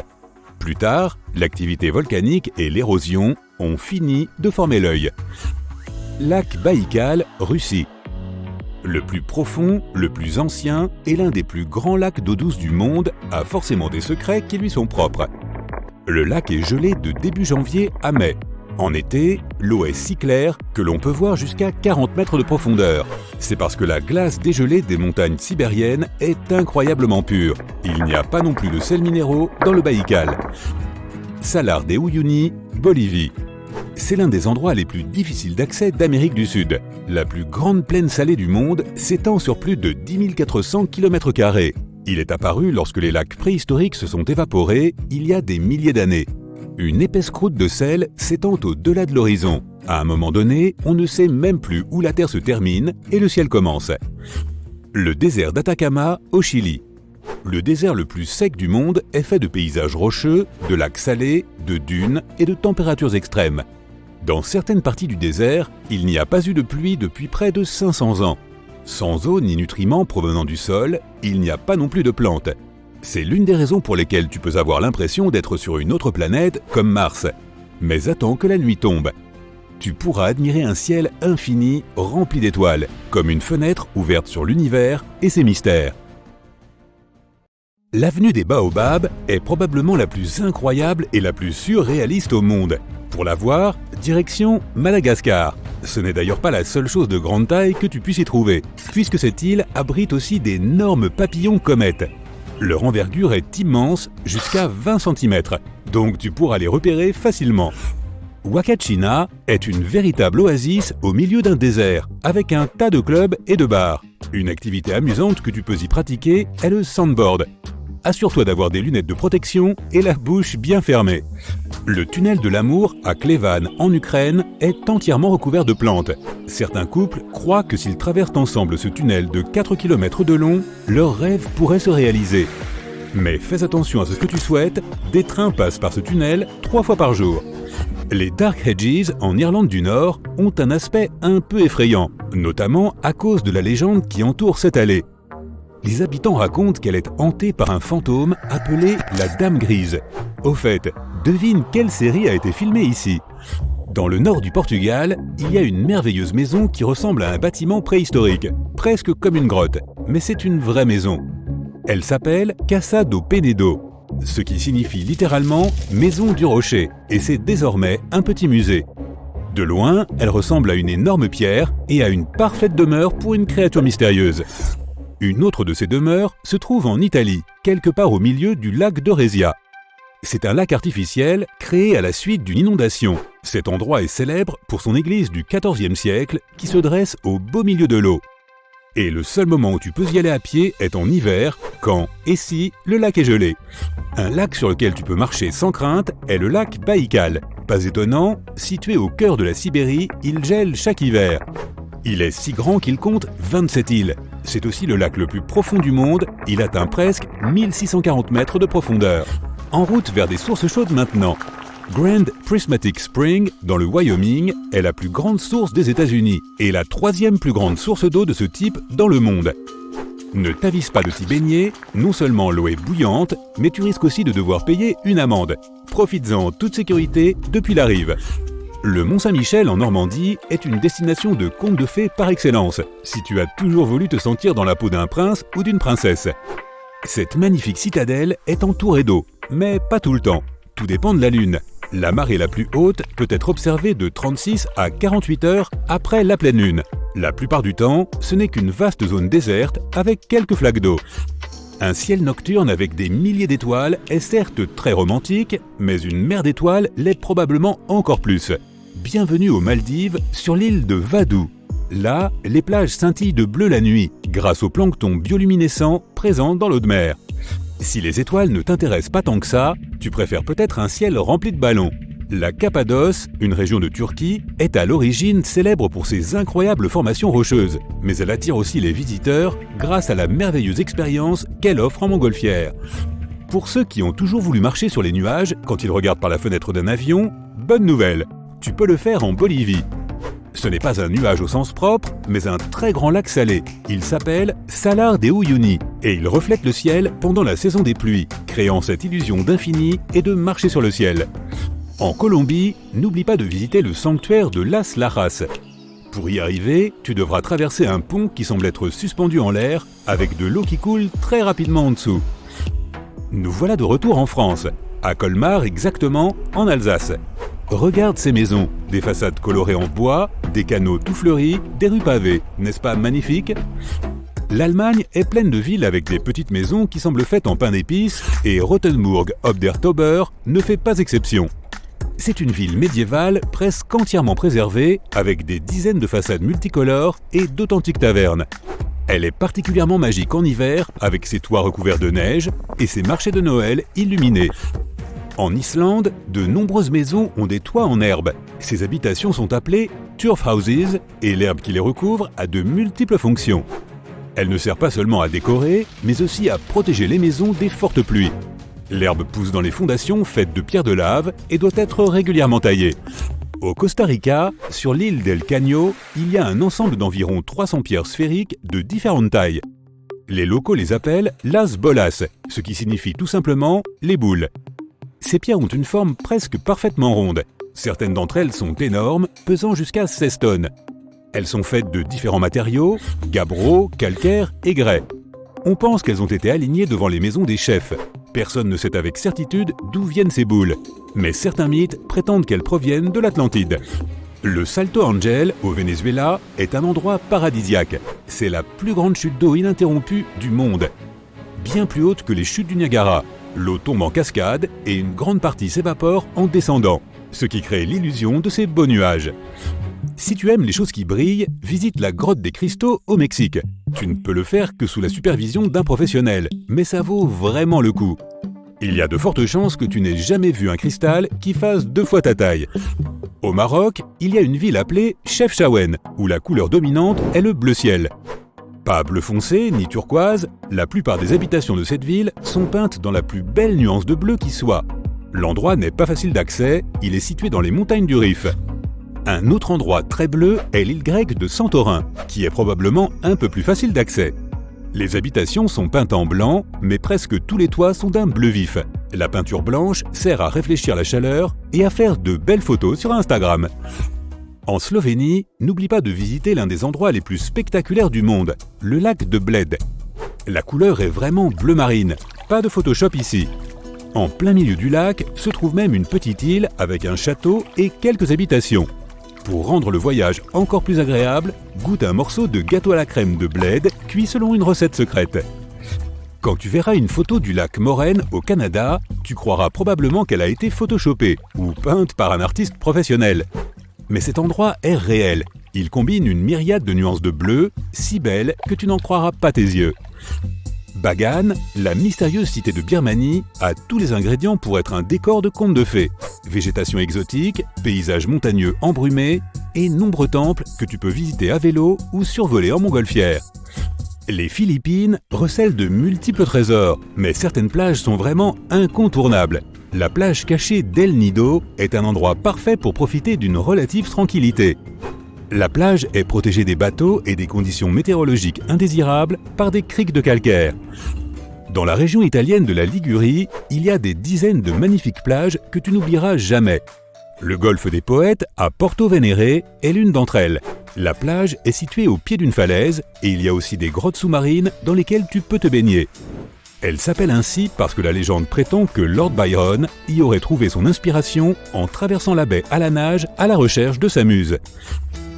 Plus tard, l'activité volcanique et l'érosion ont fini de former l'œil. Lac Baïkal, Russie. Le plus profond, le plus ancien et l'un des plus grands lacs d'eau douce du monde a forcément des secrets qui lui sont propres. Le lac est gelé de début janvier à mai. En été, l'eau est si claire que l'on peut voir jusqu'à 40 mètres de profondeur. C'est parce que la glace dégelée des montagnes sibériennes est incroyablement pure. Il n'y a pas non plus de sels minéraux dans le Baïkal. Salar de Uyuni, Bolivie. C'est l'un des endroits les plus difficiles d'accès d'Amérique du Sud. La plus grande plaine salée du monde s'étend sur plus de 10 400 km². Il est apparu lorsque les lacs préhistoriques se sont évaporés il y a des milliers d'années. Une épaisse croûte de sel s'étend au-delà de l'horizon. À un moment donné, on ne sait même plus où la Terre se termine et le ciel commence. Le désert d'Atacama, au Chili. Le désert le plus sec du monde est fait de paysages rocheux, de lacs salés, de dunes et de températures extrêmes. Dans certaines parties du désert, il n'y a pas eu de pluie depuis près de 500 ans. Sans eau ni nutriments provenant du sol, il n'y a pas non plus de plantes. C'est l'une des raisons pour lesquelles tu peux avoir l'impression d'être sur une autre planète comme Mars. Mais attends que la nuit tombe. Tu pourras admirer un ciel infini rempli d'étoiles, comme une fenêtre ouverte sur l'univers et ses mystères. L'avenue des Baobabs est probablement la plus incroyable et la plus surréaliste au monde. Pour la voir, direction Madagascar. Ce n'est d'ailleurs pas la seule chose de grande taille que tu puisses y trouver, puisque cette île abrite aussi d'énormes papillons comètes. Leur envergure est immense, jusqu'à 20 cm, donc tu pourras les repérer facilement. Wakachina est une véritable oasis au milieu d'un désert, avec un tas de clubs et de bars. Une activité amusante que tu peux y pratiquer est le sandboard. Assure-toi d'avoir des lunettes de protection et la bouche bien fermée. Le tunnel de l'amour à Klevan, en Ukraine, est entièrement recouvert de plantes. Certains couples croient que s'ils traversent ensemble ce tunnel de 4 km de long, leur rêve pourrait se réaliser. Mais fais attention à ce que tu souhaites, des trains passent par ce tunnel 3 fois par jour. Les Dark Hedges, en Irlande du Nord, ont un aspect un peu effrayant, notamment à cause de la légende qui entoure cette allée. Les habitants racontent qu'elle est hantée par un fantôme appelé la Dame Grise. Au fait, devine quelle série a été filmée ici. Dans le nord du Portugal, il y a une merveilleuse maison qui ressemble à un bâtiment préhistorique, presque comme une grotte, mais c'est une vraie maison. Elle s'appelle Casa do Penedo, ce qui signifie littéralement « maison du rocher », et c'est désormais un petit musée. De loin, elle ressemble à une énorme pierre et à une parfaite demeure pour une créature mystérieuse. Une autre de ces demeures se trouve en Italie, quelque part au milieu du lac de Resia. C'est un lac artificiel créé à la suite d'une inondation. Cet endroit est célèbre pour son église du XIVe siècle qui se dresse au beau milieu de l'eau. Et le seul moment où tu peux y aller à pied est en hiver, quand, et si, le lac est gelé. Un lac sur lequel tu peux marcher sans crainte est le lac Baïkal. Pas étonnant, situé au cœur de la Sibérie, il gèle chaque hiver. Il est si grand qu'il compte 27 îles. C'est aussi le lac le plus profond du monde, il atteint presque 1640 mètres de profondeur. En route vers des sources chaudes maintenant. Grand Prismatic Spring, dans le Wyoming, est la plus grande source des États-Unis et la 3e plus grande source d'eau de ce type dans le monde. Ne t'avise pas de t'y baigner, non seulement l'eau est bouillante, mais tu risques aussi de devoir payer une amende. Profites-en en toute sécurité depuis la rive. Le Mont-Saint-Michel en Normandie est une destination de contes de fées par excellence, si tu as toujours voulu te sentir dans la peau d'un prince ou d'une princesse. Cette magnifique citadelle est entourée d'eau, mais pas tout le temps. Tout dépend de la lune. La marée la plus haute peut être observée de 36 à 48 heures après la pleine lune. La plupart du temps, ce n'est qu'une vaste zone déserte avec quelques flaques d'eau. Un ciel nocturne avec des milliers d'étoiles est certes très romantique, mais une mer d'étoiles l'est probablement encore plus. Bienvenue aux Maldives, sur l'île de Vadou. Là, les plages scintillent de bleu la nuit, grâce au plancton bioluminescent présent dans l'eau de mer. Si les étoiles ne t'intéressent pas tant que ça, tu préfères peut-être un ciel rempli de ballons. La Cappadoce, une région de Turquie, est à l'origine célèbre pour ses incroyables formations rocheuses, mais elle attire aussi les visiteurs grâce à la merveilleuse expérience qu'elle offre en montgolfière. Pour ceux qui ont toujours voulu marcher sur les nuages quand ils regardent par la fenêtre d'un avion, bonne nouvelle, tu peux le faire en Bolivie. Ce n'est pas un nuage au sens propre, mais un très grand lac salé. Il s'appelle Salar de Uyuni et il reflète le ciel pendant la saison des pluies, créant cette illusion d'infini et de marcher sur le ciel. En Colombie, n'oublie pas de visiter le sanctuaire de Las Lajas. Pour y arriver, tu devras traverser un pont qui semble être suspendu en l'air avec de l'eau qui coule très rapidement en dessous. Nous voilà de retour en France, à Colmar exactement, en Alsace. Regarde ces maisons, des façades colorées en bois, des canaux tout fleuris, des rues pavées, n'est-ce pas magnifique ? L'Allemagne est pleine de villes avec des petites maisons qui semblent faites en pain d'épices et Rothenburg ob der Tauber ne fait pas exception. C'est une ville médiévale presque entièrement préservée avec des dizaines de façades multicolores et d'authentiques tavernes. Elle est particulièrement magique en hiver avec ses toits recouverts de neige et ses marchés de Noël illuminés. En Islande, de nombreuses maisons ont des toits en herbe. Ces habitations sont appelées turfhouses et l'herbe qui les recouvre a de multiples fonctions. Elle ne sert pas seulement à décorer, mais aussi à protéger les maisons des fortes pluies. L'herbe pousse dans les fondations faites de pierres de lave et doit être régulièrement taillée. Au Costa Rica, sur l'île d'El Caño, il y a un ensemble d'environ 300 pierres sphériques de différentes tailles. Les locaux les appellent las bolas, ce qui signifie tout simplement les boules. Ces pierres ont une forme presque parfaitement ronde. Certaines d'entre elles sont énormes, pesant jusqu'à 16 tonnes. Elles sont faites de différents matériaux, gabbro, calcaire et grès. On pense qu'elles ont été alignées devant les maisons des chefs. Personne ne sait avec certitude d'où viennent ces boules, mais certains mythes prétendent qu'elles proviennent de l'Atlantide. Le Salto Ángel, au Venezuela, est un endroit paradisiaque. C'est la plus grande chute d'eau ininterrompue du monde. Bien plus haute que les chutes du Niagara. L'eau tombe en cascade et une grande partie s'évapore en descendant, ce qui crée l'illusion de ces beaux nuages. Si tu aimes les choses qui brillent, visite la grotte des cristaux au Mexique. Tu ne peux le faire que sous la supervision d'un professionnel, mais ça vaut vraiment le coup. Il y a de fortes chances que tu n'aies jamais vu un cristal qui fasse 2 fois ta taille. Au Maroc, il y a une ville appelée Chefchaouen, où la couleur dominante est le bleu ciel. Pas bleu foncé ni turquoise, la plupart des habitations de cette ville sont peintes dans la plus belle nuance de bleu qui soit. L'endroit n'est pas facile d'accès, il est situé dans les montagnes du Rif. Un autre endroit très bleu est l'île grecque de Santorin, qui est probablement un peu plus facile d'accès. Les habitations sont peintes en blanc, mais presque tous les toits sont d'un bleu vif. La peinture blanche sert à réfléchir la chaleur et à faire de belles photos sur Instagram. En Slovénie, n'oublie pas de visiter l'un des endroits les plus spectaculaires du monde, le lac de Bled. La couleur est vraiment bleu marine, pas de Photoshop ici. En plein milieu du lac se trouve même une petite île avec un château et quelques habitations. Pour rendre le voyage encore plus agréable, goûte un morceau de gâteau à la crème de Bled cuit selon une recette secrète. Quand tu verras une photo du lac Moraine au Canada, tu croiras probablement qu'elle a été photoshopée ou peinte par un artiste professionnel. Mais cet endroit est réel. Il combine une myriade de nuances de bleu, si belles que tu n'en croiras pas tes yeux. Bagan, la mystérieuse cité de Birmanie, a tous les ingrédients pour être un décor de conte de fées. Végétation exotique, paysages montagneux embrumés et nombreux temples que tu peux visiter à vélo ou survoler en montgolfière. Les Philippines recèlent de multiples trésors, mais certaines plages sont vraiment incontournables. La plage cachée d'El Nido est un endroit parfait pour profiter d'une relative tranquillité. La plage est protégée des bateaux et des conditions météorologiques indésirables par des criques de calcaire. Dans la région italienne de la Ligurie, il y a des dizaines de magnifiques plages que tu n'oublieras jamais. Le golfe des Poètes, à Porto Venere, est l'une d'entre elles. La plage est située au pied d'une falaise et il y a aussi des grottes sous-marines dans lesquelles tu peux te baigner. Elle s'appelle ainsi parce que la légende prétend que Lord Byron y aurait trouvé son inspiration en traversant la baie à la nage à la recherche de sa muse.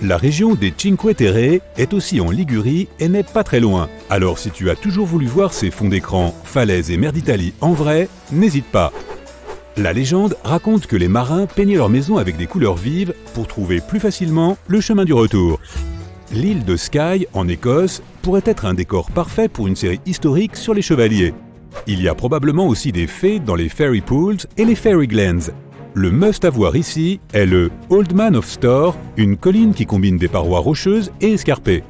La région des Cinque Terre est aussi en Ligurie et n'est pas très loin. Alors si tu as toujours voulu voir ces fonds d'écran, falaises et mer d'Italie en vrai, n'hésite pas. La légende raconte que les marins peignaient leurs maisons avec des couleurs vives pour trouver plus facilement le chemin du retour. L'île de Skye, en Écosse, pourrait être un décor parfait pour une série historique sur les chevaliers. Il y a probablement aussi des fées dans les Fairy Pools et les Fairy Glens. Le must à voir ici est le Old Man of Storr, une colline qui combine des parois rocheuses et escarpées.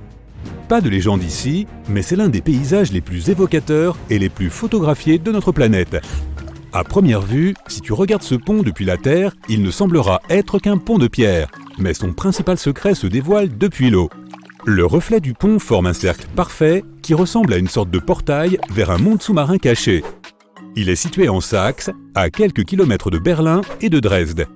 Pas de légende ici, mais c'est l'un des paysages les plus évocateurs et les plus photographiés de notre planète. À première vue, si tu regardes ce pont depuis la Terre, il ne semblera être qu'un pont de pierre, mais son principal secret se dévoile depuis l'eau. Le reflet du pont forme un cercle parfait qui ressemble à une sorte de portail vers un monde sous-marin caché. Il est situé en Saxe, à quelques kilomètres de Berlin et de Dresde.